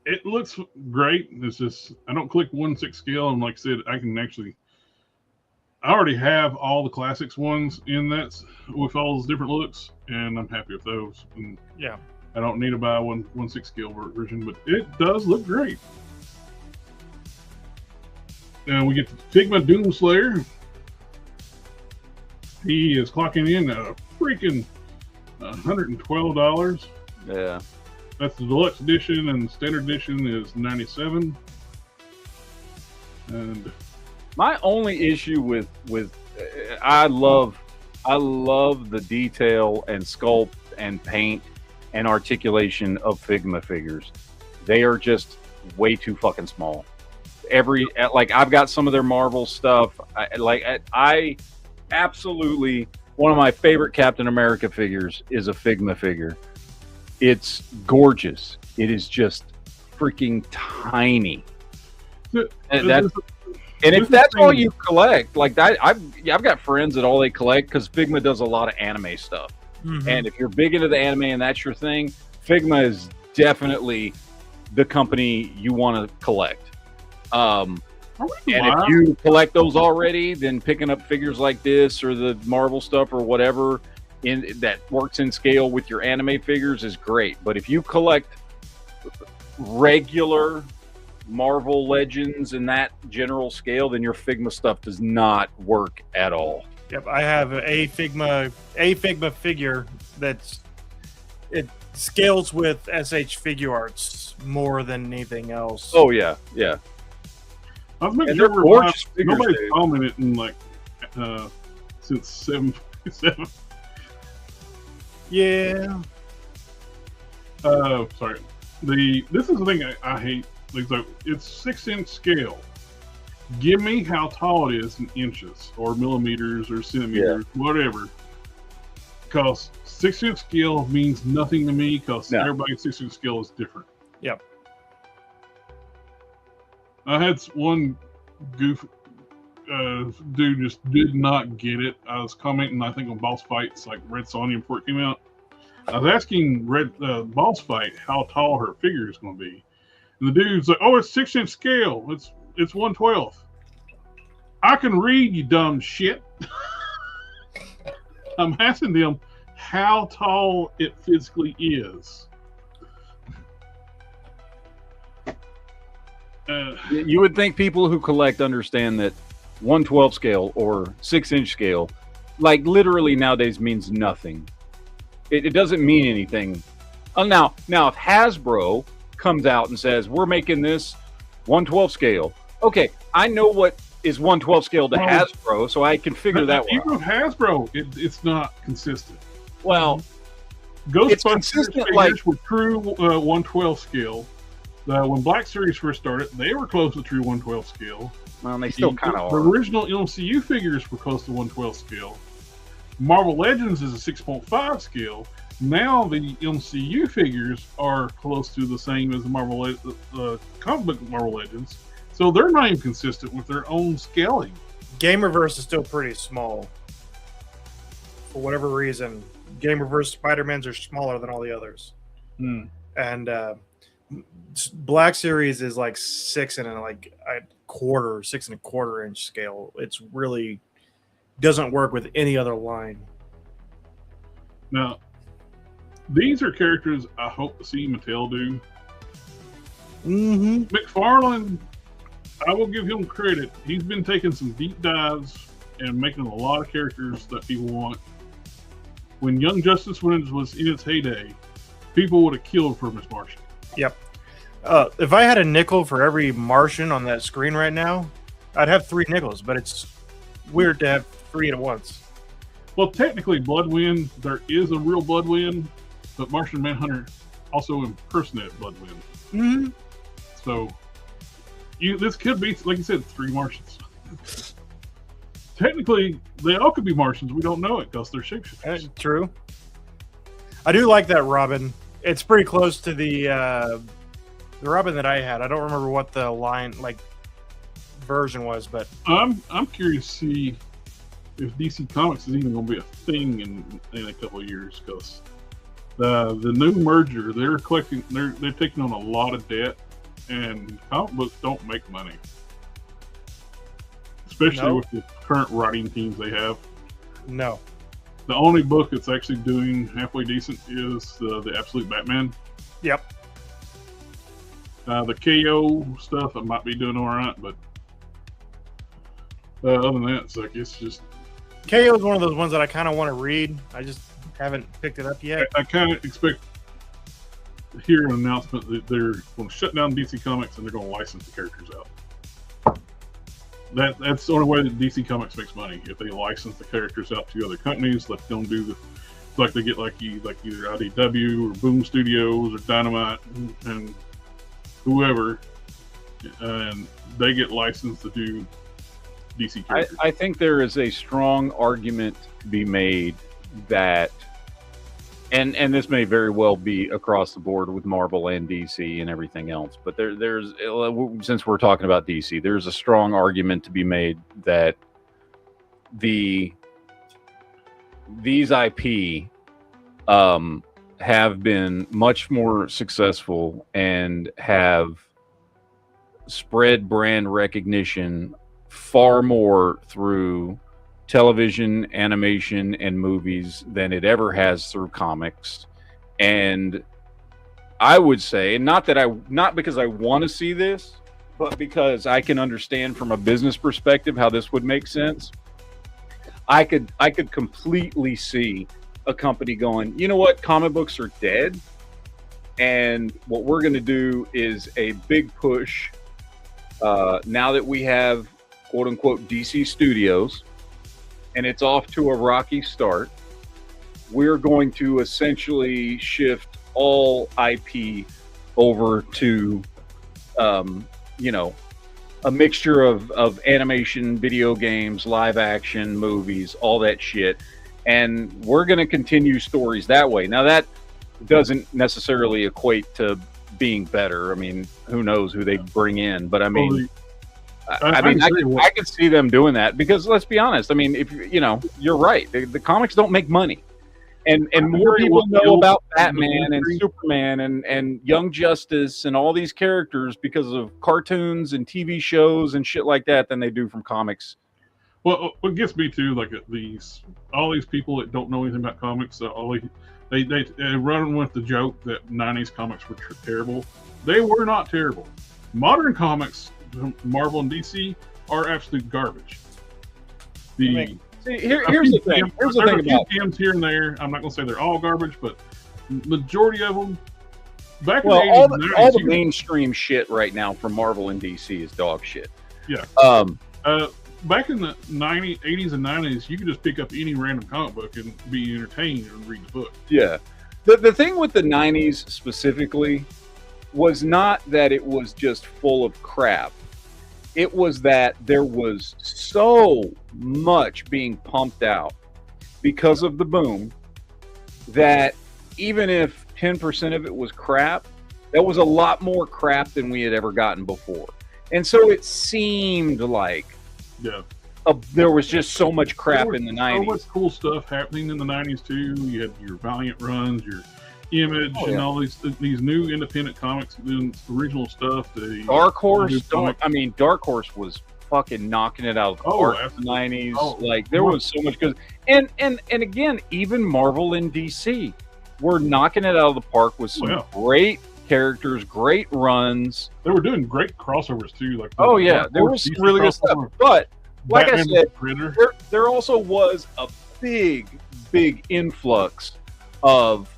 It looks great. It's just I don't click 1/6 scale, and like I said, I already have all the classics ones in that with all those different looks, and I'm happy with those. And yeah, I don't need to buy 1/6 scale version, but it does look great. And we get the Figma Doomslayer. He is clocking in at a freaking $112. Yeah. That's the deluxe edition, and the standard edition is $97. And my only issue with I love the detail and sculpt and paint and articulation of Figma figures. They are just way too fucking small. I've got some of their Marvel stuff. I absolutely, one of my favorite Captain America figures is a Figma figure. It's gorgeous. It is just freaking tiny. And if that's all you collect, like that, I've got friends that all they collect, because Figma does a lot of anime stuff. Mm-hmm. And if you're big into the anime and that's your thing, Figma is definitely the company you want to collect. And if you collect those already, then picking up figures like this or the Marvel stuff or whatever that works in scale with your anime figures is great. But if you collect regular Marvel Legends in that general scale, then your Figma stuff does not work at all. Yep, I have a Figma figure it scales with SH Figure Arts more than anything else. Oh yeah. I was making sure nobody's commented in since 7.7. Yeah. Sorry. This is the thing I hate. It's 6-inch scale. Give me how tall it is in inches or millimeters or centimeters, whatever. Because 6-inch scale means nothing to me, because everybody's 6-inch scale is different. Yep. I had one dude just did not get it. I was commenting, I think, on Boss Fight's like Red Sonja before it came out. I was asking Boss Fight how tall her figure is going to be. And the dude's like, "Oh, it's 6-inch scale. It's 1/12." I can read, you dumb shit. I'm asking them how tall it physically is. You would think people who collect understand that 1/12 scale or 6-inch scale, like literally nowadays, means nothing. It doesn't mean anything. Now if Hasbro comes out and says, "We're making this 1/12 scale," okay, I know what is 1/12 scale to Hasbro, so I can figure that one out. Even with Hasbro, it's not consistent. Well, it's consistent figures were true 1/12 scale. When Black Series first started, they were close to true 1/12 scale. Well, they still kind of are. The original MCU figures were close to 1/12 scale. Marvel Legends is a 6.5 scale. Now the MCU figures are close to the same as the comic book Marvel Legends. So they're not even consistent with their own scaling. Gamerverse is still pretty small. For whatever reason, Gamerverse Spider-Mans are smaller than all the others. And Black Series is like 6 and a quarter inch scale. It's really doesn't work with any other line. Now, these are characters I hope to see Mattel do. Mm-hmm. McFarlane, I will give him credit. He's been taking some deep dives and making a lot of characters that people want. When Young Justice was in its heyday, people would have killed for Miss Martian. Yep. If I had a nickel for every Martian on that screen right now, I'd have 3 nickels, but it's weird to have 3 at once. Well, technically, Bloodwind, there is a real Bloodwind, but Martian Manhunter also impersonates Bloodwind. Mm-hmm. So, this could be, like you said, 3 Martians. Technically, they all could be Martians. We don't know it because they're shapeshifters. True. I do like that Robin. It's pretty close to the Robin that I had. I don't remember what the version was, but I'm curious to see if DC Comics is even going to be a thing in a couple of years, because the new merger, they're taking on a lot of debt, and comic books don't make money, especially with the current writing teams they have. No. The only book that's actually doing halfway decent is the Absolute Batman. Yep. The KO stuff I might be doing all right, but other than that, it's like it's just. KO is one of those ones that I kind of want to read. I just haven't picked it up yet. I kind of expect to hear an announcement that they're going to shut down DC Comics and they're going to license the characters out. That's the only way that DC Comics makes money. If they license the characters out to other companies, let them do like they get like either IDW or Boom Studios or Dynamite and whoever, and they get licensed to do DC characters. I think there is a strong argument to be made that, and this may very well be across the board with Marvel and DC and everything else, but there's since we're talking about DC, there's a strong argument to be made that these IP have been much more successful and have spread brand recognition far more through television, animation, and movies than it ever has through comics. And I would say, not because I want to see this, but because I can understand from a business perspective how this would make sense. I could completely see a company going, you know what, comic books are dead, and what we're going to do is a big push. Now that we have quote unquote DC Studios, and it's off to a rocky start, we're going to essentially shift all IP over to, a mixture of animation, video games, live action, movies, all that shit. And we're going to continue stories that way. Now, that doesn't necessarily equate to being better. I mean, who knows who they bring in, but I mean, I could see them doing that, because let's be honest. I mean, if you're right. The comics don't make money, and more people know about Batman and Superman and Young Justice and all these characters because of cartoons and TV shows and shit like that than they do from comics. Well, what gets me too, like all these people that don't know anything about comics, they run with the joke that 90s comics were terrible. They were not terrible. Modern comics, Marvel and DC, are absolute garbage. Here's the thing. Here's the thing about gems here and there. I'm not going to say they're all garbage, but majority of them. Back in the 80s, all the mainstream shit right now from Marvel and DC is dog shit. Yeah. Back in the 80s and 90s, you could just pick up any random comic book and be entertained and read the book. Yeah. The thing with the 90s specifically was not that it was just full of crap. It was that there was so much being pumped out because of the boom that even if 10% of it was crap, that was a lot more crap than we had ever gotten before. And so it seemed like there was just so much crap in the 90s. So much cool stuff happening in the 90s too. You had your Valiant runs, your Image, and all these new independent comics doing original stuff. Dark Horse, Dark Horse was fucking knocking it out of the park in the 90s. There was so much good. And again, even Marvel and DC were knocking it out of the park with some great characters, great runs. They were doing great crossovers too. There was some really good stuff. But like Batman I said, Predator. there also was a big influx of,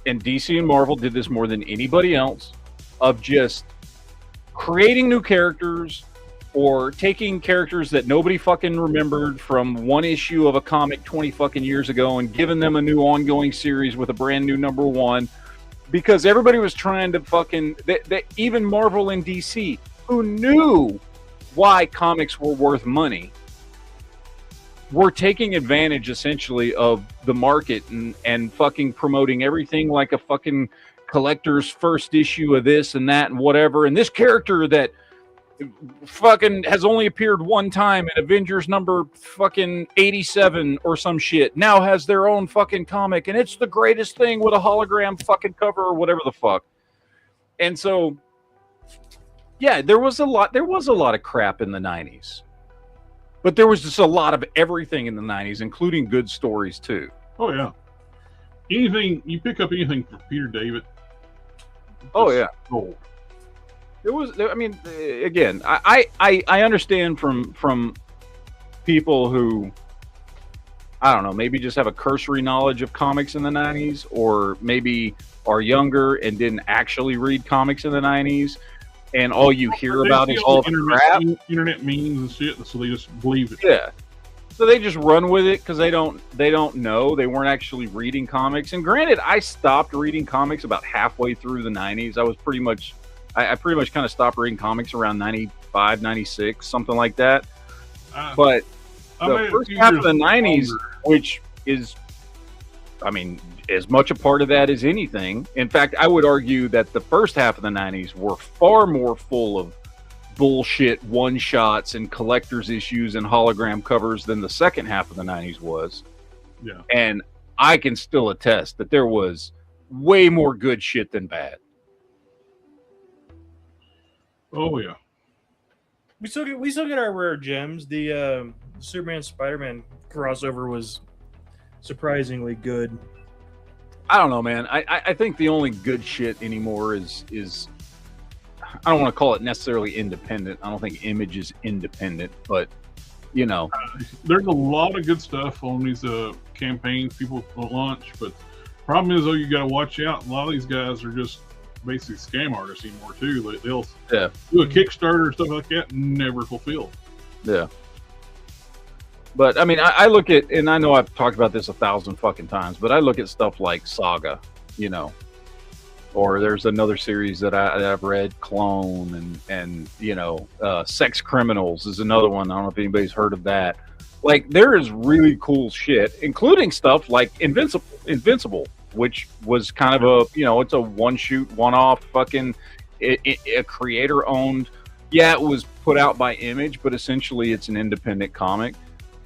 and DC and Marvel did this more than anybody else, of just creating new characters or taking characters that nobody fucking remembered from one issue of a comic 20 fucking years ago and giving them a new ongoing series with a brand new #1, because everybody was trying to fucking, even Marvel and DC, who knew why comics were worth money, were taking advantage essentially of the market and fucking promoting everything like a fucking collector's first issue of this and that and whatever. And this character that fucking has only appeared one time in Avengers number fucking 87 or some shit now has their own fucking comic, and it's the greatest thing with a hologram fucking cover or whatever the fuck. And so, yeah, there was a lot of crap in the 90s. But there was just a lot of everything in the 90s, including good stories, too. Oh, yeah. Anything, you pick up anything from Peter David. Oh, yeah. Gold. There was, I mean, again, I understand from people who, I don't know, maybe just have a cursory knowledge of comics in the 90s, or maybe are younger and didn't actually read comics in the 90s. And all you hear about is all the crap. Internet memes and shit, so they just believe it. Yeah. So they just run with it because they don't know. They weren't actually reading comics. And granted, I stopped reading comics about halfway through the 90s. I pretty much kind of stopped reading comics around 95, 96, something like that. But the first half of the 90s, which is, I mean, as much a part of that as anything. In fact, I would argue that the first half of the 90s were far more full of bullshit one-shots and collector's issues and hologram covers than the second half of the 90s was. Yeah. And I can still attest that there was way more good shit than bad. Oh, yeah. We still get our rare gems. The Superman Spider-Man crossover was surprisingly good. I don't know, man. I think the only good shit anymore is I don't want to call it necessarily independent. I don't think Image is independent, but you know, there's a lot of good stuff on these campaigns people launch. But problem is, though, you got to watch out. A lot of these guys are just basically scam artists anymore too. They'll do a Kickstarter or stuff like that, never fulfilled. Yeah. But I mean, I look at, and I know I've talked about this 1,000 fucking times, but I look at stuff like Saga, you know, or there's another series that I've read, Clone, and you know, Sex Criminals is another one. I don't know if anybody's heard of that. Like, there is really cool shit, including stuff like Invincible, which was kind of a, you know, it's a one-shoot, one-off fucking, a creator-owned. Yeah, it was put out by Image, but essentially it's an independent comic.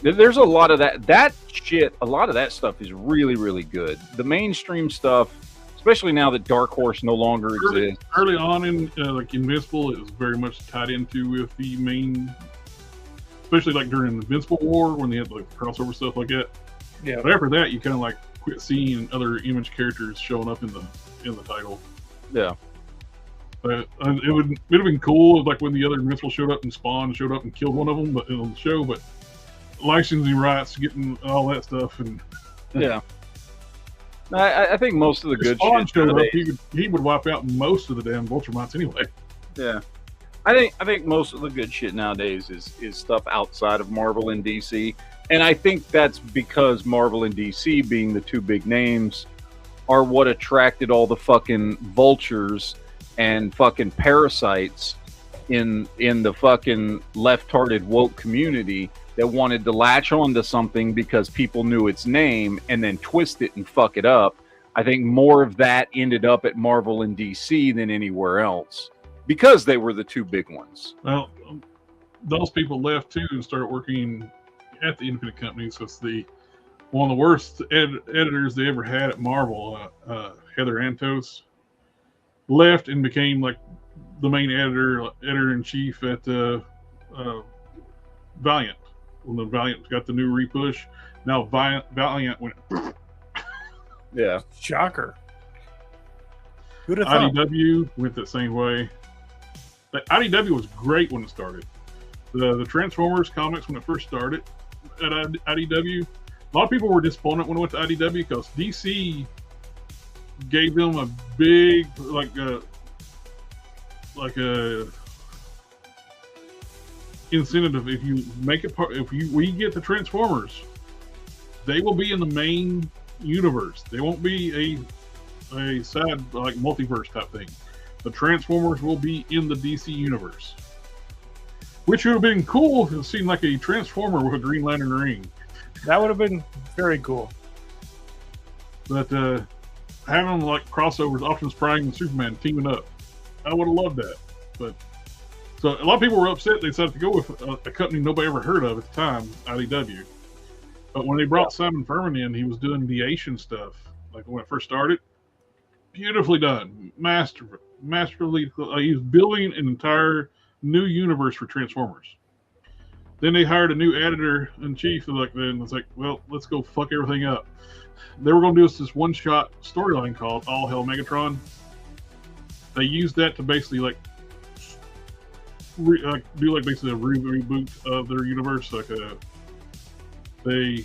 There's a lot of that shit. A lot of that stuff is really, really good. The mainstream stuff, especially now that Dark Horse no longer exists. Early on in like Invincible, it was very much tied into with the main, especially like during the Invincible War when they had like crossover stuff like that. Yeah. But after that, you kind of like quit seeing other Image characters showing up in the title. Yeah. But it would have been cool like when the other Invincible showed up and Spawn showed up and killed one of them, but on the show, but licensing rights, getting all that stuff, and yeah, I think most of the good shit showed up, he would wipe out most of the damn Ultramonts anyway. Yeah, I think most of the good shit nowadays is stuff outside of Marvel and DC, and I think that's because Marvel and DC, being the two big names, are what attracted all the fucking vultures and fucking parasites in the fucking left-hearted woke community that wanted to latch on to something because people knew its name and then twist it and fuck it up. I think more of that ended up at Marvel and DC than anywhere else because they were the two big ones. Well, those people left too and started working at the independent companies. So it's one of the worst editors they ever had at Marvel, Heather Antos, left and became like the main editor-in-chief at Valiant. When the Valiant got the new repush, now Valiant went. Yeah, shocker. Who'd have thought? IDW went the same way. Like, IDW was great when it started, The Transformers comics when it first started at IDW. A lot of people were disappointed when it went to IDW because DC gave them a big like a incentive. If you make it part, we get the Transformers, they will be in the main universe. They won't be a side like multiverse type thing. The Transformers will be in the DC universe, which would have been cool if it seemed like a Transformer with a Green Lantern ring. That would have been very cool. But having like crossovers, Optimus Prime and Superman teaming up, I would have loved that. But so a lot of people were upset they decided to go with a company nobody ever heard of at the time, IDW. But when they brought Simon Furman in, he was doing the Asian stuff. Like when it first started, beautifully done, masterfully. He was building an entire new universe for Transformers. Then they hired a new editor in chief. Like then it's like, well, let's go fuck everything up. They were going to do this one-shot storyline called All Hell Megatron. They used that to basically like do like basically a reboot of their universe. Like they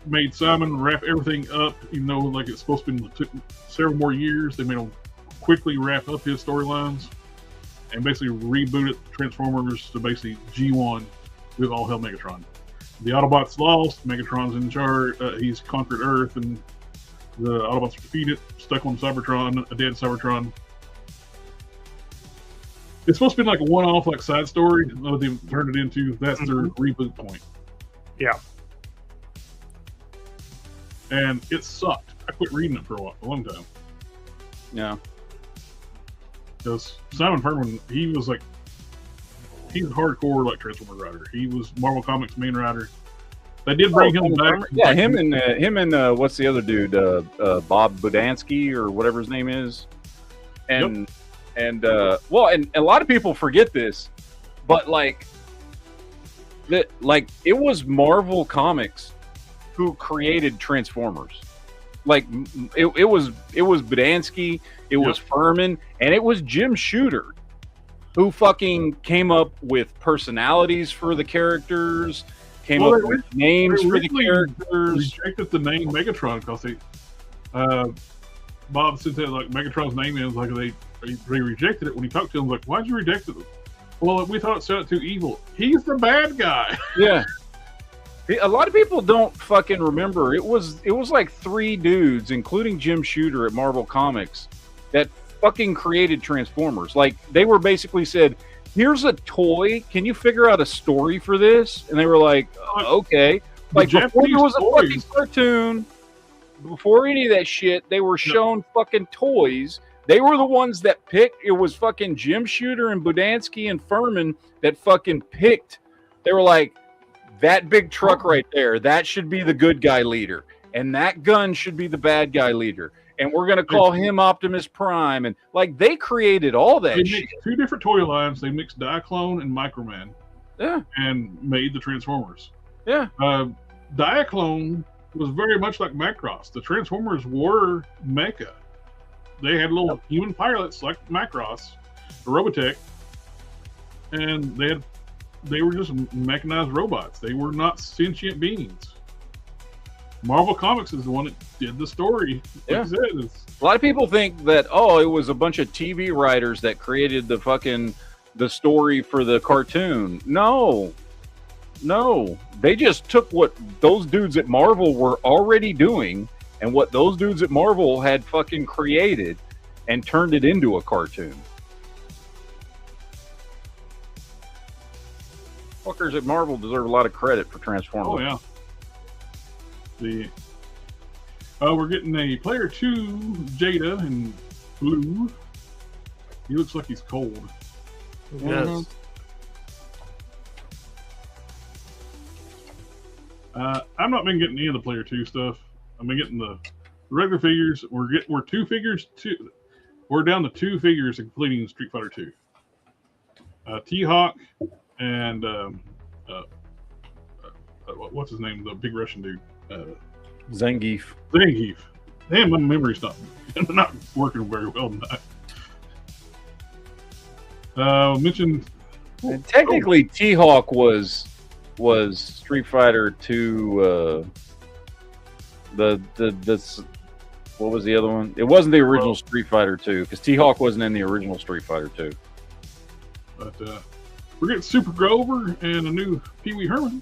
made Simon wrap everything up, even though like it's supposed to be took several more years. They made him quickly wrap up his storylines and basically rebooted Transformers to basically G1 with All Hell Megatron. The Autobots lost. Megatron's in charge. He's conquered Earth, and the Autobots are defeated. Stuck on Cybertron, a dead Cybertron. It's supposed to be like a one-off, like side story. What they turned it into, that's their reboot point. Yeah. And it sucked. I quit reading it for a long time. Yeah. Because Simon Furman, he's a hardcore like Transformer writer. He was Marvel Comics main writer. They did bring him back. Yeah, him and what's the other dude? Bob Budansky or whatever his name is. And and a lot of people forget this, but it was Marvel Comics who created Transformers. Like it was Budansky, it was Furman, and it was Jim Shooter who fucking came up with personalities for the characters, came up with names for the characters. Rejected the name Megatron because Bob said that like Megatron's name is like they rejected it when he talked to him. Like, why'd you reject it? Well, we thought it sounded too evil. He's the bad guy. Yeah. A lot of people don't fucking remember. It was like 3 dudes, including Jim Shooter at Marvel Comics, that fucking created Transformers. Like, they were basically said, here's a toy. Can you figure out a story for this? And they were like, okay. Like, before there was a fucking cartoon, before any of that shit, they were shown fucking toys. They were the ones that picked. It was fucking Jim Shooter and Budansky and Furman that fucking picked. They were like, that big truck right there, that should be the good guy leader. And that gun should be the bad guy leader. And we're going to call him Optimus Prime. And like, they created all that shit. Mixed 2 different toy lines. They mixed Diaclone and Microman. Yeah. And made the Transformers. Yeah. Diaclone was very much like Macross. The Transformers were mecha. They had little human pilots like Macross, the Robotech. And they were just mechanized robots. They were not sentient beings. Marvel Comics is the one that did the story. Yeah. A lot of people think that, it was a bunch of TV writers that created the story for the cartoon. No. They just took what those dudes at Marvel were already doing and what those dudes at Marvel had fucking created and turned it into a cartoon. Fuckers at Marvel deserve a lot of credit for Transformers. Oh yeah. We're getting a player 2 Jada in blue. He looks like he's cold. Yes. I've not been getting any of the player 2 stuff. I've been getting the regular figures. We're down to 2 figures completing Street Fighter 2. T-Hawk and what's his name? The big Russian dude. Zangief. Damn, my memory's not working very well tonight. Mentioned And technically, T-Hawk was Street Fighter 2. What was the other one? It wasn't the original Street Fighter 2 because T-Hawk wasn't in the original Street Fighter 2. But we're getting Super Grover and a new Pee Wee Herman.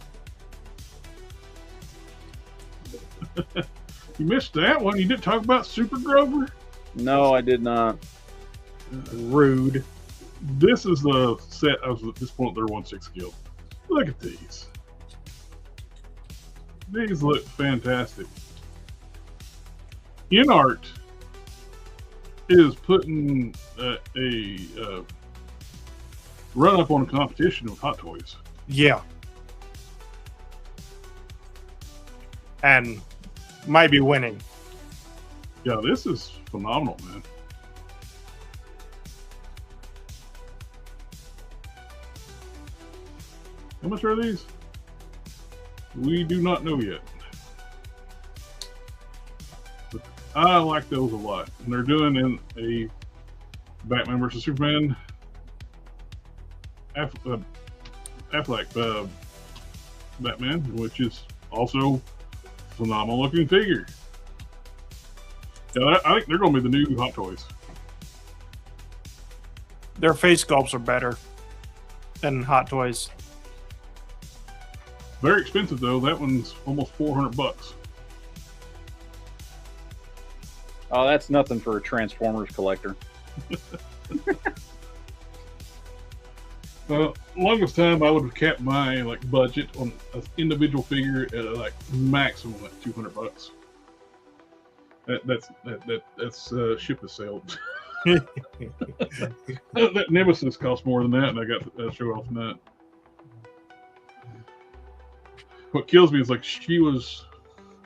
You missed that one. You didn't talk about Super Grover? No, I did not. Rude. This is the set of at this point their 1/6 guild. Look at these. These look fantastic. InArt is putting a run up on a competition with Hot Toys. Yeah. And might be winning. Yeah, this is phenomenal, man. How much are these? We do not know yet. But I like those a lot. And they're doing in a Batman versus Superman Affleck Batman, which is also a phenomenal looking figure. Yeah, I think they're going to be the new Hot Toys. Their face sculpts are better than Hot Toys. Very expensive though. That one's almost $400. Oh, that's nothing for a Transformers collector. Longest time I would have kept my budget on an individual figure at maximum $200. That's ship has sailed. That Nemesis cost more than that, and I got to show off that. What kills me is she was.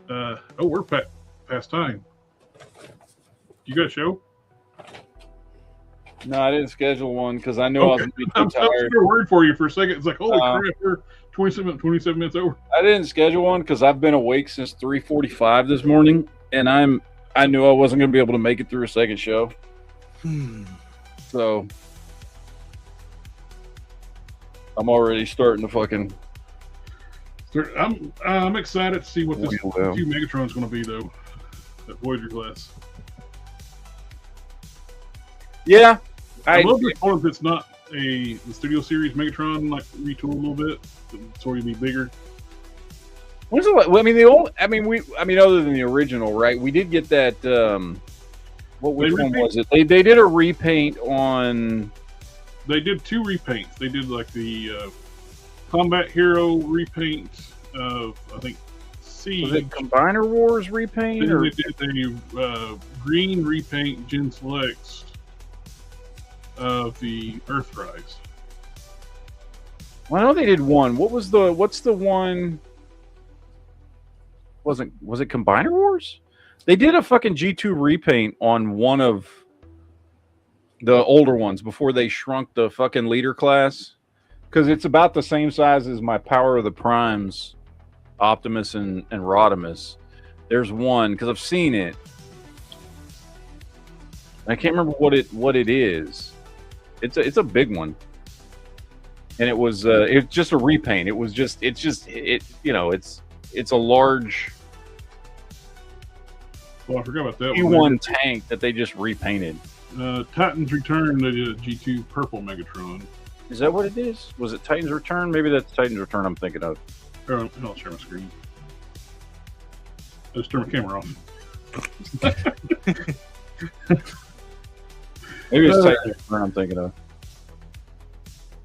We're past time. You got a show? No, I didn't schedule one because I knew I was going to be too tired. I'm worried for you for a second. It's like, holy crap, we're 27 minutes over. I didn't schedule one because I've been awake since 3:45 this morning, and I knew I wasn't going to be able to make it through a second show. So I'm already starting to fucking. I'm excited to see what this 2 Megatron's going to be though. That Voyager class. Yeah, I love this one if it's not the Studio Series Megatron retooled a little bit, so it'll be bigger. When's the? Other than the original, right? We did get that. Which one was it? They did a repaint on. They did 2 repaints. They did the Combat Hero repaint of I think Siege. Was it Combiner Wars repaint? Then or? they did a green repaint Gen Selects of the Earthrise. Well, I know they did one. What's the one? Was it Combiner Wars? They did a fucking G2 repaint on one of the older ones before they shrunk the fucking leader class. Because it's about the same size as my Power of the Primes, Optimus and Rodimus. There's one, because I've seen it. I can't remember what it is. It's a big one. And it's just a repaint. It's a large Well, I forgot about that Q1 tank that they just repainted. Titan's Return, they did a G2 purple Megatron. Is that what it is? Was it Titan's Return? Maybe that's Titan's Return I'm thinking of. I'll share my screen. I just turned my camera off. Maybe it's Titan's Return I'm thinking of.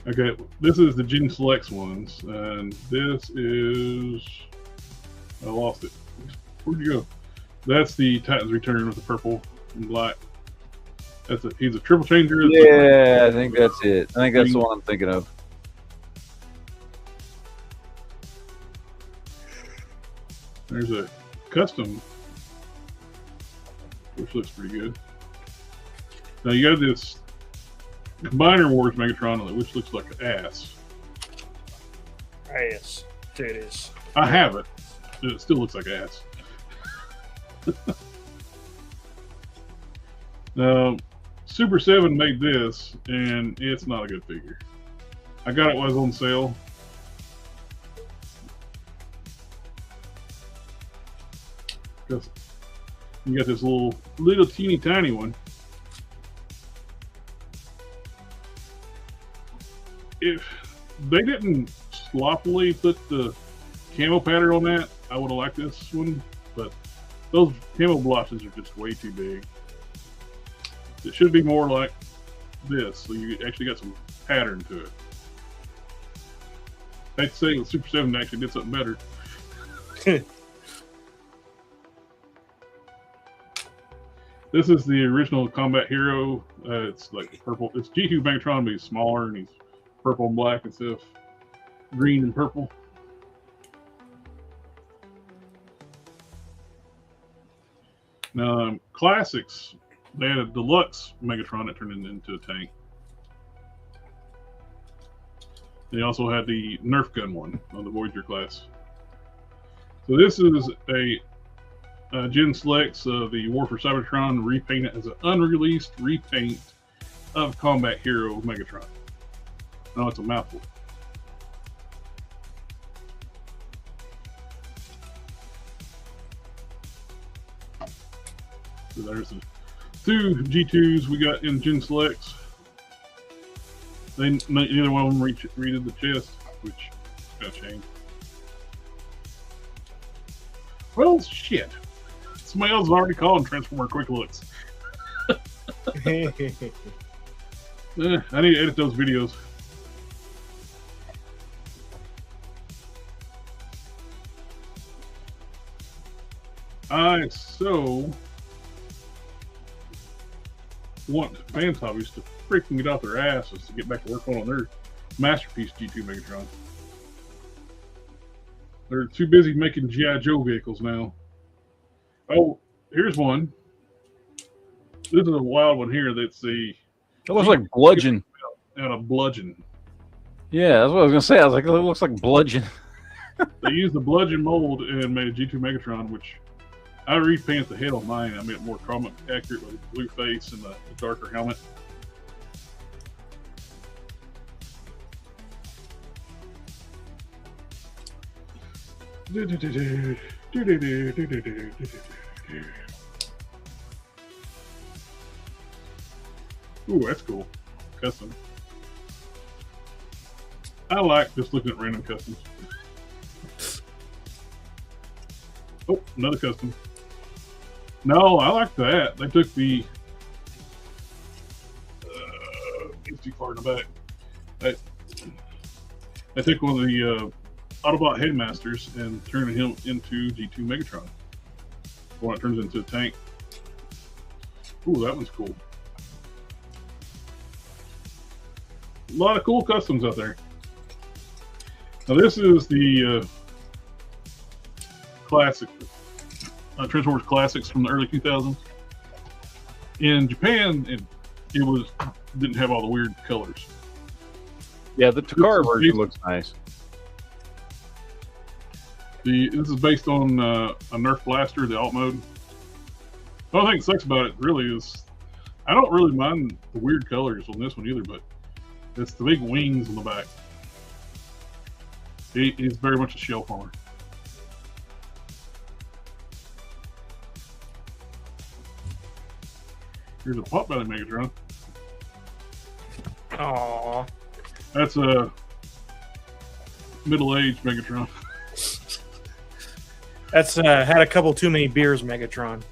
Okay, this is the Gen Selects ones, and this is... I lost it. Where'd you go? That's the Titan's Return with the purple and black. He's a triple changer. Yeah, I think that's it. I think that's the one I'm thinking of. There's a custom, which looks pretty good. Now you got this Combiner Wars Megatron, which looks like an ass. Ass. Titties. I have it. It still looks like ass. Super 7 made this, and it's not a good figure. I got it while it was on sale. Because you got this little teeny tiny one. If they didn't sloppily put the camo pattern on that, I would have liked this one, but those camo blotches are just way too big. It should be more like this, so you actually got some pattern to it. I'd say the Super 7 actually did something better. This is the original Combat Hero. It's like purple. It's G2 Megatron, but he's smaller and he's purple and black instead of green and purple. Now, classics, they had a deluxe Megatron that turned into a tank. They also had the Nerf gun one on the Voyager class. So this is a Gen Selects of the War for Cybertron repainted as an unreleased repaint of Combat Hero Megatron. No, it's a mouthful. So there's the two G2s we got in Gen Selects. Neither one of them redid the chest, which got changed. Well, shit. Somebody else is already calling Transformer Quick Looks. I need to edit those videos. I so want fan hobbies to freaking get off their asses to get back to work on their masterpiece G2 Megatron. They're too busy making G.I. Joe vehicles now. Oh, here's one. This is a wild one here. That's the. It looks like bludgeon. And a bludgeon. Yeah, that's what I was gonna say. I was like, it looks like bludgeon. They used the bludgeon mold and made a G2 Megatron, which I repainted the head on mine. I made it more comic accurate with the blue face and the darker helmet. Ooh, that's cool. Custom. I like just looking at random customs. Oh, another custom. No, I like that. They took the it's too far in the back. They took one of the Autobot Headmasters and turned him into G2 Megatron. When it turns into a tank. Ooh, that one's cool. A lot of cool customs out there. Now this is the classic Transformers Classics from the early 2000s. In Japan, it didn't have all the weird colors. Yeah, the Takara version looks nice. This is based on a Nerf blaster, the alt mode. The only thing that sucks about it really is I don't really mind the weird colors on this one either, but it's the big wings on the back. It is very much a shell former. Here's a Pop Belly Megatron. Aww. That's a middle-aged Megatron. That's had a couple too many beers, Megatron.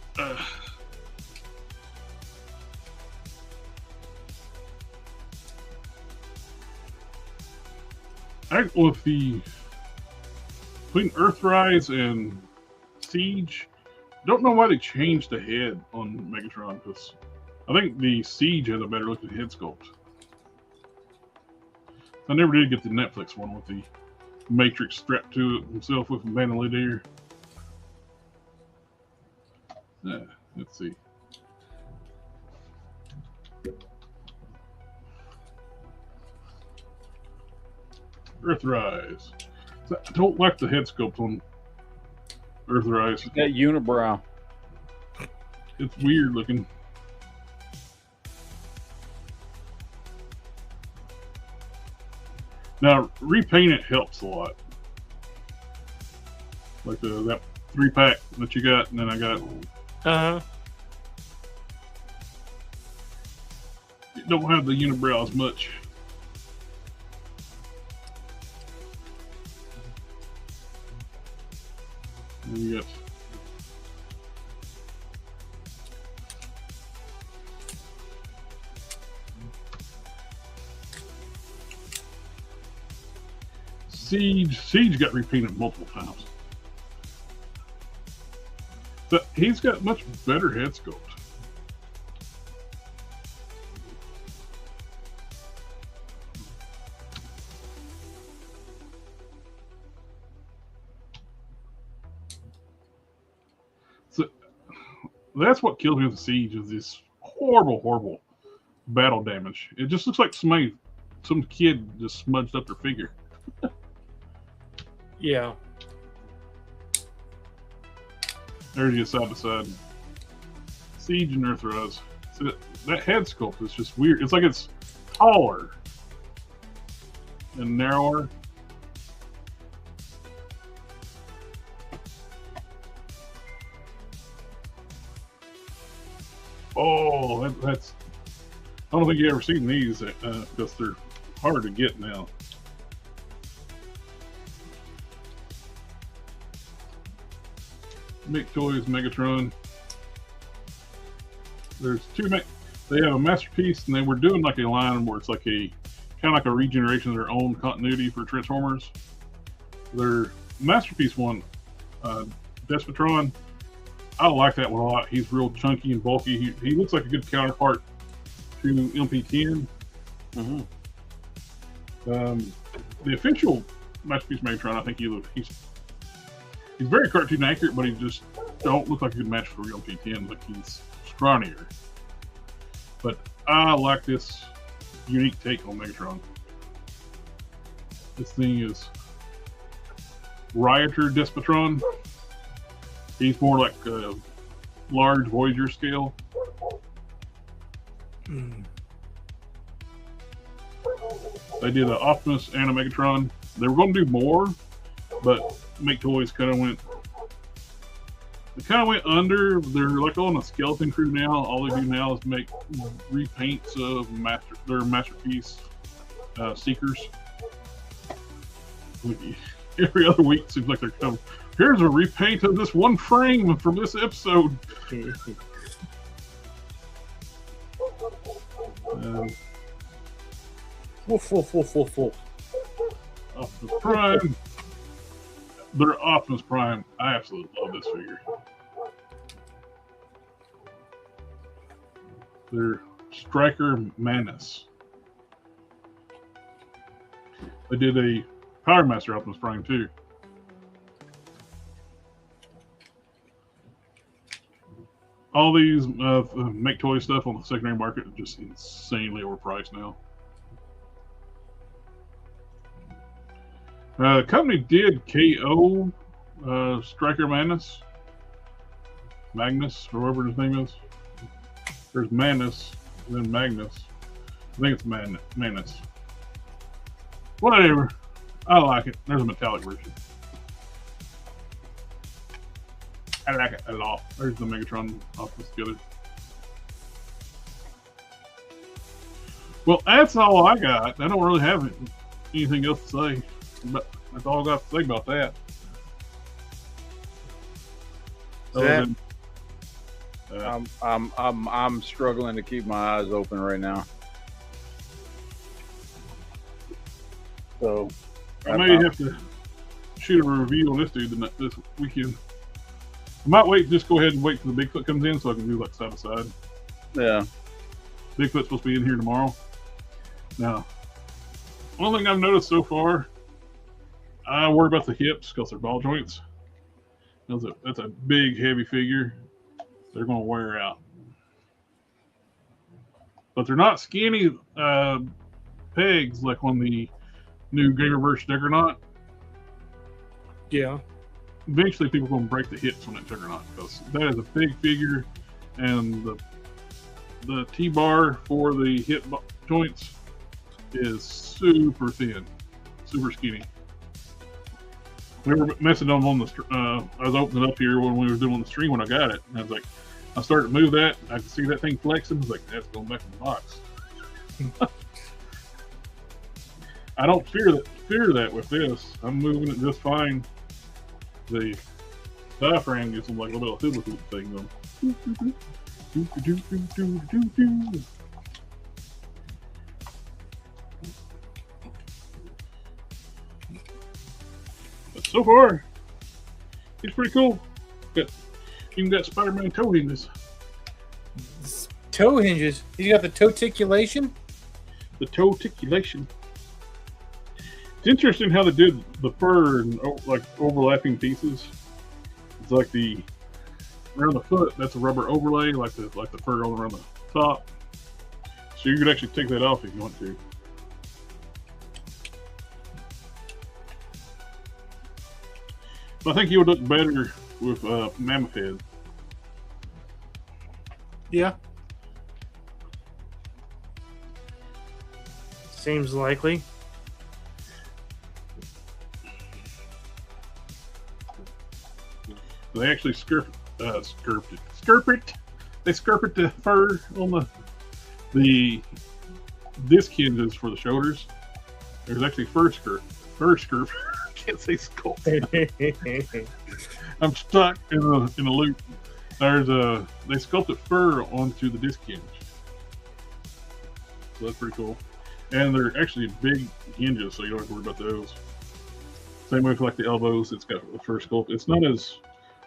With the between Earthrise and Siege, don't know why they changed the head on Megatron, because I think the Siege has a better looking head sculpt. I never did get the Netflix one with the Matrix strapped to it himself with a bandolier. Let's see. Earthrise. I don't like the head sculpt on Earthrise. That unibrow. It's weird looking. Now, repaint it helps a lot. Like that 3-pack that you got, and then I got. You don't have the unibrow as much. And you got. Siege got repainted multiple times. But he's got much better head sculpt. So that's what kills me with the Siege is this horrible battle damage. It just looks like some kid just smudged up their figure. Yeah. There's you side by side. Siege and Earthrise. So that head sculpt is just weird. It's like it's taller and narrower. Oh, that's. I don't think you've ever seen these because they're hard to get now. Make Toys Megatron. There's two. They have a masterpiece, and they were doing like a line where it's like a kind of like a regeneration of their own continuity for Transformers. Their masterpiece one, Despotron. I like that one a lot. He's real chunky and bulky. He looks like a good counterpart to MP10. Mm-hmm. The official masterpiece Megatron, I think he's very cartoon accurate, but he just don't look like a good match for real MP10. Like he's scrawnier. But I like this unique take on Megatron. This thing is Rioter Despotron. He's more like a large Voyager scale. They did an Optimus and a Megatron. They were going to do more, but Make Toys kind of went under. They're like on a skeleton crew now. All they do now is make repaints of their masterpiece Seekers. Every other week seems like they're coming. Here's a repaint of this one frame from this episode. Optimus Prime. They're Optimus Prime. I absolutely love this figure. They're Striker Manus. They did a Power Master Optimus Prime too. All these Make Toy stuff on the secondary market are just insanely overpriced now. The company did KO Striker Magnus, or whatever his name is. There's Manus, and then Magnus. I think it's Manus. Whatever. I like it. There's a metallic version. I like it a lot. There's the Megatron Optimus together. Well, that's all I got. I don't really have anything else to say. But that's all I got to say about that. I'm struggling to keep my eyes open right now. So I may have to shoot a review on this dude this weekend. I might just go ahead and wait till the Bigfoot comes in so I can do like side by side. Yeah. Bigfoot's supposed to be in here tomorrow. Now, one thing I've noticed so far, I worry about the hips because they're ball joints. That's a big, heavy figure. They're going to wear out. But they're not skinny pegs like on the new Gamerverse Juggernaut. Yeah. Eventually, people are going to break the hips on that Juggernaut because that is a big figure, and the T-bar for the hip joints is super thin. super skinny. We were messing on the. I was opening up here when we were doing the stream when I got it. And I was like, I started to move that. I could see that thing flexing. I was like, that's going back in the box. I don't fear that with this. I'm moving it just fine. The diaphragm gets like a little hula hoop thing though. But so far, it's pretty cool. But even got Spider-Man toe hinges. Toe hinges. He's got the toticulation. The toticulation. It's interesting how they did the fur and like overlapping pieces. It's like the around the foot. That's a rubber overlay, like the fur all around the top. So you could actually take that off if you want to. But I think he would look better with mammoth head. Yeah. Seems likely. They actually skirped the fur on the disc hinges for the shoulders. There's actually fur skirt. I can't say sculpt. I'm stuck in a loop. They sculpted fur onto the disc hinge. So that's pretty cool. And they're actually big hinges, so you don't have to worry about those. Same way for like the elbows, it's got the fur sculpt. It's not as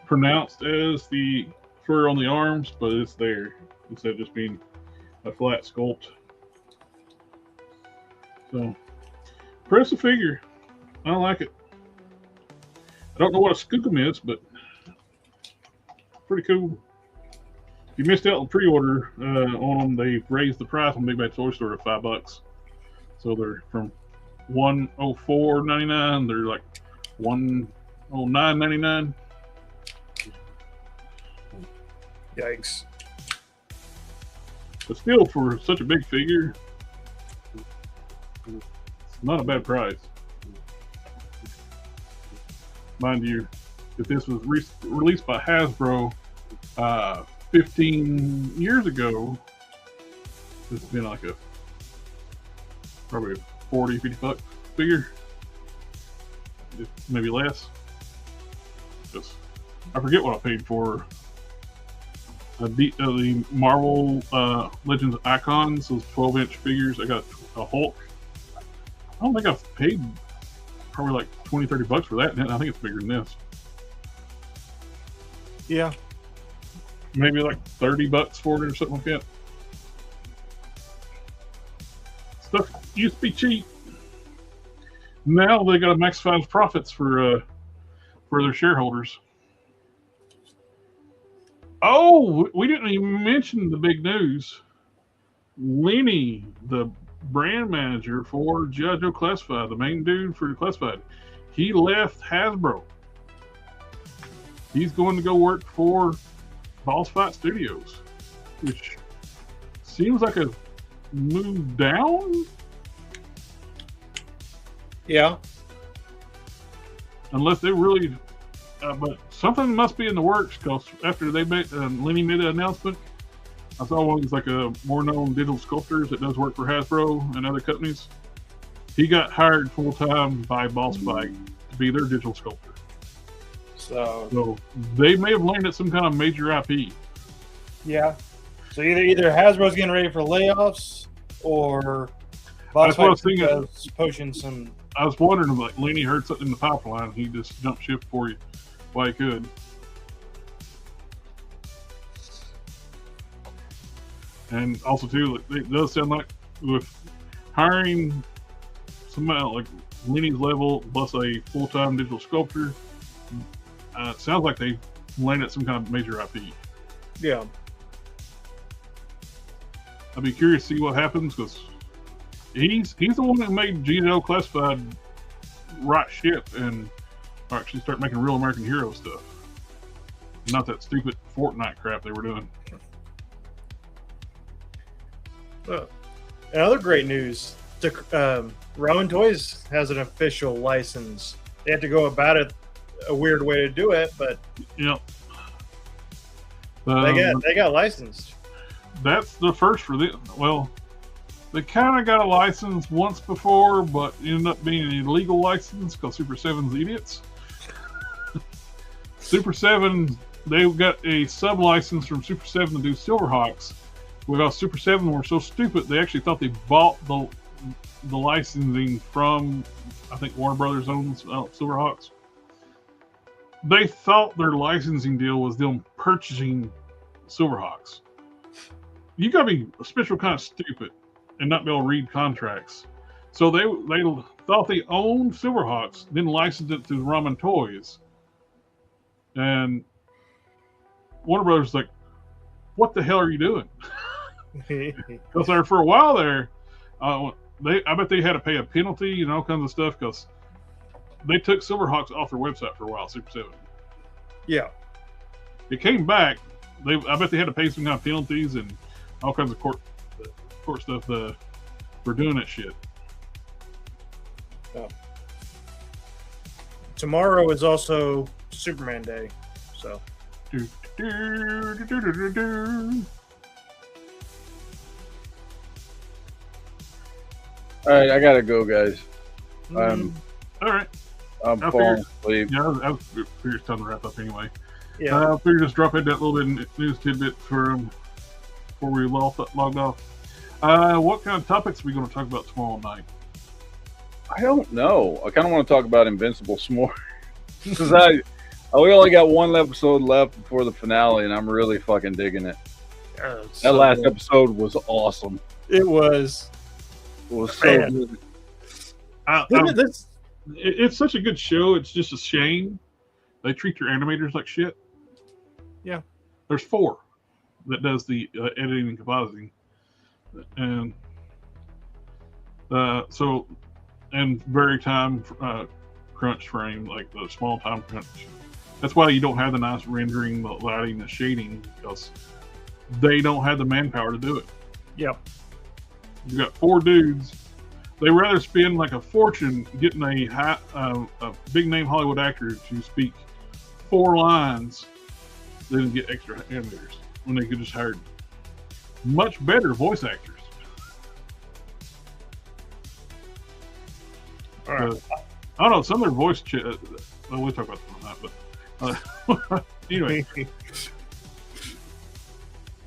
pronounced as the fur on the arms, but it's there instead of just being a flat sculpt. So, impressive figure. I like it. I don't know what a skookum is, but pretty cool. If you missed out on pre-order on them, they've raised the price on Big Bad Toy Store to $5. So they're from $104.99. They're like $109.99. Yikes. But still, for such a big figure, it's not a bad price. Mind you, if this was released by Hasbro 15 years ago, this would be like probably a $40-50 figure, maybe less. Just, I forget what I paid for the Marvel Legends Icons, those 12-inch figures. I got a Hulk. I don't think I've paid probably like $20-30 for that. I think it's bigger than this. Yeah. Maybe like $30 for it or something like that. Stuff used to be cheap. Now they got to maximize profits for their shareholders. Oh, we didn't even mention the big news. Lenny, the brand manager for G.I. Joe Classified, the main dude for the Classified, he left Hasbro. He's going to go work for Boss Fight Studios, which seems like a move down. Yeah. Unless they really, but something must be in the works, because after they made Lenny made an announcement, I saw one of like a more known digital sculptors that does work for Hasbro and other companies. He got hired full time by Boss Fight to be their digital sculptor. So they may have landed some kind of major IP. Yeah. So either Hasbro's getting ready for layoffs, or Boss Fight is pushing some. I was wondering if like Lenny heard something in the pipeline, he just jumped ship for you while he could. And also too, it does sound like with hiring somebody like Lenny's level plus a full-time digital sculptor, it sounds like they landed some kind of major IP. Yeah. I'd be curious to see what happens, because he's the one that made G.I. Classified right ship and actually start making real American Hero stuff. Not that stupid Fortnite crap they were doing. And other great news Rowan Toys has an official license. They have to go about it a weird way to do it, but Yep. they got licensed. That's the first for the well. They kind of got a license once before, but ended up being an illegal license because Super 7's idiots. Super 7, they got a sub-license from Super 7 to do Silverhawks. Because Super 7 were so stupid, they actually thought they bought the licensing from, I think Warner Brothers owns Silverhawks. They thought their licensing deal was them purchasing Silverhawks. You gotta be a special kind of stupid and not be able to read contracts. So they thought they owned Silverhawks, then licensed it to Ramen Toys. And Warner Brothers was like, what the hell are you doing? Because for a while there, I bet they had to pay a penalty and all kinds of stuff because they took Silverhawks off their website for a while, Super 7. Yeah. It came back. I bet they had to pay some kind of penalties and all kinds of court stuff for doing that shit. Oh. Tomorrow is also Superman Day, so. All right, I gotta go, guys. All right. I'm falling asleep. Yeah, I figured it's time to wrap up anyway. Yeah. I figured just drop in that little bit of news tidbit before we logged off. What kind of topics are we going to talk about tomorrow night? I don't know. I kind of want to talk about Invincible some more because we only got one episode left before the finale, and I'm really fucking digging it. That last episode was awesome. It was. It was so good. It's such a good show. It's just a shame they treat their animators like shit. Yeah. There's 4 that does the editing and compositing, and and very time crunch frame, like the small time crunch. That's why you don't have the nice rendering, the lighting, the shading, because they don't have the manpower to do it. Yep. You got 4 dudes. They rather spend like a fortune getting a big name Hollywood actor to speak 4 lines than get extra animators when they could just hire much better voice actors. All right. I don't know, some of their voice we'll talk about that, but anyway.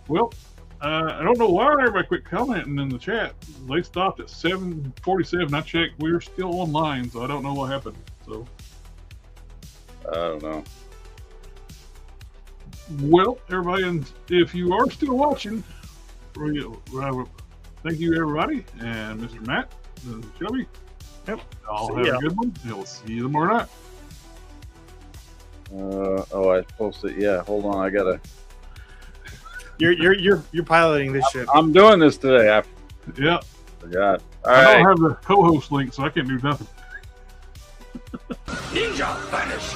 Well, I don't know why everybody quit commenting in the chat. They stopped at 7:47. I checked. We were still online, so I don't know what happened. So I don't know. Well, everybody, and if you are still watching, thank you, everybody, and Mr. Matt and Shelby. Yep. I'll have a good one. We'll see you tomorrow night. I posted. Yeah, hold on. I gotta. You're piloting this ship. I'm doing this today. I forgot. All right. I don't have the co-host link, so I can't do nothing. Ninja vanish.